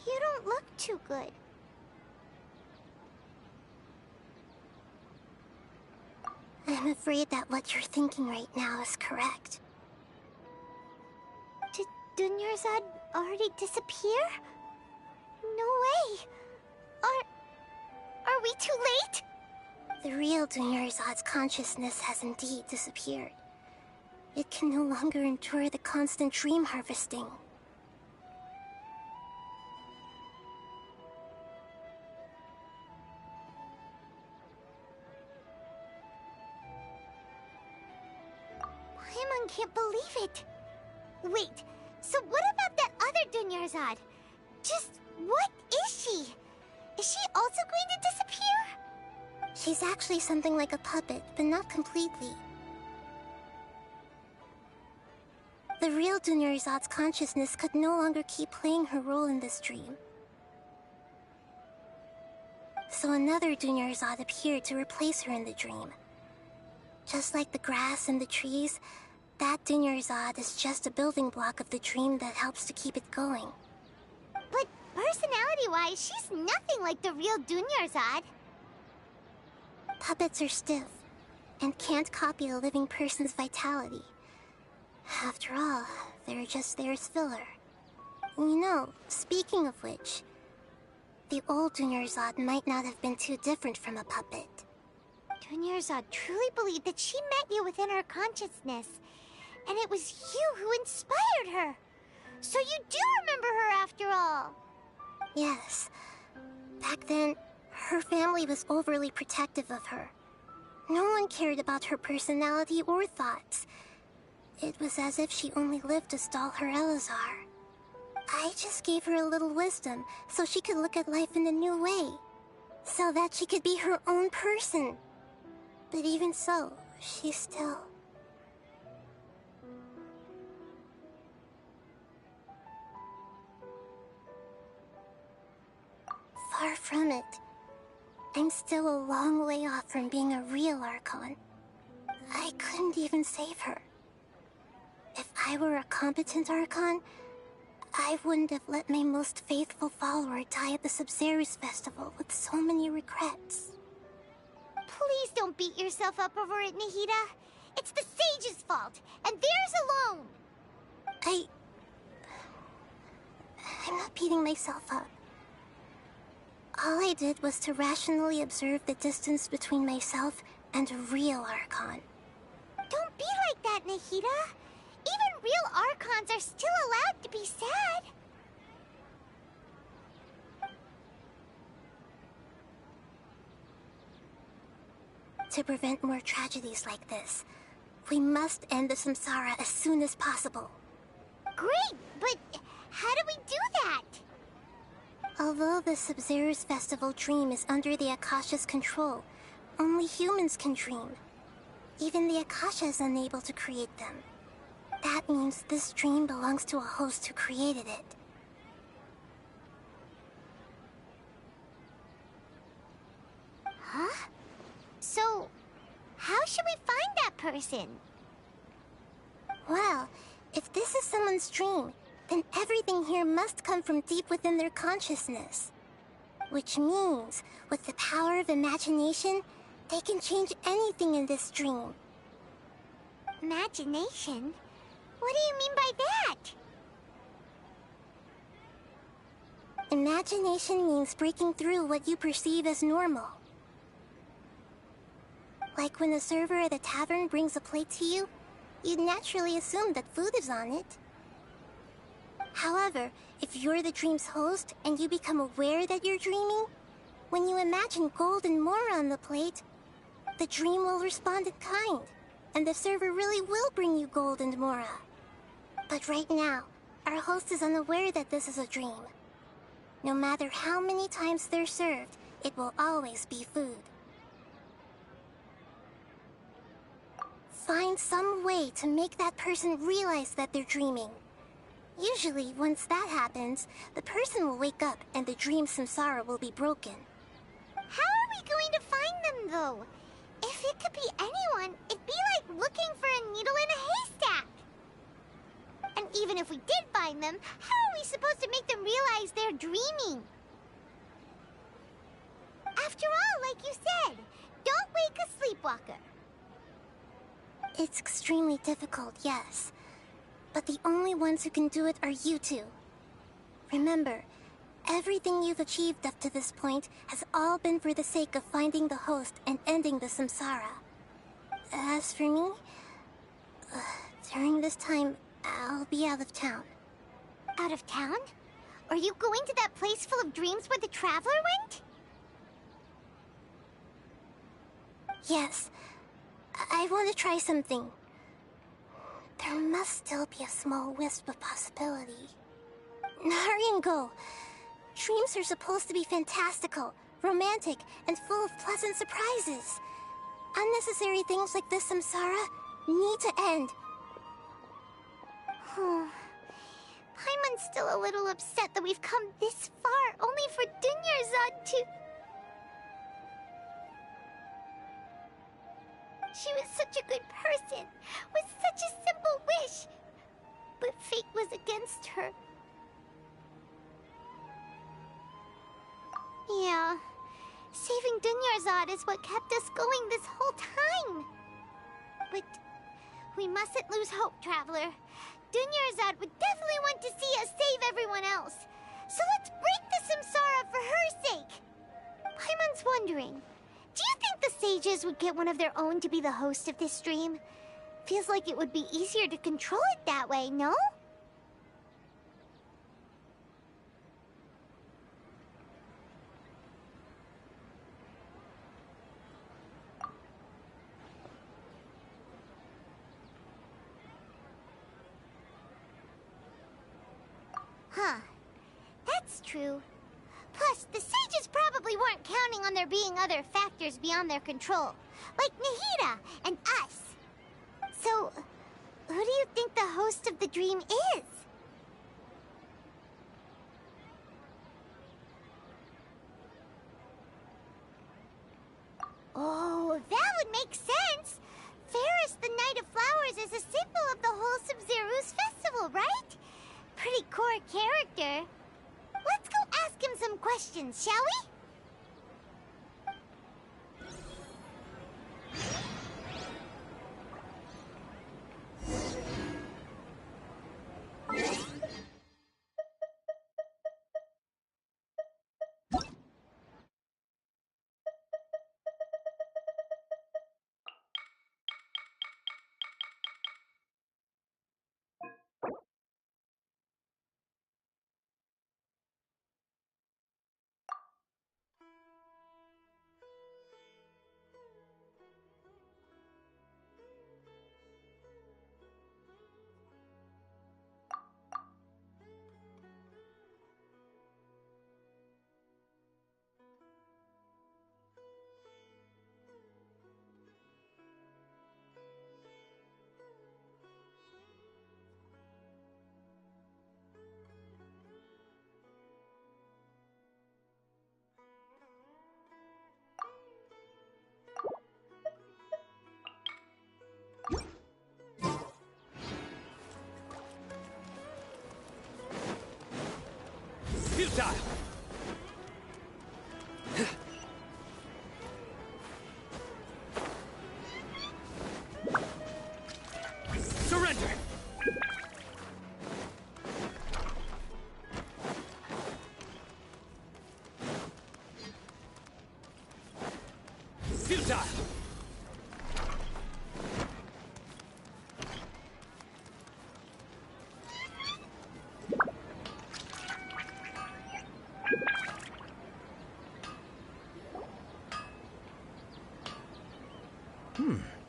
You don't look too good. I'm afraid that what you're thinking right now is correct. Did Dunyarzad already disappear? No way! Are we too late? The real Dunyarzad's consciousness has indeed disappeared. It can no longer endure the constant dream harvesting. Paimon can't believe it. Wait, so what about that other Dunyarzad? Just what is she? Is she also going to disappear? She's actually something like a puppet, but not completely. The real Dunyarzad's consciousness could no longer keep playing her role in this dream. So another Dunyarzad appeared to replace her in the dream. Just like the grass and the trees, that Dunyarzad is just a building block of the dream that helps to keep it going. But personality-wise, she's nothing like the real Dunyarzad. Puppets are stiff, and can't copy a living person's vitality. After all, they're just there as filler. You know, speaking of which, the old Dunyarzad might not have been too different from a puppet. Dunyarzad truly believed that she met you within her consciousness, and it was you who inspired her. So you do remember her after all. Yes. Back then, her family was overly protective of her. No one cared about her personality or thoughts. It was as if she only lived to stall her Elazar. I just gave her a little wisdom so she could look at life in a new way. So that she could be her own person. But even so, she's still... far from it. I'm still a long way off from being a real Archon. I couldn't even save her. If I were a competent Archon, I wouldn't have let my most faithful follower die at the Sub-Zero's festival with so many regrets. Please don't beat yourself up over it, Nahida. It's the sage's fault, and theirs alone. I'm not beating myself up. All I did was to rationally observe the distance between myself and a real Archon. Don't be like that, Nahida. Even real Archons are still allowed to be sad. To prevent more tragedies like this, we must end the Samsara as soon as possible. Great, but how do we do that? Although the Sub-Zero's festival dream is under the Akasha's control, only humans can dream. Even the Akasha is unable to create them. That means this dream belongs to a host who created it. person? Well, if this is someone's dream, then everything here must come from deep within their consciousness. Which means, with the power of imagination, they can change anything in this dream. Imagination? What do you mean by that? Imagination means breaking through what you perceive as normal. Like when the server at a tavern brings a plate to you, you'd naturally assume that food is on it. However, if you're the dream's host and you become aware that you're dreaming, when you imagine gold and more on the plate, the dream will respond in kind, and the server really will bring you gold and mora. But right now, our host is unaware that this is a dream. No matter how many times they're served, it will always be food. Find some way to make that person realize that they're dreaming. Usually, once that happens, the person will wake up and the dream samsara will be broken. How are we going to find them, though? If it could be anyone, it'd be like looking for a needle in a haystack. And even if we did find them, how are we supposed to make them realize they're dreaming? After all, like you said, don't wake a sleepwalker. It's extremely difficult, yes. But the only ones who can do it are you two. Remember, everything you've achieved up to this point has all been for the sake of finding the host and ending the samsara. As for me, during this time, I'll be out of town. Out of town? Are you going to that place full of dreams where the Traveler went? Yes. I want to try something. There must still be a small wisp of possibility. Hurry and go. Dreams are supposed to be fantastical, romantic, and full of pleasant surprises. Unnecessary things like this samsara need to end. Paimon's still a little upset that we've come this far only for Dunyarzad to... She was such a good person, with such a simple wish. But fate was against her. Yeah, saving Dunyarzad is what kept us going this whole time. But we mustn't lose hope, Traveler. Dunyarzad would definitely want to see us save everyone else. So let's break the samsara for her sake. Paimon's wondering, do you think the sages would get one of their own to be the host of this stream? Feels like it would be easier to control it that way, no? Huh. That's true. Plus, the sages probably weren't counting on there being other factors beyond their control, like Nahida and us. So, who do you think the host of the dream is? Oh, that would make sense. Ferris, the Knight of Flowers, is a symbol of the whole Sub-Zero's festival, right? Pretty core character. Let's go ask him some questions, shall we? Futile! Surrender! Futile!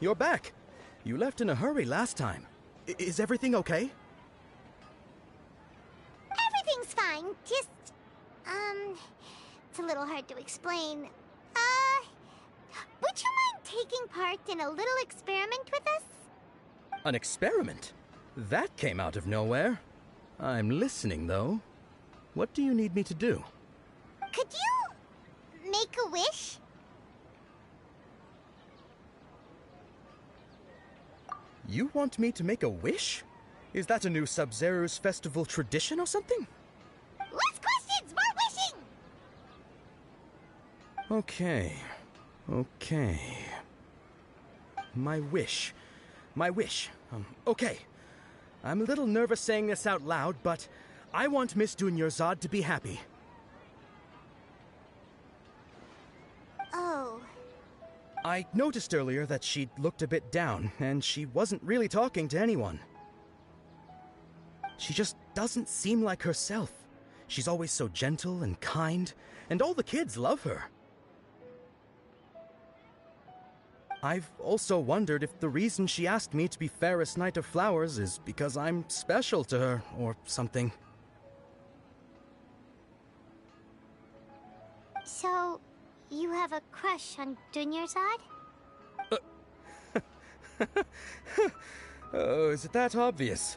You're back. You left in a hurry last time. Is everything okay? Everything's fine. Just, it's a little hard to explain. Would you mind taking part in a little experiment with us? An experiment? That came out of nowhere. I'm listening, though. What do you need me to do? Could you make a wish? You want me to make a wish? Is that a new Sub-Zero's festival tradition or something? Less questions, more wishing! Okay. My wish. Okay. I'm a little nervous saying this out loud, but I want Miss Dunyarzad to be happy. Oh. I noticed earlier that she looked a bit down, and she wasn't really talking to anyone. She just doesn't seem like herself. She's always so gentle and kind, and all the kids love her. I've also wondered if the reason she asked me to be Fairest Knight of Flowers is because I'm special to her, or something. So, you have a crush on Dunyarzad? Oh, is it that obvious?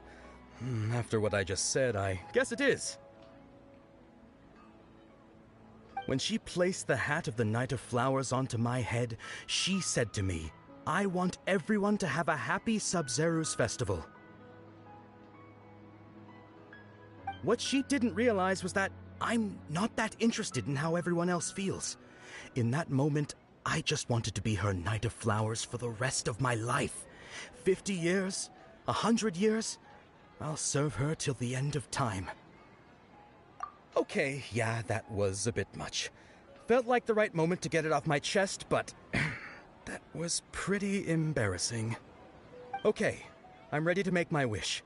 After what I just said, I guess it is. When she placed the hat of the Knight of Flowers onto my head, she said to me, I want everyone to have a happy Sub-Zero's festival. What she didn't realize was that I'm not that interested in how everyone else feels. In that moment, I just wanted to be her Knight of Flowers for the rest of my life. 50 years, 100 years, I'll serve her till the end of time. Okay, yeah, that was a bit much. Felt like the right moment to get it off my chest, but that was pretty embarrassing. Okay, I'm ready to make my wish.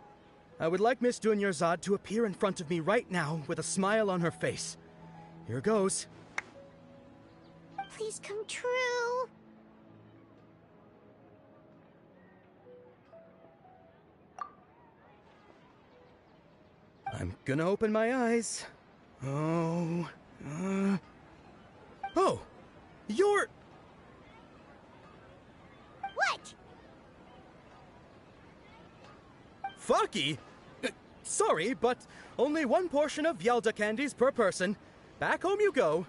I would like Miss Dunyarzad to appear in front of me right now with a smile on her face. Here goes. Please come true. I'm gonna open my eyes. Oh, you're... What? Fucky? Sorry, but only one portion of Yelda candies per person. Back home you go.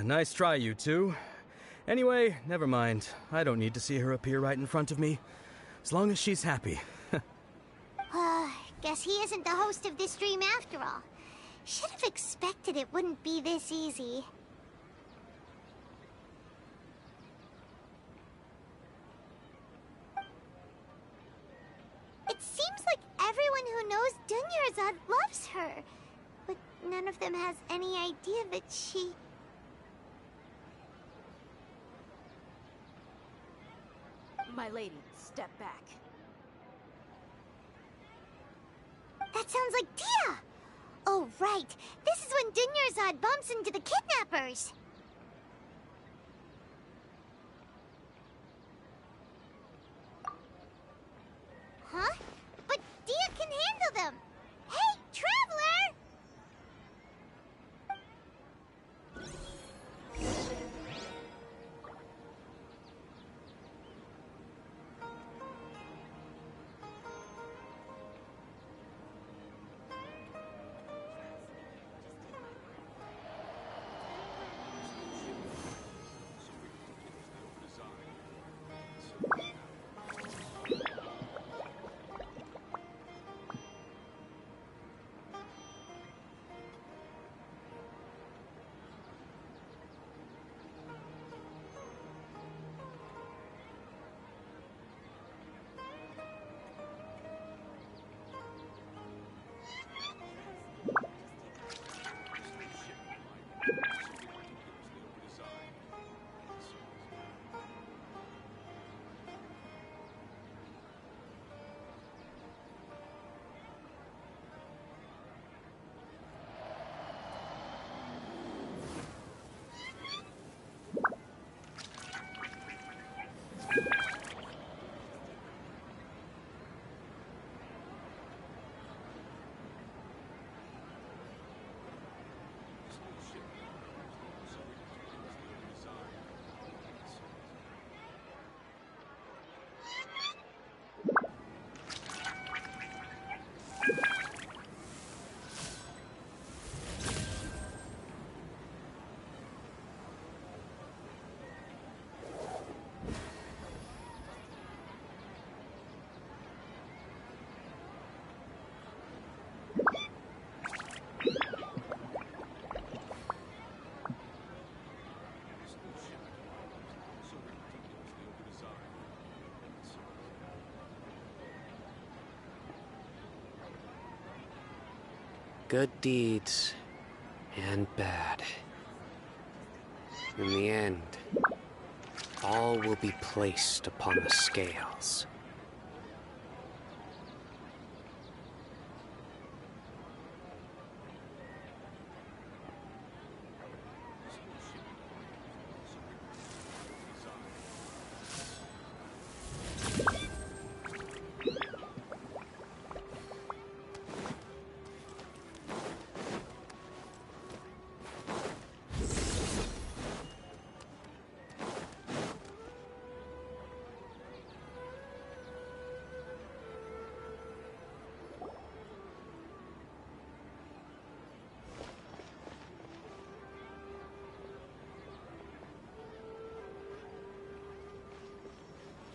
Nice try, you two. Anyway, never mind. I don't need to see her appear right in front of me. As long as she's happy. Guess he isn't the host of this dream after all. Should have expected it wouldn't be this easy. It seems like everyone who knows Dunyarzad loves her, but none of them has any idea that she... My lady, step back. That sounds like Dia! Oh, right. This is when Dunyarzad bumps into the kidnappers. Huh? But Dia can handle them. Hey, Traveler! Good deeds and bad. In the end, all will be placed upon the scales.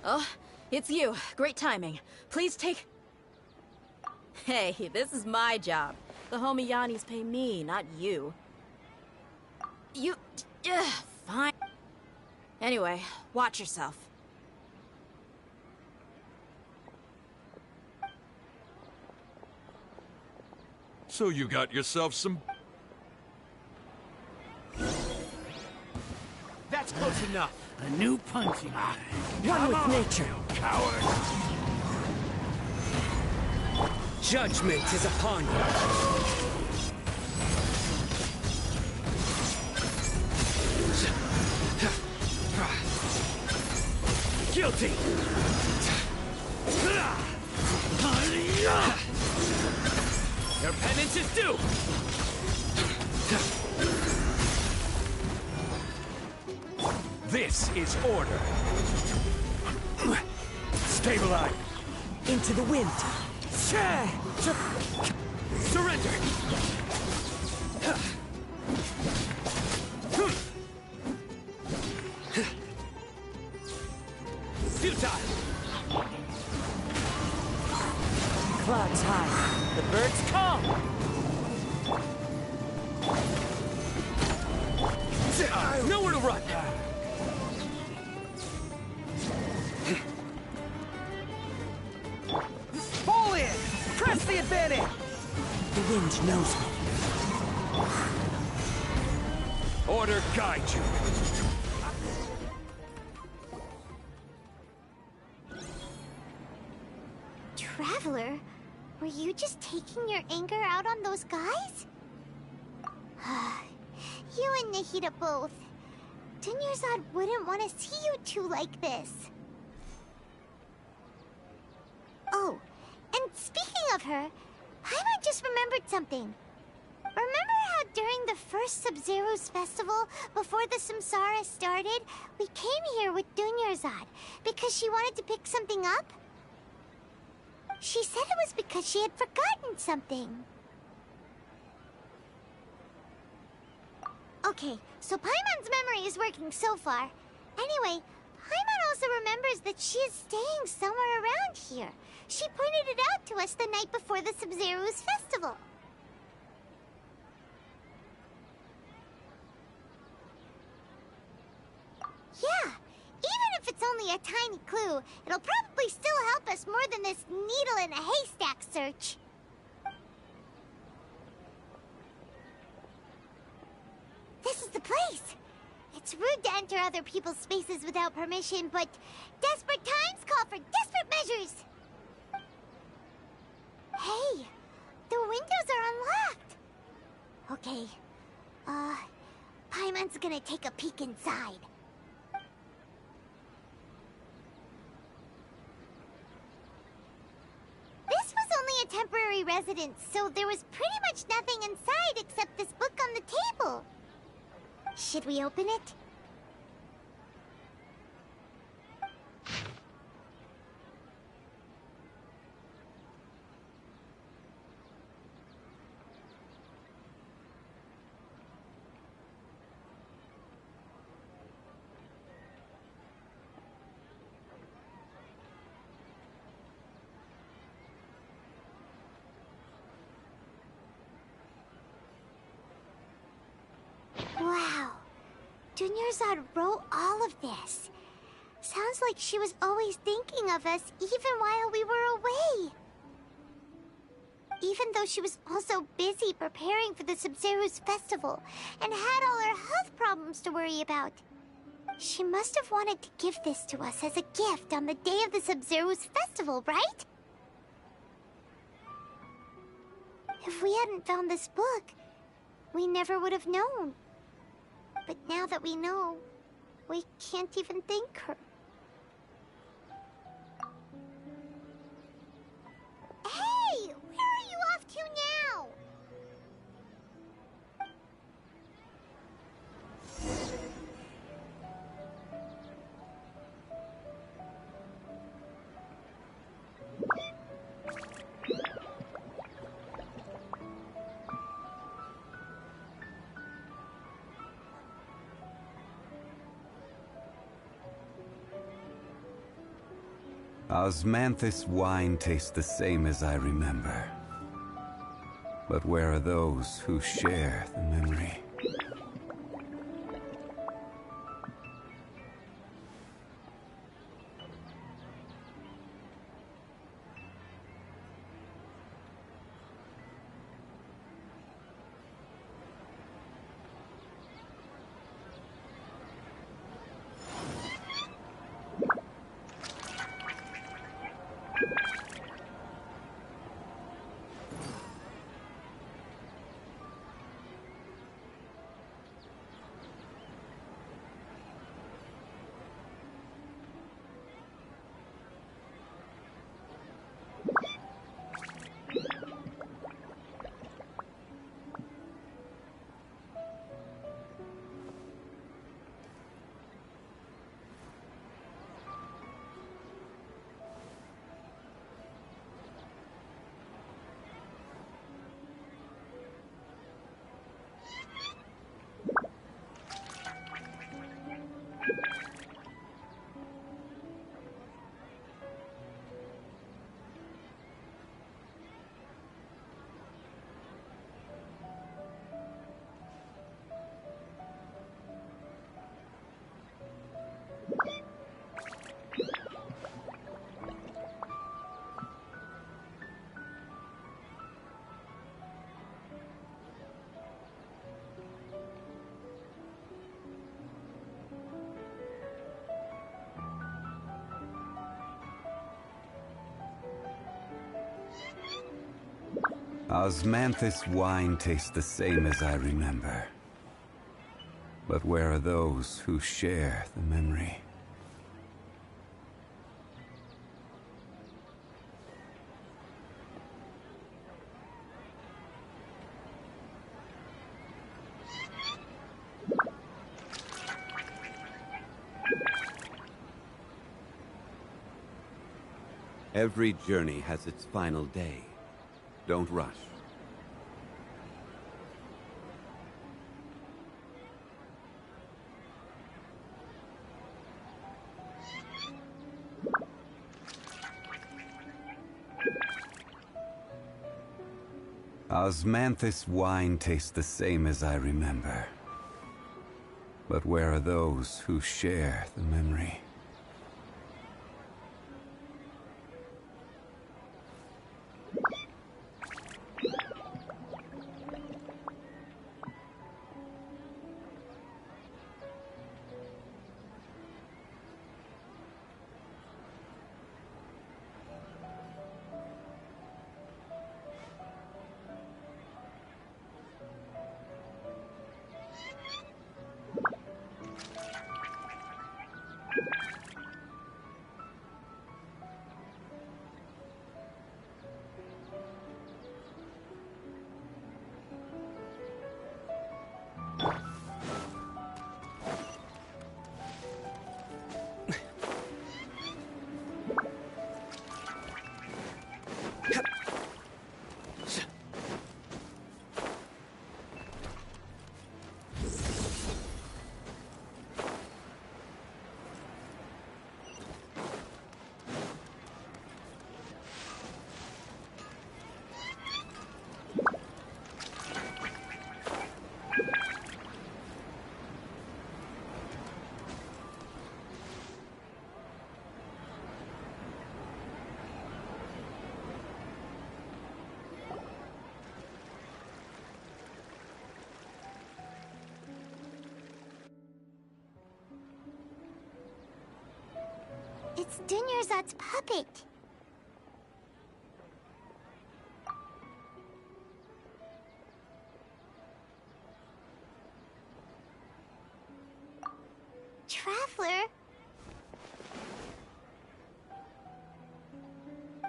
Oh, it's you. Great timing. Please take... Hey, this is my job. The homie Yannis pay me, not you. You... fine. Anyway, watch yourself. So you got yourself some... That's close enough. A new punching bag. One with nature. Coward. Judgment is upon you. Guilty. Your penance is due. This is order. Stabilize. Into the wind. Surrender. Futile. Clouds high. The birds come. Nowhere to run. Fall in! Press the advantage! The wind knows me. Order guide you. Traveler, were you just taking your anger out on those guys? You and Nahida both. Dunyarzad wouldn't want to see you two like this. Oh, and speaking of her, Paimon just remembered something. Remember how during the first Sub-Zero's festival, before the Samsara started, we came here with Dunyarzad because she wanted to pick something up? She said it was because she had forgotten something. Okay, so Paimon's memory is working so far. Anyway, Paimon also remembers that she is staying somewhere around here. She pointed it out to us the night before the Sub-Zero's festival. Yeah, even if it's only a tiny clue, it'll probably still help us more than this needle in a haystack search. This is the place! It's rude to enter other people's spaces without permission, but desperate times call for desperate measures! Hey, the windows are unlocked! Okay, Paimon's gonna take a peek inside. This was only a temporary residence, so there was pretty much nothing inside except this book on the table. Should we open it? Wow. Dunyarzad wrote all of this. Sounds like she was always thinking of us even while we were away. Even though she was also busy preparing for the Sub-Zero's festival and had all her health problems to worry about. She must have wanted to give this to us as a gift on the day of the Sub-Zero's festival, right? If we hadn't found this book, we never would have known. But now that we know, we can't even thank her. Hey! Where are you off to now? Osmanthus wine tastes the same as I remember. But where are those who share the memory? Osmanthus wine tastes the same as I remember. But where are those who share the memory? Every journey has its final day. Don't rush. Osmanthus wine tastes the same as I remember. But where are those who share the memory? Dunyarzad's puppet. Traveler?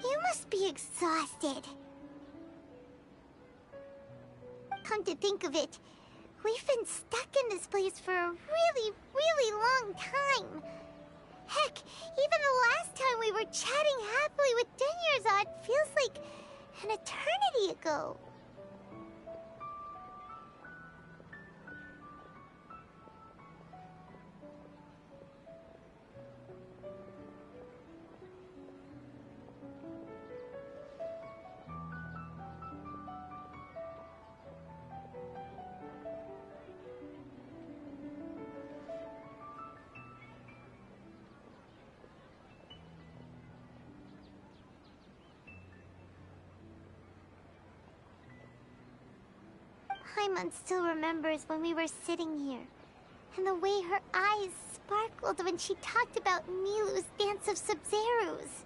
You must be exhausted. Come to think of it, we've been stuck in this place for a really, really long time. Heck, even the last time we were chatting happily with Dunyarzad feels like an eternity ago. Paimon still remembers when we were sitting here, and the way her eyes sparkled when she talked about Nilou's Dance of Sub-Zerus.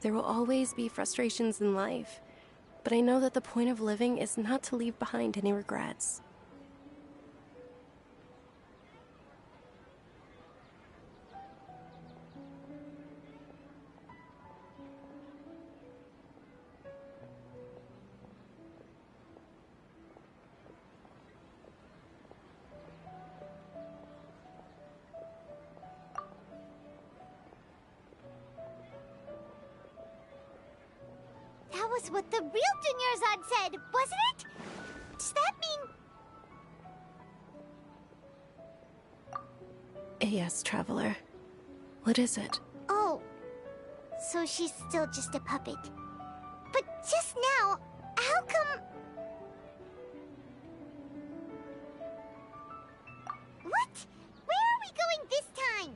There will always be frustrations in life, but I know that the point of living is not to leave behind any regrets. That was what the real Dunyarzad said, wasn't it? Does that mean... Yes, Traveler. What is it? Oh, so she's still just a puppet. But just now, how come... What? Where are we going this time?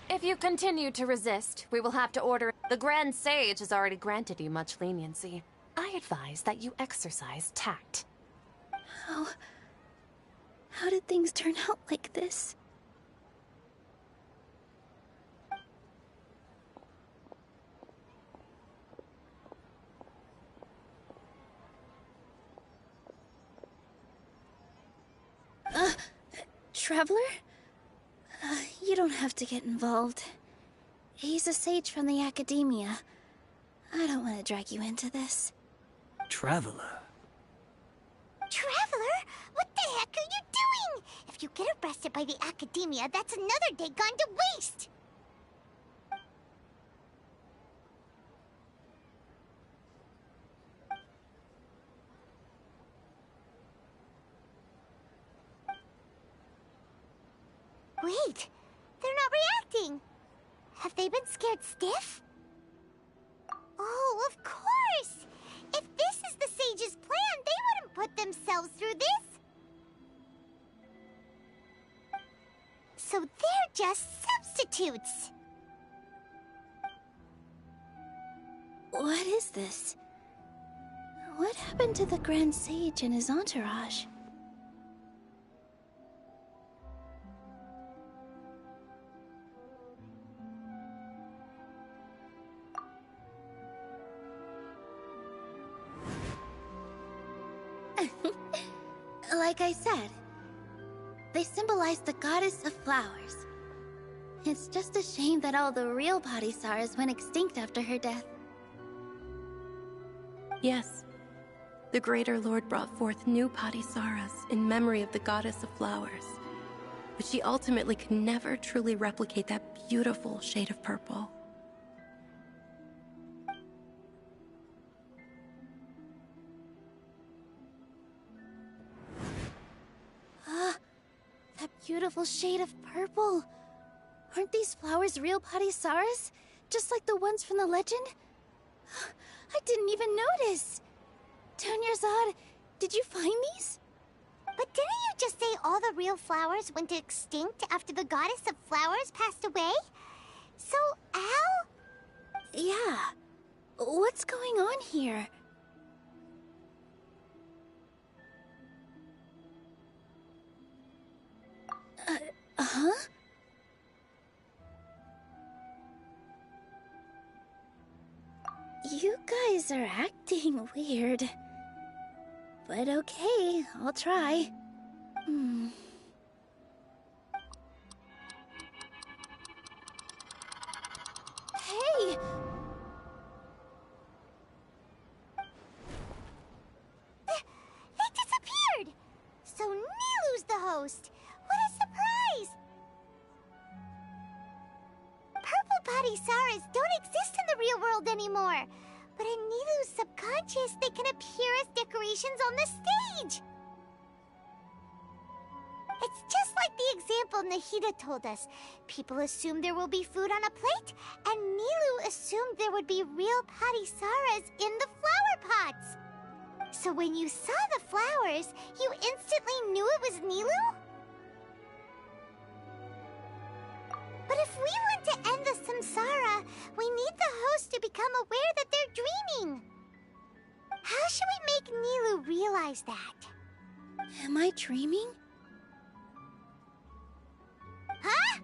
If you continue to resist, we will have to order... The Grand Sage has already granted you much leniency. I advise that you exercise tact. How did things turn out like this? Traveler? You don't have to get involved. He's a sage from the Academia. I don't want to drag you into this. Traveler? Traveler? What the heck are you doing? If you get arrested by the Academia, that's another day gone to waste! Wait, they're not reacting. Have they been scared stiff? Oh, of course! If this is the Sage's plan, they wouldn't put themselves through this. So they're just substitutes. What is this? What happened to the Grand Sage and his entourage? Like I said, they symbolize the goddess of flowers. It's just a shame that all the real Padisaras went extinct after her death. Yes. The Greater Lord brought forth new Padisaras in memory of the goddess of flowers. But she ultimately could never truly replicate that beautiful shade of purple. That beautiful shade of purple. Aren't these flowers real Padisaras? Just like the ones from the legend? I didn't even notice. Dunyarzad, did you find these? But didn't you just say all the real flowers went extinct after the goddess of flowers passed away? So, Al? Yeah. What's going on here? Huh? You guys are acting weird. But okay, I'll try. Hey! They disappeared! So Nilu's the host! What a surprise! Purple Padisaras don't exist in the real world anymore. But in Nilu's subconscious, they can appear as decorations on the stage! It's just like the example Nahida told us. People assumed there will be food on a plate, and Nilu assumed there would be real Padisaras in the flower pots. So when you saw the flowers, you instantly knew it was Nilu? But if we want to end the samsara, we need the host to become aware that they're dreaming. How should we make Nilu realize that? Am I dreaming? Huh?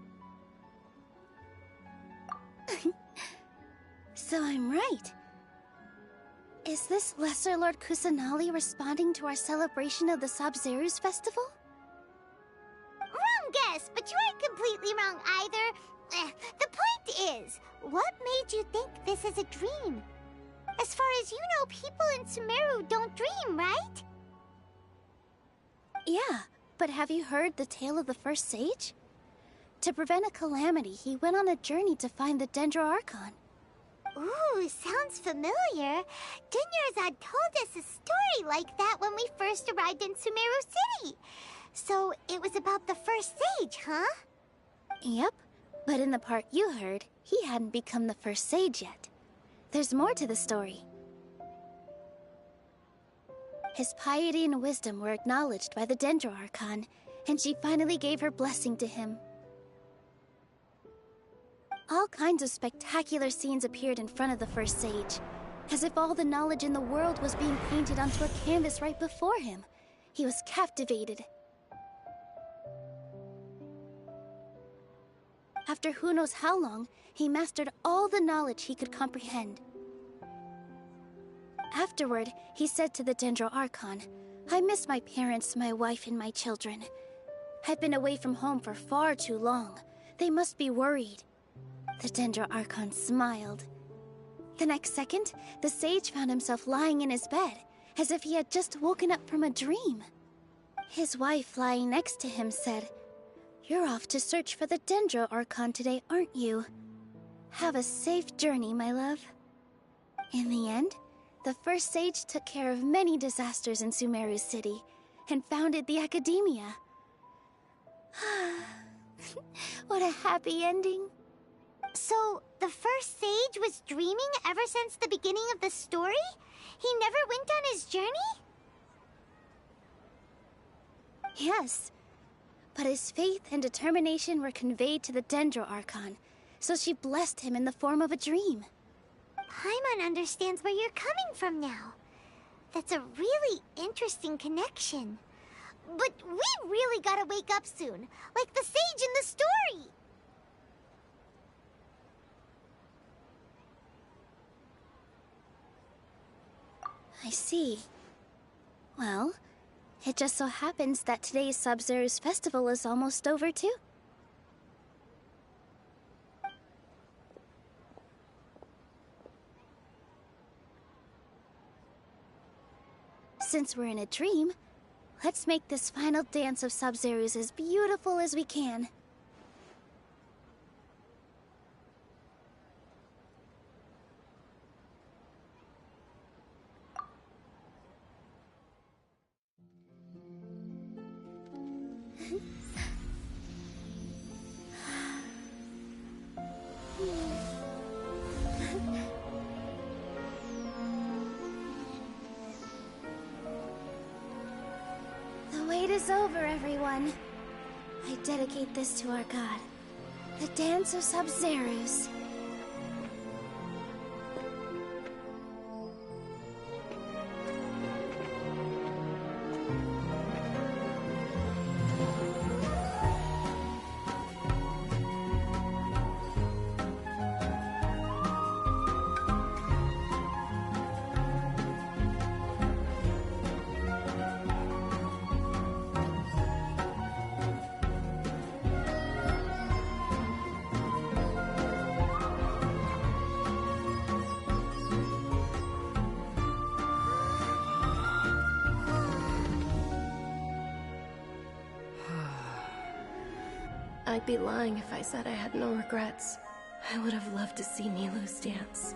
So I'm right. Is this Lesser Lord Kusanali responding to our celebration of the Sabzeruz festival? Wrong guess, but you aren't completely wrong either. The point is, what made you think this is a dream? As far as you know, people in Sumeru don't dream, right? Yeah, but have you heard the tale of the first sage? To prevent a calamity, he went on a journey to find the Dendro Archon. Ooh, sounds familiar. Dunyarzad told us a story like that when we first arrived in Sumeru City. So it was about the first sage, huh? Yep, but in the part you heard, he hadn't become the first sage yet. There's more to the story. His piety and wisdom were acknowledged by the Dendro Archon, and she finally gave her blessing to him. All kinds of spectacular scenes appeared in front of the first sage, as if all the knowledge in the world was being painted onto a canvas right before him. He was captivated. After who knows how long, he mastered all the knowledge he could comprehend. Afterward, he said to the Dendro Archon, "I miss my parents, my wife, and my children. I've been away from home for far too long. They must be worried." The Dendro Archon smiled. The next second, the sage found himself lying in his bed, as if he had just woken up from a dream. His wife, lying next to him, said, "You're off to search for the Dendro Archon today, aren't you? Have a safe journey, my love." In the end, the first sage took care of many disasters in Sumeru City, and founded the Academia. What a happy ending. So, the first sage was dreaming ever since the beginning of the story? He never went on his journey? Yes, but his faith and determination were conveyed to the Dendro Archon, so she blessed him in the form of a dream. Paimon understands where you're coming from now. That's a really interesting connection. But we really gotta wake up soon, like the sage in the story! I see. Well, It just so happens that today's Sub-Zero's festival is almost over, too. Since we're in a dream, let's make this final dance of Sub-Zero's as beautiful as we can. The wait is over, everyone. I dedicate this to our god, the Dance of Sub-Zeros. I'd be lying if I said I had no regrets. I would have loved to see Nilou's dance.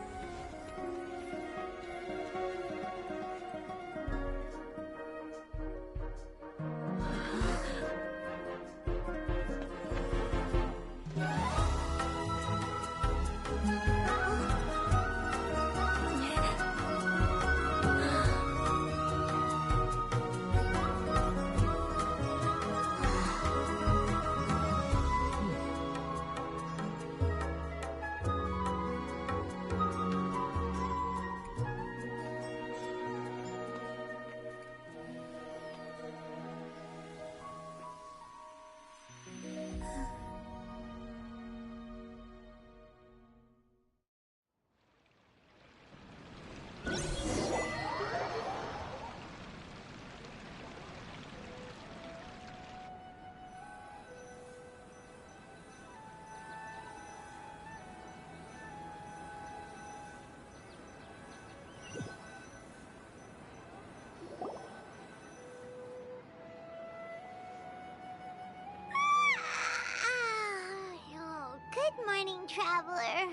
Good morning, Traveler.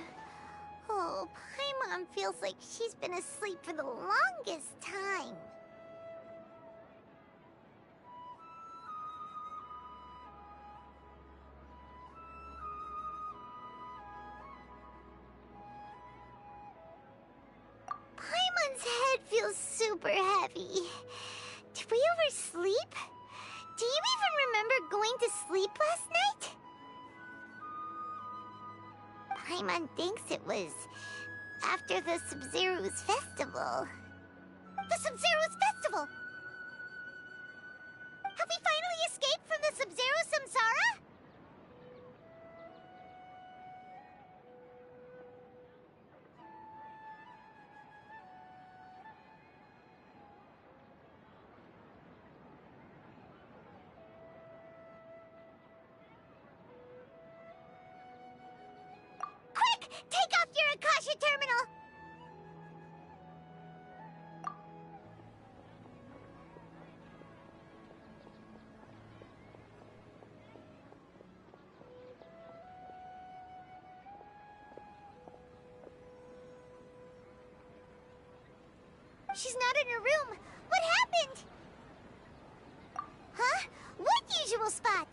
Oh, Paimon feels like she's been asleep for the longest time. Paimon's head feels super heavy. Did we oversleep? Do you even remember going to sleep last night? Paimon thinks it was after the Sub-Zero's festival. The Sub-Zero's festival! Have we finally escaped from the Sub-Zero Samsara? Quick! Take off your Akasha terminal! She's not in her room. What happened? Huh? What usual spot?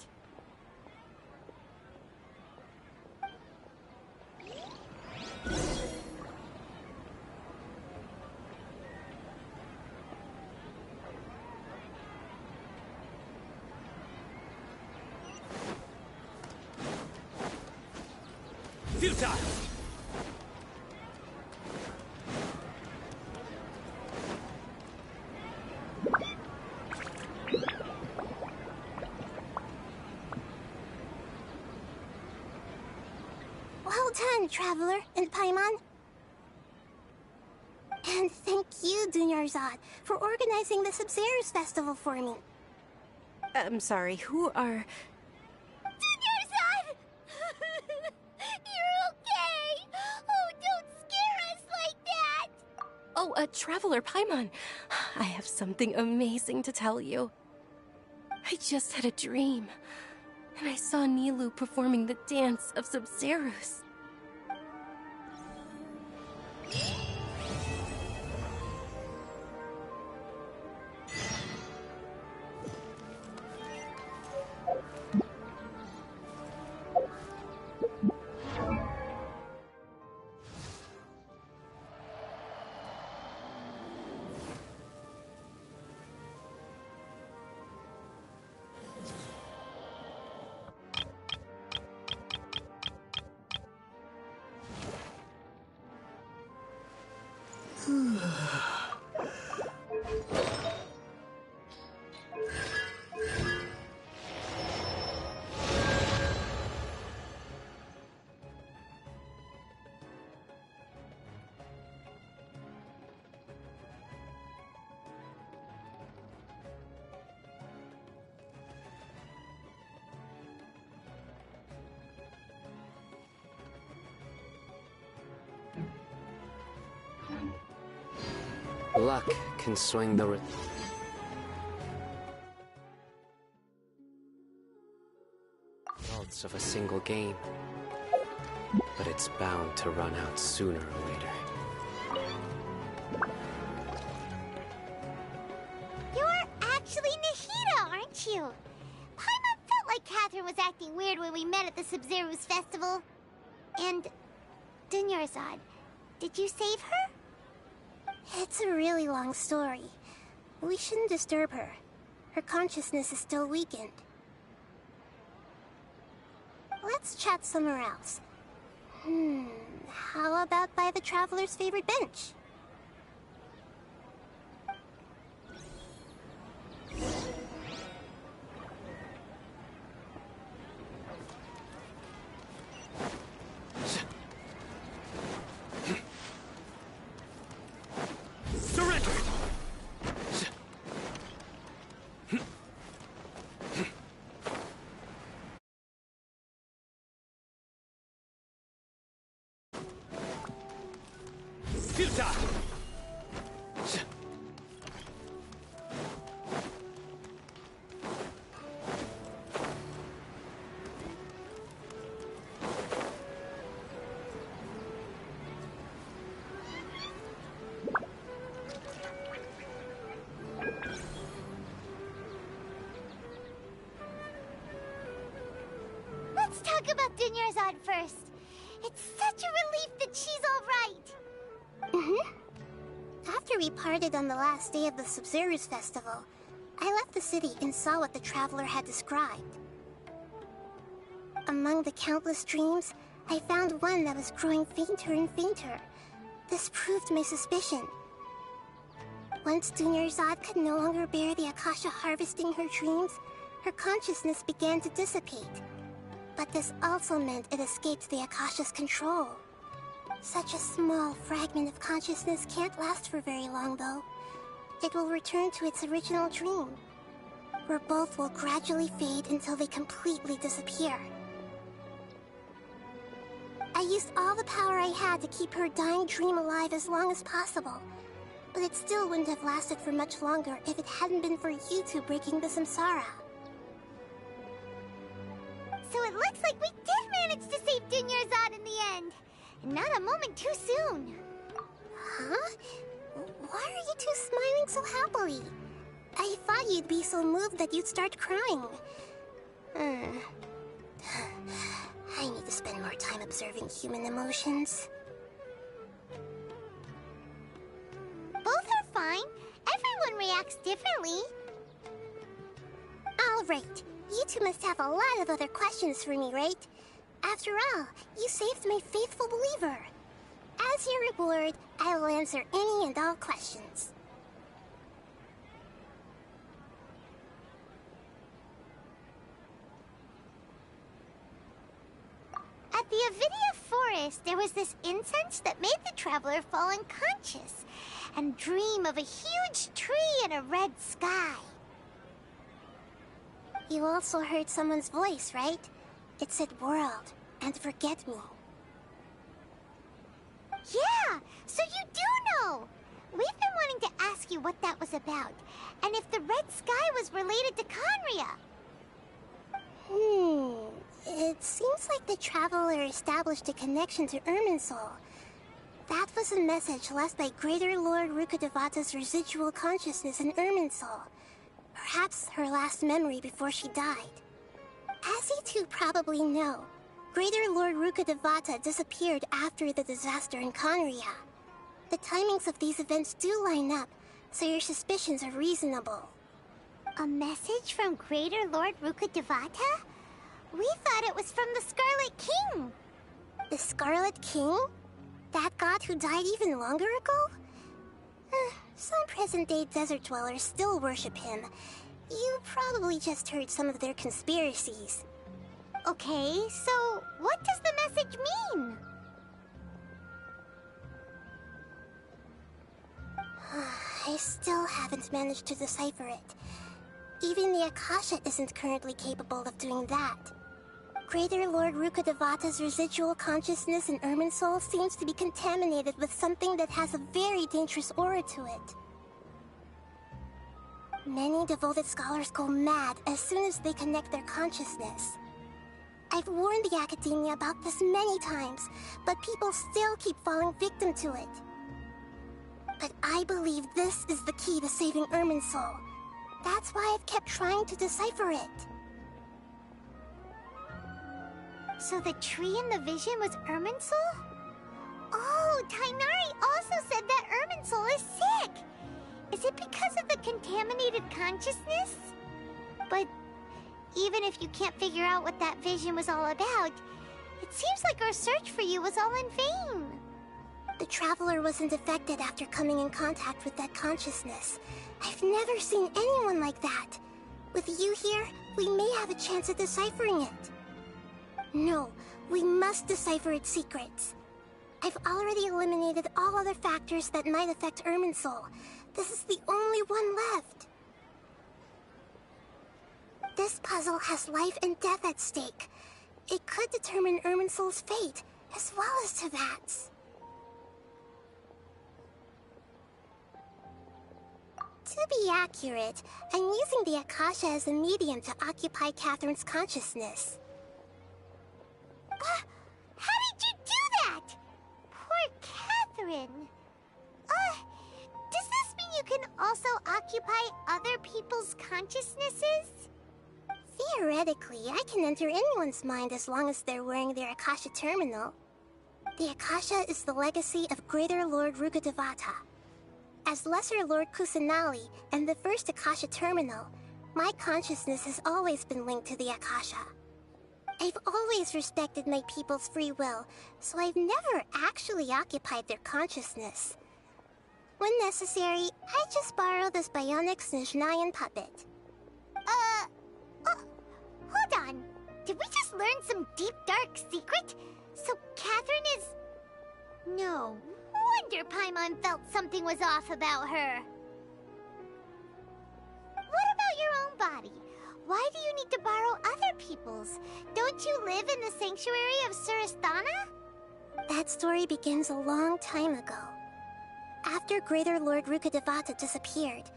Futile! Well done, Traveler and Paimon. And thank you, Dunyarzad, for organizing the Sub-Zero's festival for me. I'm sorry, who are... Dunyarzad! You're okay! Oh, don't scare us like that! Oh, Traveler Paimon. I have something amazing to tell you. I just had a dream, and I saw Nilou performing the dance of Sub-Zero's. Luck can swing the results of a single game, but it's bound to run out sooner or later. You're actually Nahida, aren't you? Paimon felt like Catherine was acting weird when we met at the Sub-Zero's festival. And... Dunyarzad, did you save her? It's a really long story. We shouldn't disturb her. Her consciousness is still weakened. Let's chat somewhere else. How about by the Traveler's favorite bench? Let's talk about Dunyarzad first. It's such a relief that she's all right. After we parted on the last day of the Sub-Zero's festival, I left the city and saw what the Traveler had described. Among the countless dreams, I found one that was growing fainter and fainter. This proved my suspicion. Once Dunyarzad could no longer bear the Akasha harvesting her dreams, her consciousness began to dissipate. But this also meant it escaped the Akasha's control. Such a small fragment of consciousness can't last for very long, though. It will return to its original dream, where both will gradually fade until they completely disappear. I used all the power I had to keep her dying dream alive as long as possible, but it still wouldn't have lasted for much longer if it hadn't been for you two breaking the samsara. So it looks like we did manage to save Dunyarzad in the end. And not a moment too soon. Huh? Why are you two smiling so happily? I thought you'd be so moved that you'd start crying. I need to spend more time observing human emotions. Both are fine. Everyone reacts differently. All right. You two must have a lot of other questions for me, right? After all, you saved my faithful believer. As your reward, I will answer any and all questions. At the Avidia forest, there was this incense that made the traveler fall unconscious and dream of a huge tree and a red sky. You also heard someone's voice, right? It said world and forget me. Yeah, so you do know! We've been wanting to ask you what that was about, and if the red sky was related to Conria. It seems like the Traveler established a connection to Irminsul. That was a message left by Greater Lord Rukkhadevata's residual consciousness in Irminsul. Perhaps her last memory before she died. As you two probably know, Greater Lord Rukkhadevata disappeared after the disaster in Conria. The timings of these events do line up, so your suspicions are reasonable. A message from Greater Lord Rukkhadevata? We thought it was from the Scarlet King. The Scarlet King? That god who died even longer ago? Some present-day desert dwellers still worship him. You probably just heard some of their conspiracies. Okay, so what does the message mean? I still haven't managed to decipher it. Even the Akasha isn't currently capable of doing that. Greater Lord Rukkhadevata's residual consciousness in Irminsul seems to be contaminated with something that has a very dangerous aura to it. Many devoted scholars go mad as soon as they connect their consciousness. I've warned the Academia about this many times, but people still keep falling victim to it. But I believe this is the key to saving Irminsul. That's why I've kept trying to decipher it. So the tree in the vision was Irminsul? Oh, Tighnari also said that Irminsul is sick! Is it because of the contaminated consciousness? But even if you can't figure out what that vision was all about, it seems like our search for you was all in vain. The Traveler wasn't affected after coming in contact with that consciousness. I've never seen anyone like that. With you here, we may have a chance at deciphering it. No, we must decipher its secrets. I've already eliminated all other factors that might affect Irminsul. This is the only one left. This puzzle has life and death at stake. It could determine Irminsul's fate, as well as Tevat's. To be accurate, I'm using the Akasha as a medium to occupy Catherine's consciousness. How did you do that? Poor Catherine. Does this mean you can also occupy other people's consciousnesses? Theoretically, I can enter anyone's mind as long as they're wearing their Akasha terminal. The Akasha is the legacy of Greater Lord Rukkhadevata. As Lesser Lord Kusanali and the first Akasha terminal, my consciousness has always been linked to the Akasha. I've always respected my people's free will, so I've never actually occupied their consciousness. When necessary, I just borrow this bionic Snezhnayan puppet. Hold on. Did we just learn some deep, dark secret? So Catherine is... No. Wonder Paimon felt something was off about her. What about your own body? Why do you need to borrow other people's? Don't you live in the sanctuary of Surasthana? That story begins a long time ago. After Greater Lord Rukkhadevata disappeared,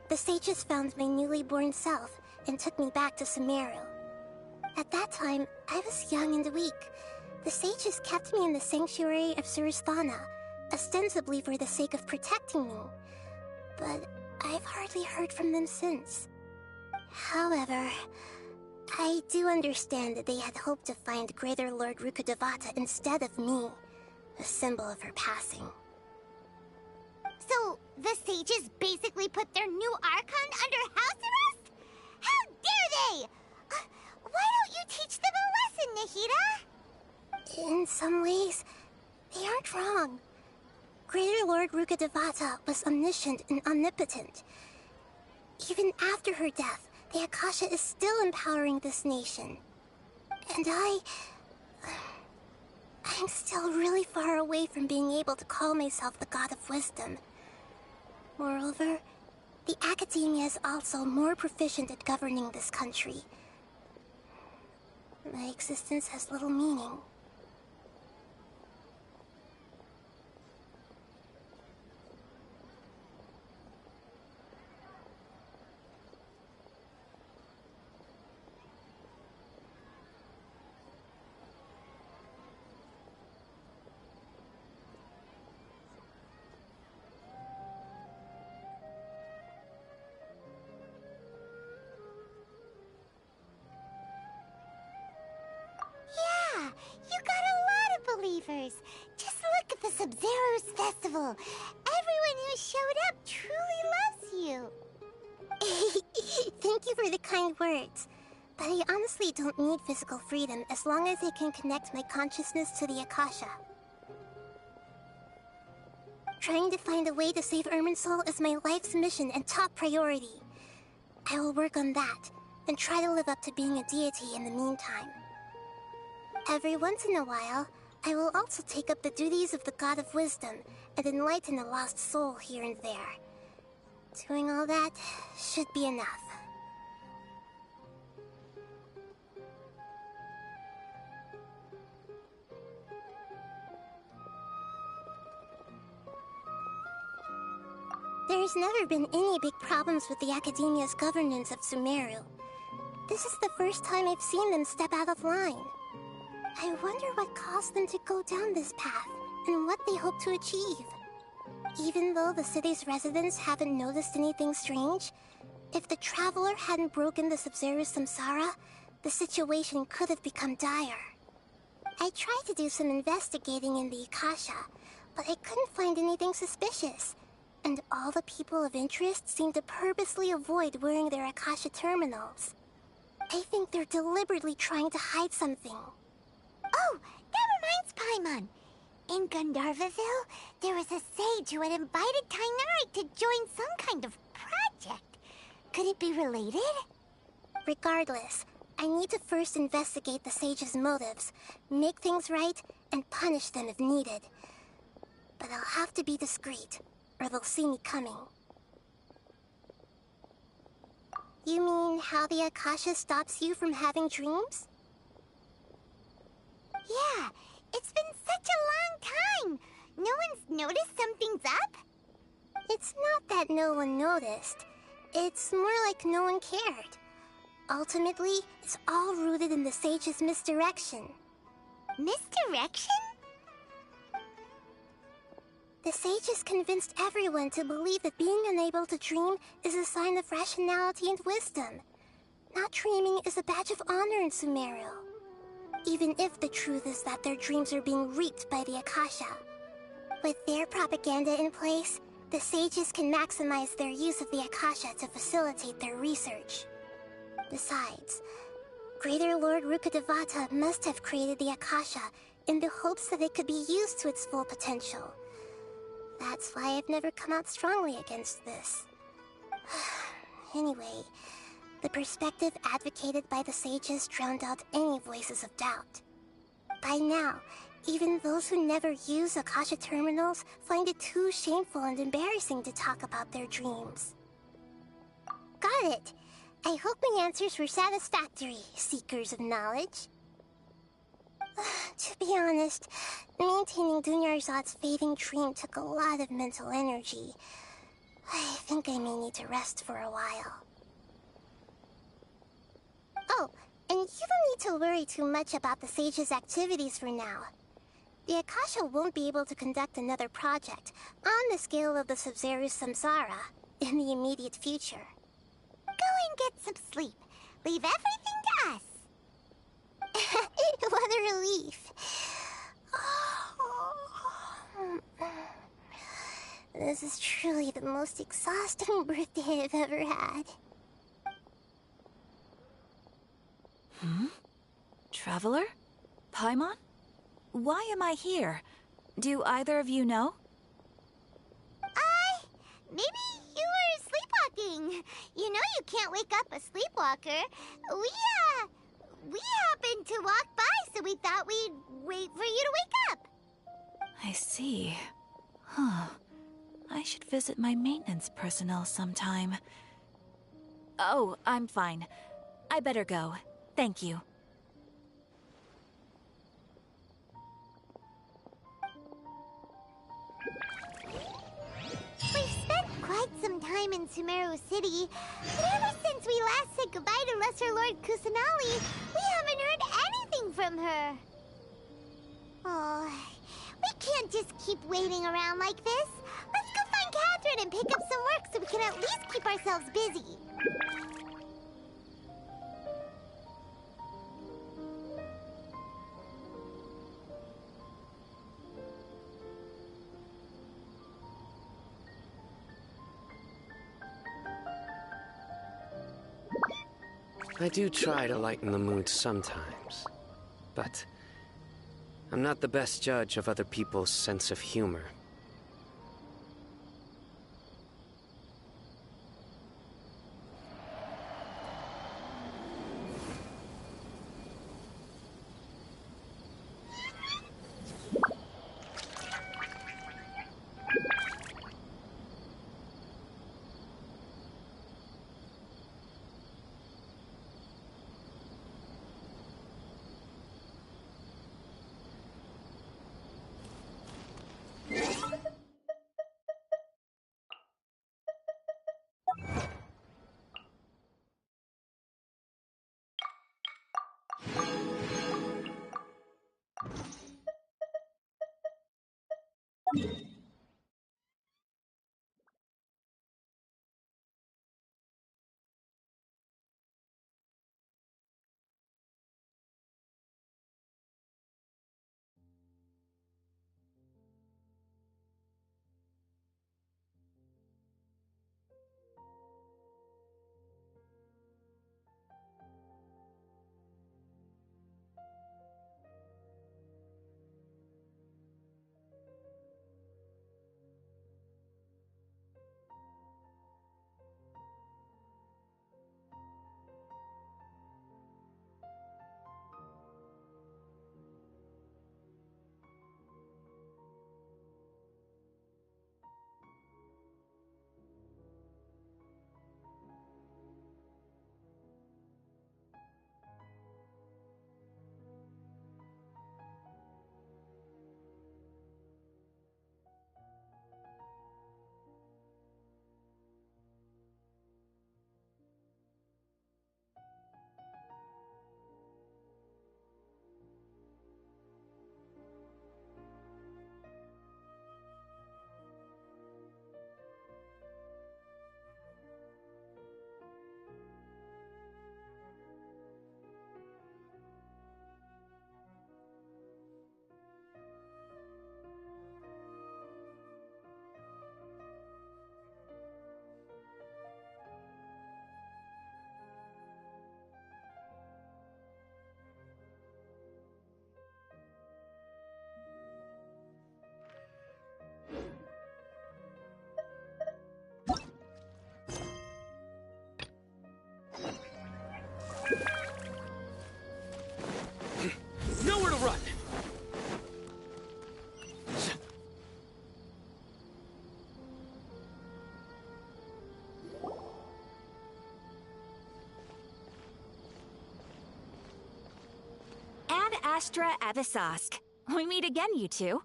the sages found my newly born self and took me back to Sumeru. At that time, I was young and weak. The sages kept me in the sanctuary of Surasthana, ostensibly for the sake of protecting me. But I've hardly heard from them since. However, I do understand that they had hoped to find Greater Lord Rukkhadevata instead of me, a symbol of her passing. So, the sages basically put their new Archon under house arrest? How dare they! Why don't you teach them a lesson, Nahida? In some ways, they aren't wrong. Greater Lord Rukkhadevata was omniscient and omnipotent. Even after her death, the Akasha is still empowering this nation. And I'm still really far away from being able to call myself the God of Wisdom. Moreover, the Academia is also more proficient at governing this country. My existence has little meaning. Yeah, you got a lot of believers. Just look at the Sub-Zero's festival. Everyone who showed up truly loves you. Thank you for the kind words. But I honestly don't need physical freedom as long as I can connect my consciousness to the Akasha. Trying to find a way to save Irminsul is my life's mission and top priority. I will work on that, and try to live up to being a deity in the meantime. Every once in a while, I will also take up the duties of the God of Wisdom and enlighten a lost soul here and there. Doing all that should be enough. There's never been any big problems with the Academia's governance of Sumeru. This is the first time I've seen them step out of line. I wonder what caused them to go down this path, and what they hope to achieve. Even though the city's residents haven't noticed anything strange, if the Traveler hadn't broken the Sub-Zero's samsara, the situation could have become dire. I tried to do some investigating in the Akasha, but I couldn't find anything suspicious. And all the people of interest seem to purposely avoid wearing their Akasha terminals. I think they're deliberately trying to hide something. Oh, that reminds Paimon. In Gandharvaville, there was a sage who had invited Tighnari to join some kind of project. Could it be related? Regardless, I need to first investigate the sage's motives, make things right, and punish them if needed. But I'll have to be discreet, or they'll see me coming. You mean how the Akasha stops you from having dreams? Yeah, it's been such a long time. No one's noticed something's up? It's not that no one noticed. It's more like no one cared. Ultimately, it's all rooted in the sage's misdirection. Misdirection? The sage has convinced everyone to believe that being unable to dream is a sign of rationality and wisdom. Not dreaming is a badge of honor in Sumeru. Even if the truth is that their dreams are being reaped by the Akasha. With their propaganda in place, the sages can maximize their use of the Akasha to facilitate their research. Besides, Greater Lord Rukkhadevata must have created the Akasha in the hopes that it could be used to its full potential. That's why I've never come out strongly against this. Anyway, the perspective advocated by the sages drowned out any voices of doubt. By now, even those who never use Akasha terminals find it too shameful and embarrassing to talk about their dreams. Got it! I hope my answers were satisfactory, seekers of knowledge. To be honest, maintaining Dunyarzad's fading dream took a lot of mental energy. I think I may need to rest for a while. Oh, and you don't need to worry too much about the sage's activities for now. The Akasha won't be able to conduct another project on the scale of the Sub-Zero's samsara in the immediate future. Go and get some sleep. Leave everything to us. What a relief. This is truly the most exhausting birthday I've ever had. Traveler? Paimon? Why am I here? Do either of you know? Maybe you were sleepwalking. You know you can't wake up a sleepwalker. We happened to walk by, so we thought we'd wait for you to wake up. I see. Huh. I should visit my maintenance personnel sometime. Oh, I'm fine. I better go. Thank you. We've spent quite some time in Sumeru City, but ever since we last said goodbye to Lesser Lord Kusanali, we haven't heard anything from her. Oh, we can't just keep waiting around like this. Let's go find Catherine and pick up some work so we can at least keep ourselves busy. I do try to lighten the mood sometimes, but I'm not the best judge of other people's sense of humor. Nowhere to run! Ad Astra Abyssosque. We meet again, you two.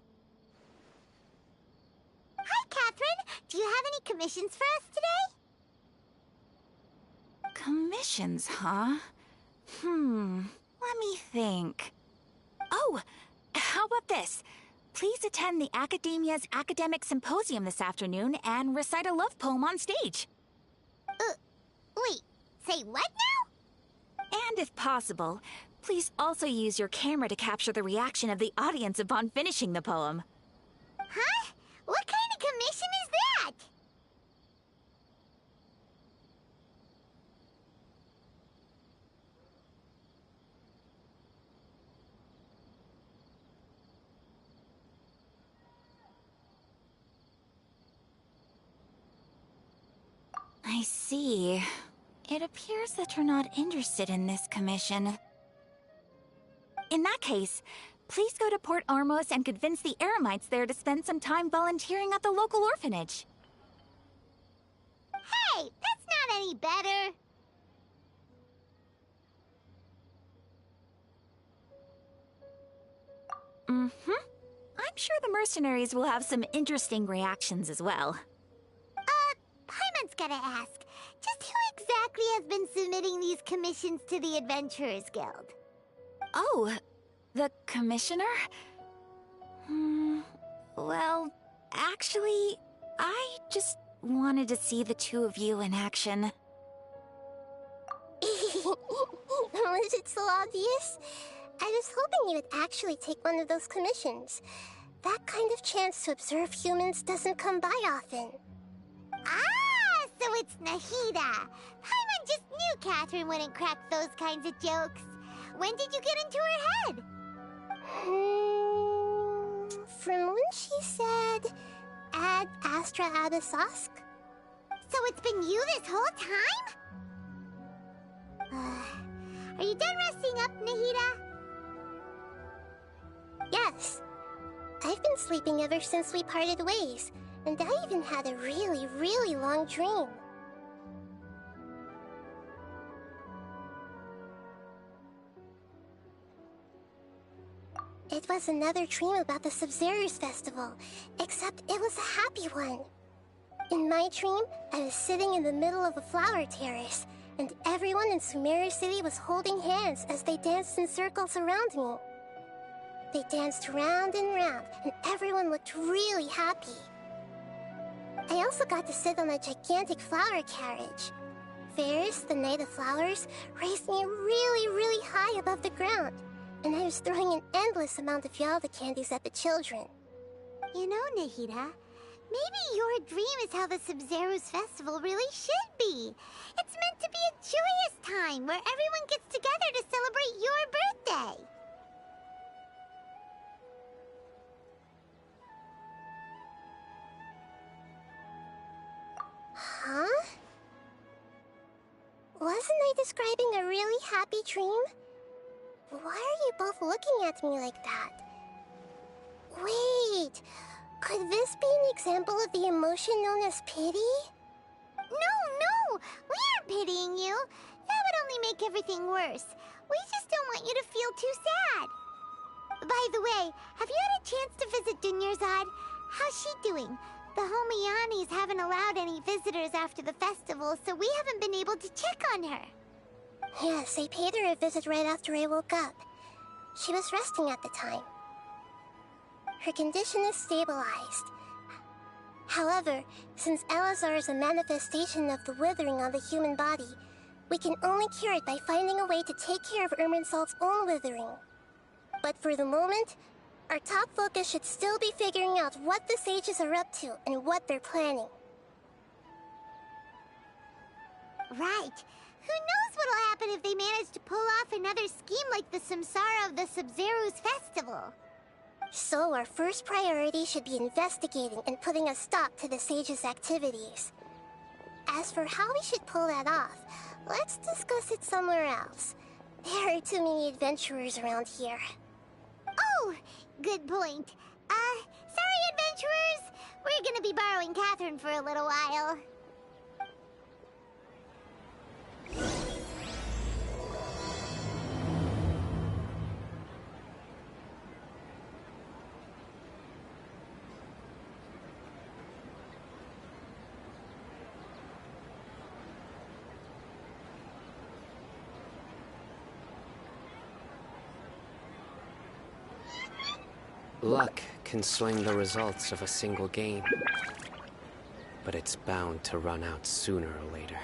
Hi, Catherine. Do you have any commissions for us today? Commissions, huh? Let me think. Oh, how about this? Please attend the Academia's Academic Symposium this afternoon and recite a love poem on stage. Wait, say what now? And if possible, please also use your camera to capture the reaction of the audience upon finishing the poem. Huh? What kind of commission is that? I see. It appears that you're not interested in this commission. In that case, please go to Port Ormos and convince the Eremites there to spend some time volunteering at the local orphanage. Hey, that's not any better. Mm-hmm. I'm sure the mercenaries will have some interesting reactions as well. Paimon's gotta ask, just who exactly has been submitting these commissions to the Adventurers Guild? Oh, the commissioner? Well, actually, I just wanted to see the two of you in action. Was it so obvious? I was hoping you would actually take one of those commissions. That kind of chance to observe humans doesn't come by often. Ah, so it's Nahida. Paimon just knew Catherine wouldn't crack those kinds of jokes. When did you get into her head? From when she said, Ad Astra Abyssosk. So it's been you this whole time? Are you done resting up, Nahida? Yes. I've been sleeping ever since we parted ways, and I even had a really, really long dream. It was another dream about the Sub-Zero's festival, except it was a happy one. In my dream, I was sitting in the middle of a flower terrace, and everyone in Sumeru City was holding hands as they danced in circles around me. They danced round and round, and everyone looked really happy. I also got to sit on a gigantic flower carriage. Ferris, the Knight of Flowers, raised me really, really high above the ground, and I was throwing an endless amount of Yalda candies at the children. You know, Nahida, maybe your dream is how the Sub-Zero's festival really should be. It's meant to be a joyous time where everyone gets together to celebrate your birthday. Huh? Wasn't I describing a really happy dream? Why are you both looking at me like that? Wait, could this be an example of the emotion known as pity? No, we aren't pitying you. That would only make everything worse. We just don't want you to feel too sad. By the way, have you had a chance to visit Dunyarzad? How's she doing? The Homianis haven't allowed any visitors after the festival, so we haven't been able to check on her. Yes, I paid her a visit right after I woke up. She was resting at the time. Her condition is stabilized. However, since Elazar is a manifestation of the withering on the human body, we can only cure it by finding a way to take care of Irminsul's own withering. But for the moment, our top focus should still be figuring out what the sages are up to and what they're planning. Right. Who knows what'll happen if they manage to pull off another scheme like the Samsara of the Sub-Zero's festival? So our first priority should be investigating and putting a stop to the sages' activities. As for how we should pull that off, let's discuss it somewhere else. There are too many adventurers around here. Oh, good point. Sorry, adventurers. We're gonna be borrowing Catherine for a little while. Luck can swing the results of a single game, but it's bound to run out sooner or later.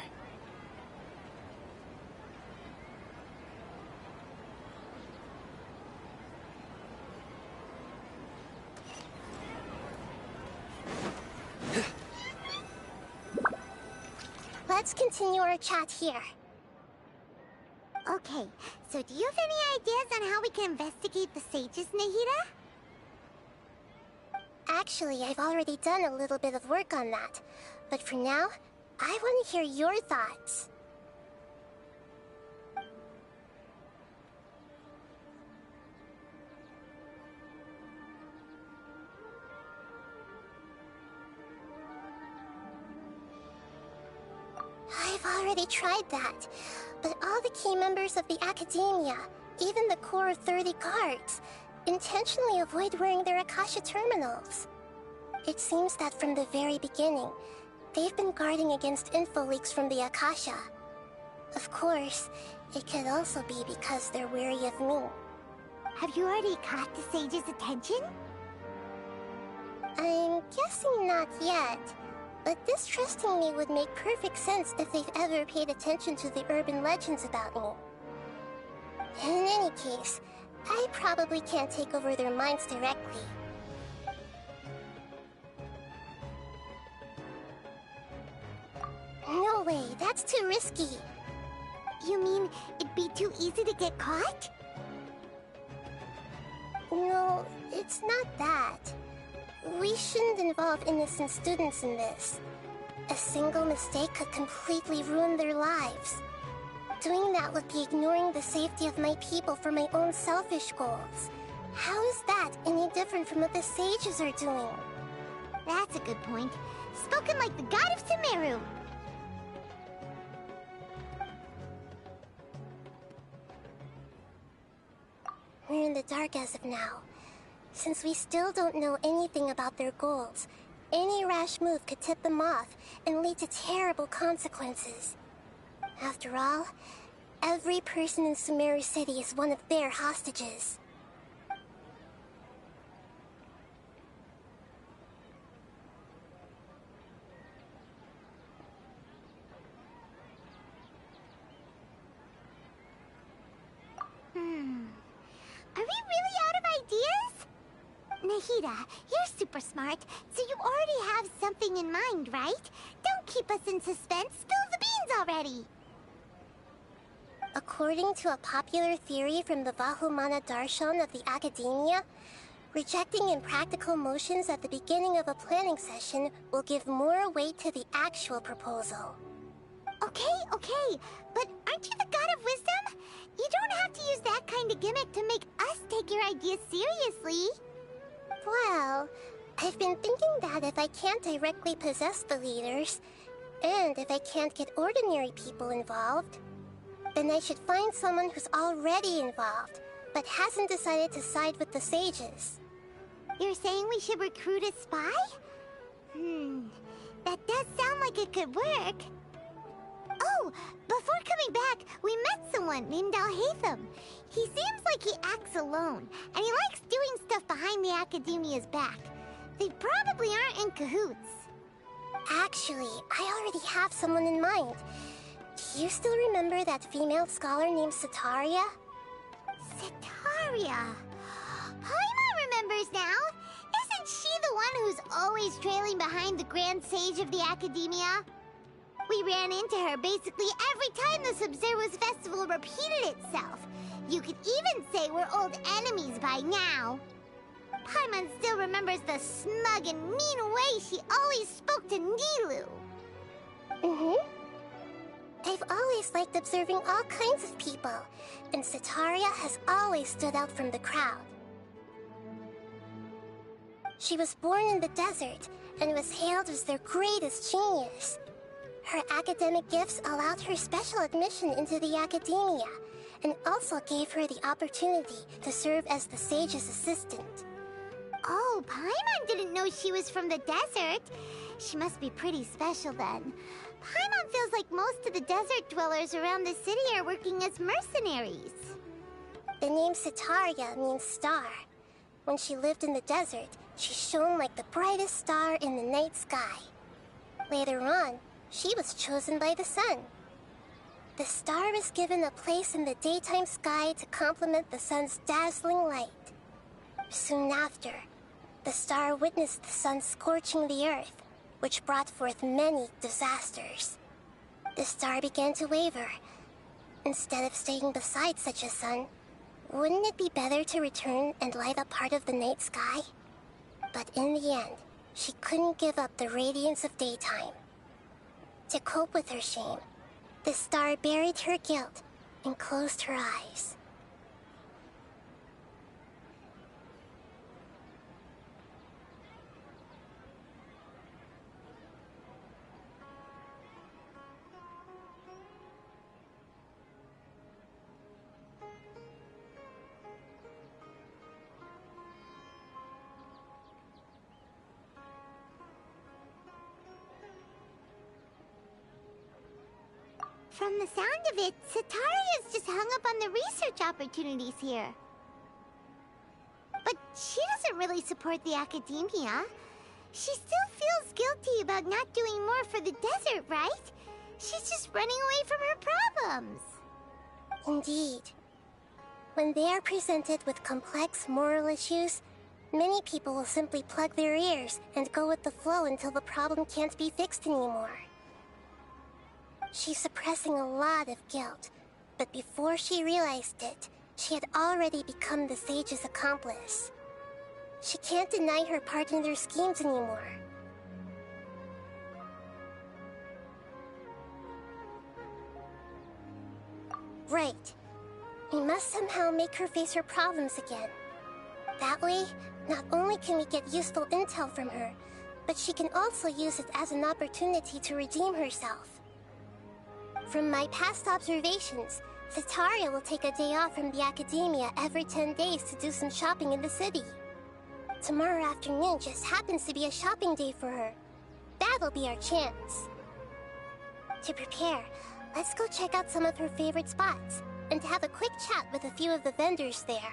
Let's continue our chat here. Okay, so do you have any ideas on how we can investigate the sages, Nahida? Actually, I've already done a little bit of work on that. But for now, I want to hear your thoughts. already tried that, but all the key members of the Academia, even the core 30 guards, intentionally avoid wearing their Akasha terminals. It seems that from the very beginning, they've been guarding against info leaks from the Akasha. Of course, it could also be because they're wary of me. Have you already caught the sage's attention? I'm guessing not yet, but distrusting me would make perfect sense if they've ever paid attention to the urban legends about me. In any case, I probably can't take over their minds directly. No way, that's too risky. You mean it'd be too easy to get caught? No, it's not that. We shouldn't involve innocent students in this. A single mistake could completely ruin their lives. Doing that would be ignoring the safety of my people for my own selfish goals. How is that any different from what the sages are doing? That's a good point. Spoken like the god of Sumeru. We're in the dark as of now. Since we still don't know anything about their goals, any rash move could tip them off and lead to terrible consequences. After all, every person in Sumeru City is one of their hostages. Are we really out of ideas? Nahida, you're super smart, so you already have something in mind, right? Don't keep us in suspense. Spill the beans already. According to a popular theory from the Vahumana Darshan of the Academia, rejecting impractical motions at the beginning of a planning session will give more weight to the actual proposal. Okay, but aren't you the god of wisdom? You don't have to use that kind of gimmick to make us take your ideas seriously. Well, I've been thinking that if I can't directly possess the leaders, and if I can't get ordinary people involved, then I should find someone who's already involved, but hasn't decided to side with the sages. You're saying we should recruit a spy? That does sound like it could work. Oh, before coming back, we met someone named Alhaitham. He seems like he acts alone, and he likes doing stuff behind the Academia's back. They probably aren't in cahoots. Actually, I already have someone in mind. Do you still remember that female scholar named Setaria? Setaria? Paimon remembers now. Isn't she the one who's always trailing behind the Grand Sage of the Academia? We ran into her basically every time the Sub-Zero's festival repeated itself. You could even say we're old enemies by now. Paimon still remembers the smug and mean way she always spoke to Nilou. I've always liked observing all kinds of people, and Setaria has always stood out from the crowd. She was born in the desert, and was hailed as their greatest genius. Her academic gifts allowed her special admission into the Academia, and also gave her the opportunity to serve as the sage's assistant. Oh, Paimon didn't know she was from the desert. She must be pretty special then. Paimon feels like most of the desert dwellers around the city are working as mercenaries. The name Setaria means star. When she lived in the desert, she shone like the brightest star in the night sky. Later on, she was chosen by the sun. The star was given a place in the daytime sky to complement the sun's dazzling light. Soon after, the star witnessed the sun scorching the earth, which brought forth many disasters. The star began to waver. Instead of staying beside such a sun, wouldn't it be better to return and light up part of the night sky? But in the end, she couldn't give up the radiance of daytime. To cope with her shame, the star buried her guilt and closed her eyes. From the sound of it, Sataria's just hung up on the research opportunities here. But she doesn't really support the academia. She still feels guilty about not doing more for the desert, right? She's just running away from her problems. Indeed. When they are presented with complex moral issues, many people will simply plug their ears and go with the flow until the problem can't be fixed anymore. She's suppressing a lot of guilt, but before she realized it, she had already become the sage's accomplice. She can't deny her part in their schemes anymore. Right. We must somehow make her face her problems again. That way, not only can we get useful intel from her, but she can also use it as an opportunity to redeem herself. From my past observations, Sataria will take a day off from the academia every 10 days to do some shopping in the city. Tomorrow afternoon just happens to be a shopping day for her. That'll be our chance. To prepare, let's go check out some of her favorite spots, and have a quick chat with a few of the vendors there.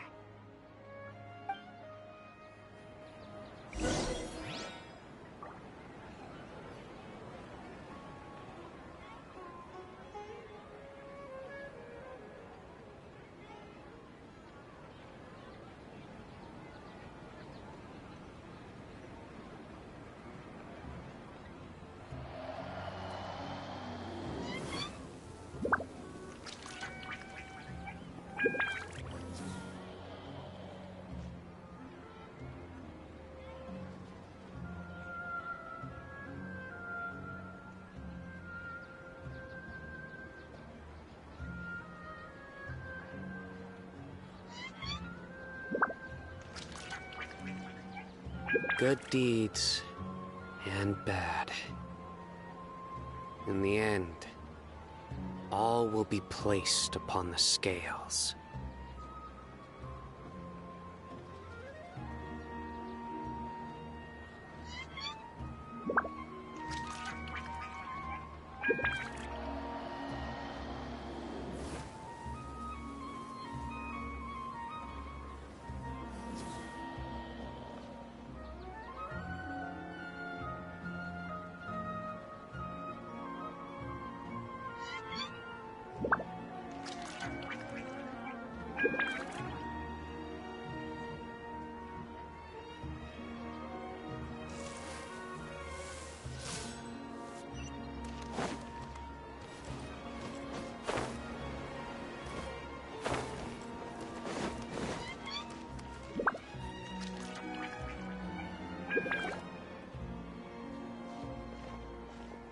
Good deeds and bad. In the end, all will be placed upon the scales.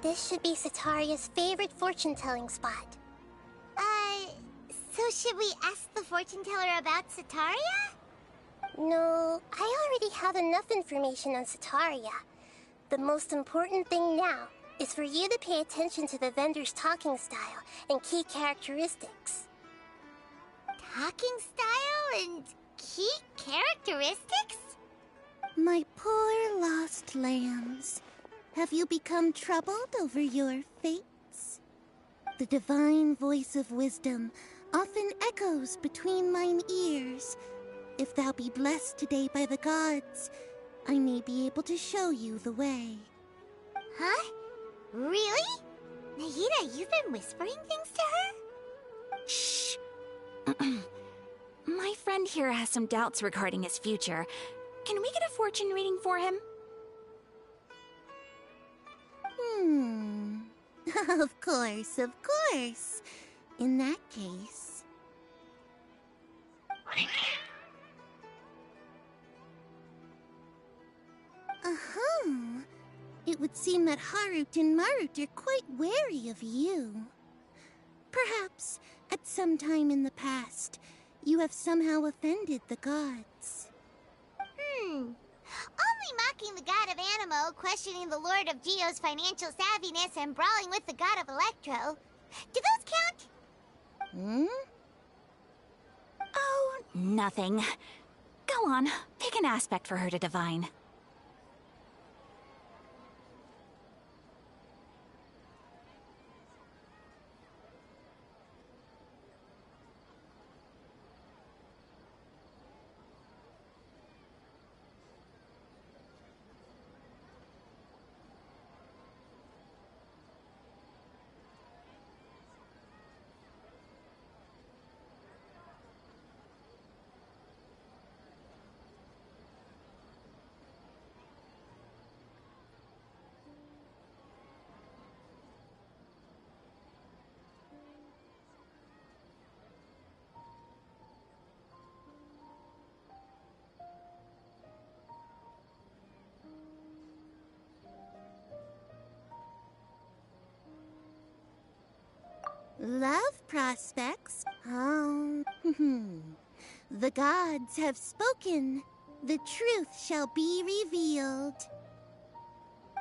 This should be Sataria's favorite fortune-telling spot. So should we ask the fortune teller about Sataria? No, I already have enough information on Sataria. The most important thing now is for you to pay attention to the vendor's talking style and key characteristics. Talking style and key characteristics? My poor lost lambs. Have you become troubled over your fates? The divine voice of wisdom often echoes between mine ears. If thou be blessed today by the gods, I may be able to show you the way. Huh? Really? Nahida, you've been whispering things to her? Shh. My friend here has some doubts regarding his future. Can we get a fortune reading for him? Of course, of course. In that case... It would seem that Harut and Marut are quite wary of you. Perhaps, at some time in the past, you have somehow offended the gods. Only mocking the god of Animo, questioning the Lord of Geo's financial savviness, and brawling with the god of Electro. Do those count? Oh, nothing. Go on, pick an aspect for her to divine. Love prospects? The gods have spoken. The truth shall be revealed.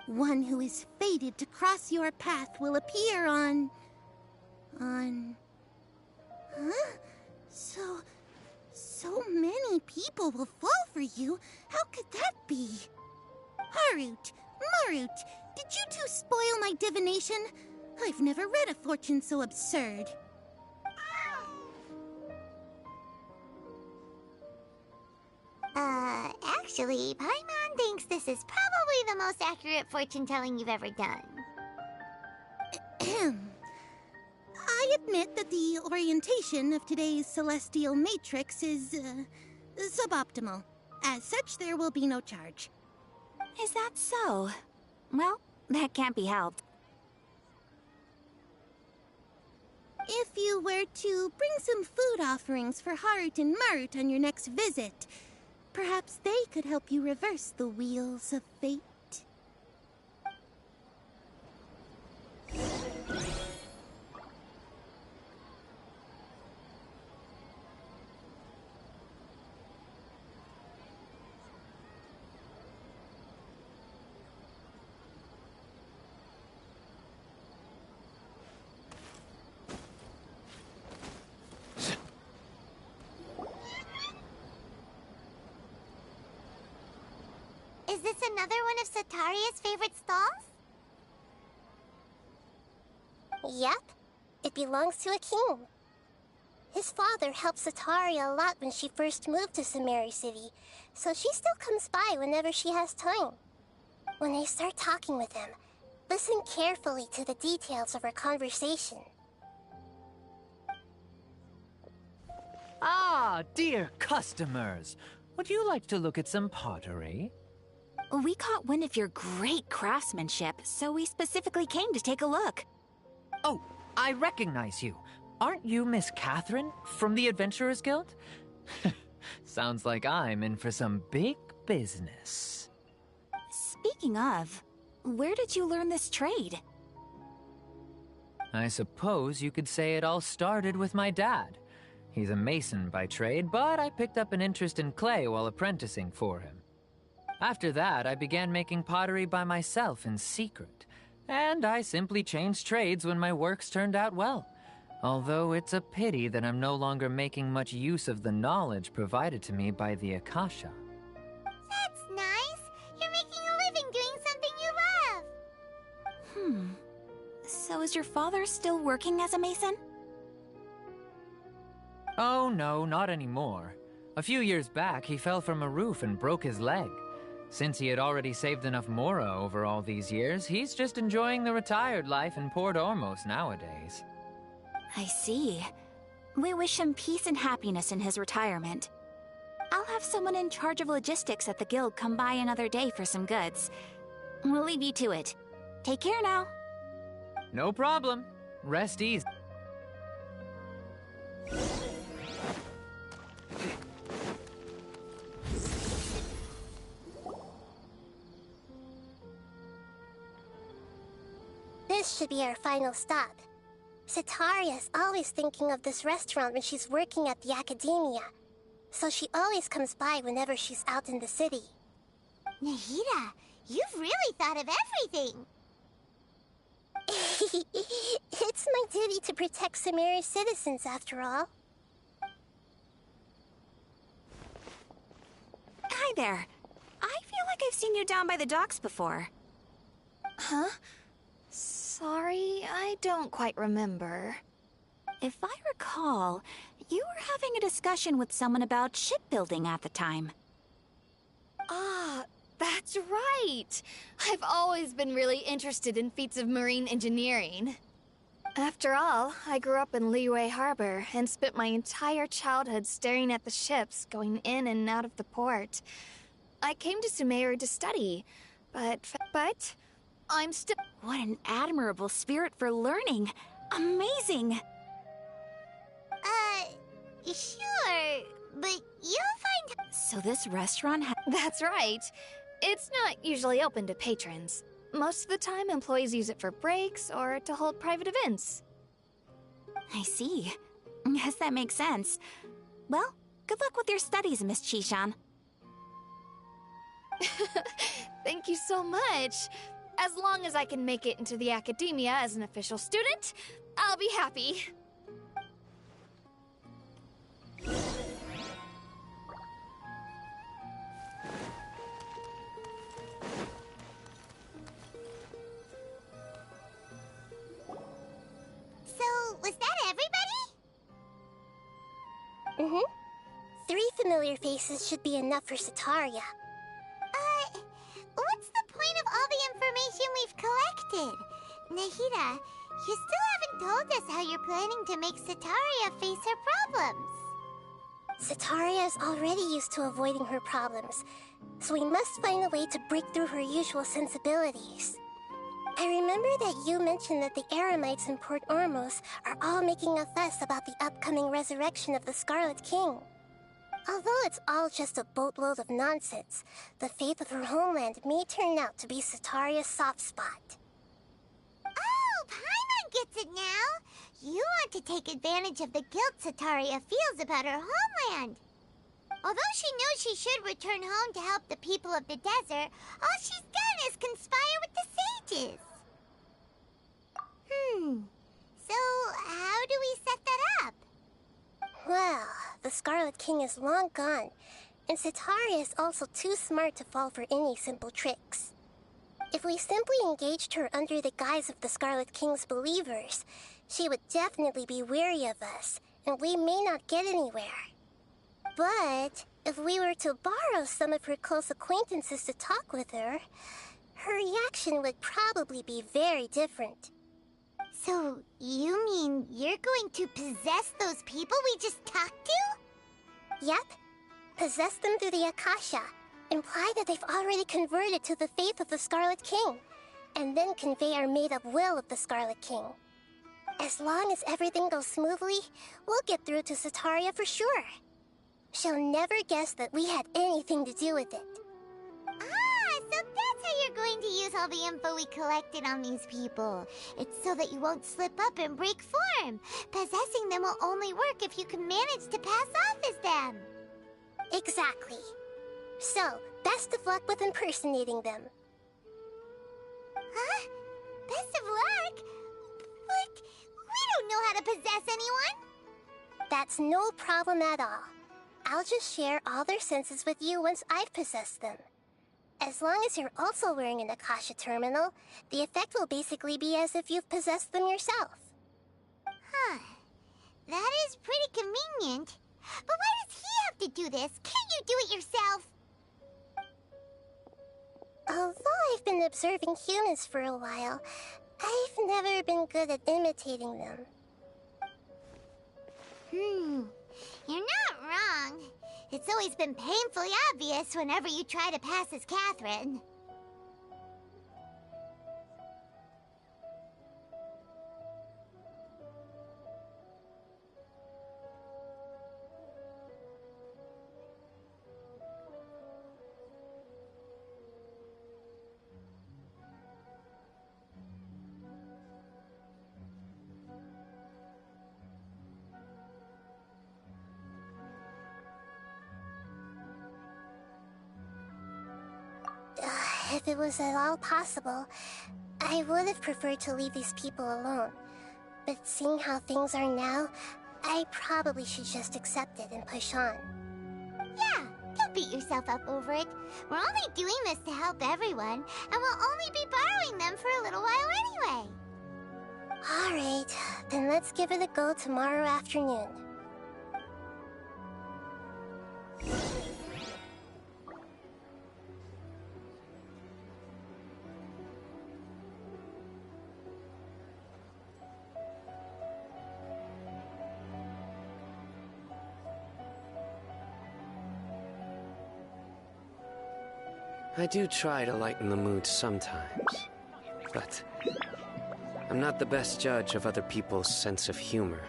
One who is fated to cross your path will appear on... Huh? So many people will fall for you. How could that be? Harut, Marut, did you two spoil my divination? I've never read a fortune so absurd. Actually, Paimon thinks this is probably the most accurate fortune-telling you've ever done. I admit that the orientation of today's celestial matrix is, suboptimal. As such, there will be no charge. Is that so? Well, that can't be helped. If you were to bring some food offerings for Harut and Marut on your next visit, perhaps they could help you reverse the wheels of fate. Is this another one of Sataria's favorite stalls? Yep. It belongs to a king. His father helped Sataria a lot when she first moved to Sumeru City, so she still comes by whenever she has time. When I start talking with him, listen carefully to the details of our conversation. Ah, dear customers. Would you like to look at some pottery? We caught wind of your great craftsmanship, so we specifically came to take a look. Oh, I recognize you. Aren't you Miss Catherine from the Adventurers Guild? Sounds like I'm in for some big business. Speaking of, where did you learn this trade? I suppose you could say it all started with my dad. He's a mason by trade, but I picked up an interest in clay while apprenticing for him. After that, I began making pottery by myself in secret, and I simply changed trades when my works turned out well. Although it's a pity that I'm no longer making much use of the knowledge provided to me by the Akasha. That's nice! You're making a living doing something you love! So is your father still working as a mason? Oh no, not anymore. A few years back, he fell from a roof and broke his leg. Since he had already saved enough Mora over all these years, he's just enjoying the retired life in Port Ormos nowadays. I see. We wish him peace and happiness in his retirement. I'll have someone in charge of logistics at the guild come by another day for some goods. We'll leave you to it. Take care now. No problem. Rest easy. This should be our final stop. Sataria's always thinking of this restaurant when she's working at the academia, so she always comes by whenever she's out in the city. Nahida, you've really thought of everything! It's my duty to protect Sumeru's citizens, after all. Hi there. I feel like I've seen you down by the docks before. Huh? Sorry, I don't quite remember. If I recall, you were having a discussion with someone about shipbuilding at the time. Ah, that's right! I've always been really interested in feats of marine engineering. After all, I grew up in Liyue Harbor and spent my entire childhood staring at the ships going in and out of the port. I came to Sumeru to study, but I'm still... What an admirable spirit for learning! Amazing! Sure, but you'll find... So this restaurant That's right. It's not usually open to patrons. Most of the time, employees use it for breaks or to hold private events. I see. Guess that makes sense. Well, good luck with your studies, Miss Chishan. Thank you so much. As long as I can make it into the academia as an official student, I'll be happy. So, was that everybody? Mm-hmm. 3 familiar faces should be enough for Sataria. What's the point of all the information we've collected? Nahida, you still haven't told us how you're planning to make Sataria face her problems. Sataria is already used to avoiding her problems, so we must find a way to break through her usual sensibilities. I remember that you mentioned that the Eremites in Port Ormos are all making a fuss about the upcoming resurrection of the Scarlet King. Although it's all just a boatload of nonsense, the faith of her homeland may turn out to be Sataria's soft spot. Oh, Paimon gets it now! You want to take advantage of the guilt Sataria feels about her homeland. Although she knows she should return home to help the people of the desert, all she's done is conspire with the sages. So how do we set that up? Well, the Scarlet King is long gone, and Sataria is also too smart to fall for any simple tricks. If we simply engaged her under the guise of the Scarlet King's believers, she would definitely be weary of us, and we may not get anywhere. But if we were to borrow some of her close acquaintances to talk with her, her reaction would probably be very different. So, you mean you're going to possess those people we just talked to? Yep. Possess them through the Akasha. Imply that they've already converted to the faith of the Scarlet King, and then convey our made-up will of the Scarlet King. As long as everything goes smoothly, we'll get through to Sataria for sure. She'll never guess that we had anything to do with it. Ah, so that's how you're going to use all the info we collected on these people. It's so that you won't slip up and break form. Possessing them will only work if you can manage to pass off as them. Exactly. So, best of luck with impersonating them. Huh? Best of luck? But we don't know how to possess anyone. That's no problem at all. I'll just share all their senses with you once I've possessed them. As long as you're also wearing an Akasha terminal, the effect will basically be as if you've possessed them yourself. Huh. That is pretty convenient. But why does he have to do this? Can't you do it yourself? Although I've been observing humans for a while, I've never been good at imitating them. You're not wrong. It's always been painfully obvious whenever you try to pass as Catherine. If it was at all possible, I would have preferred to leave these people alone. But seeing how things are now, I probably should just accept it and push on. Yeah, don't beat yourself up over it. We're only doing this to help everyone, and we'll only be borrowing them for a little while anyway. Alright, then let's give it a go tomorrow afternoon. I do try to lighten the mood sometimes, but I'm not the best judge of other people's sense of humor.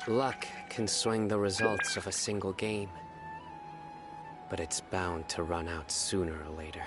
Luck can swing the results of a single game, but it's bound to run out sooner or later.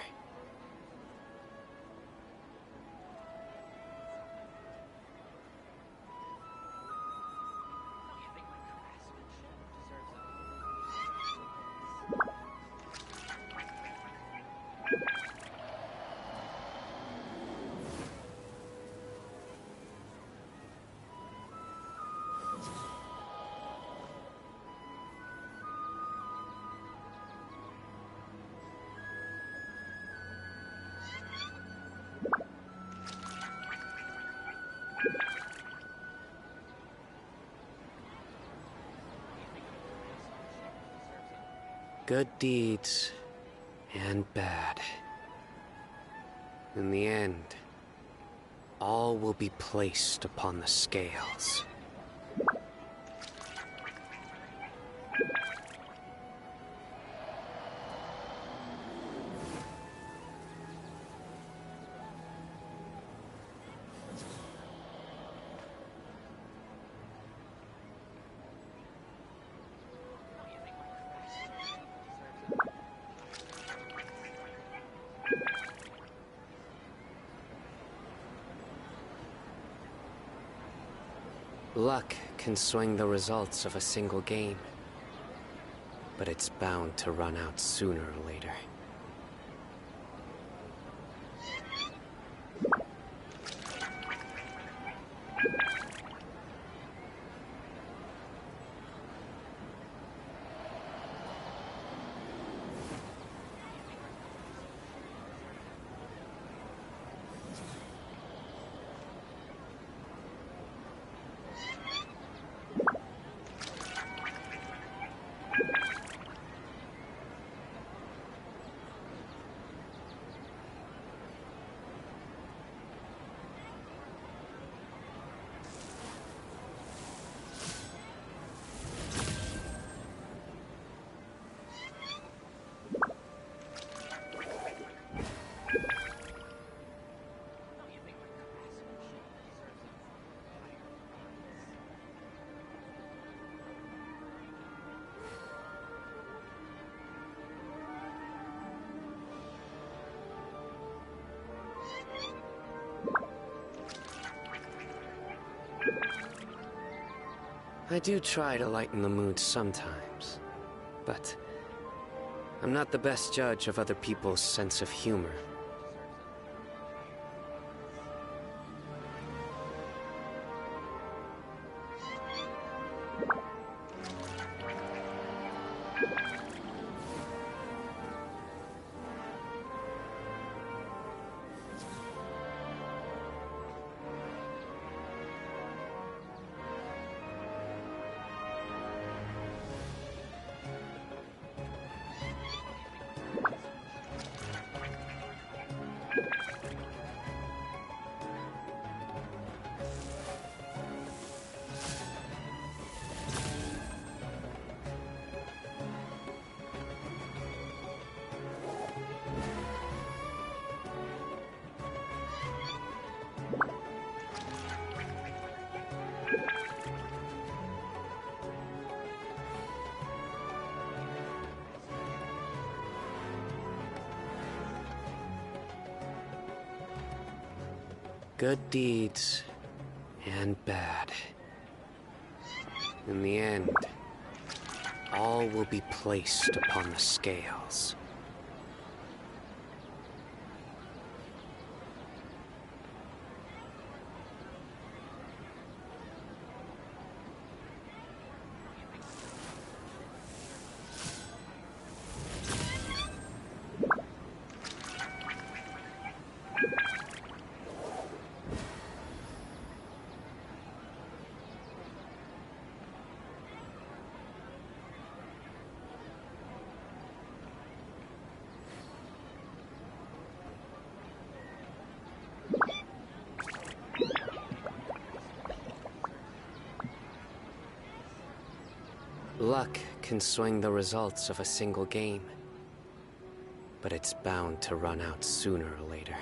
Good deeds and bad. In the end, all will be placed upon the scales. Luck can swing the results of a single game, but it's bound to run out sooner or later. I do try to lighten the mood sometimes, but I'm not the best judge of other people's sense of humor. Good deeds and bad. In the end, all will be placed upon the scales. Luck can swing the results of a single game, but it's bound to run out sooner or later.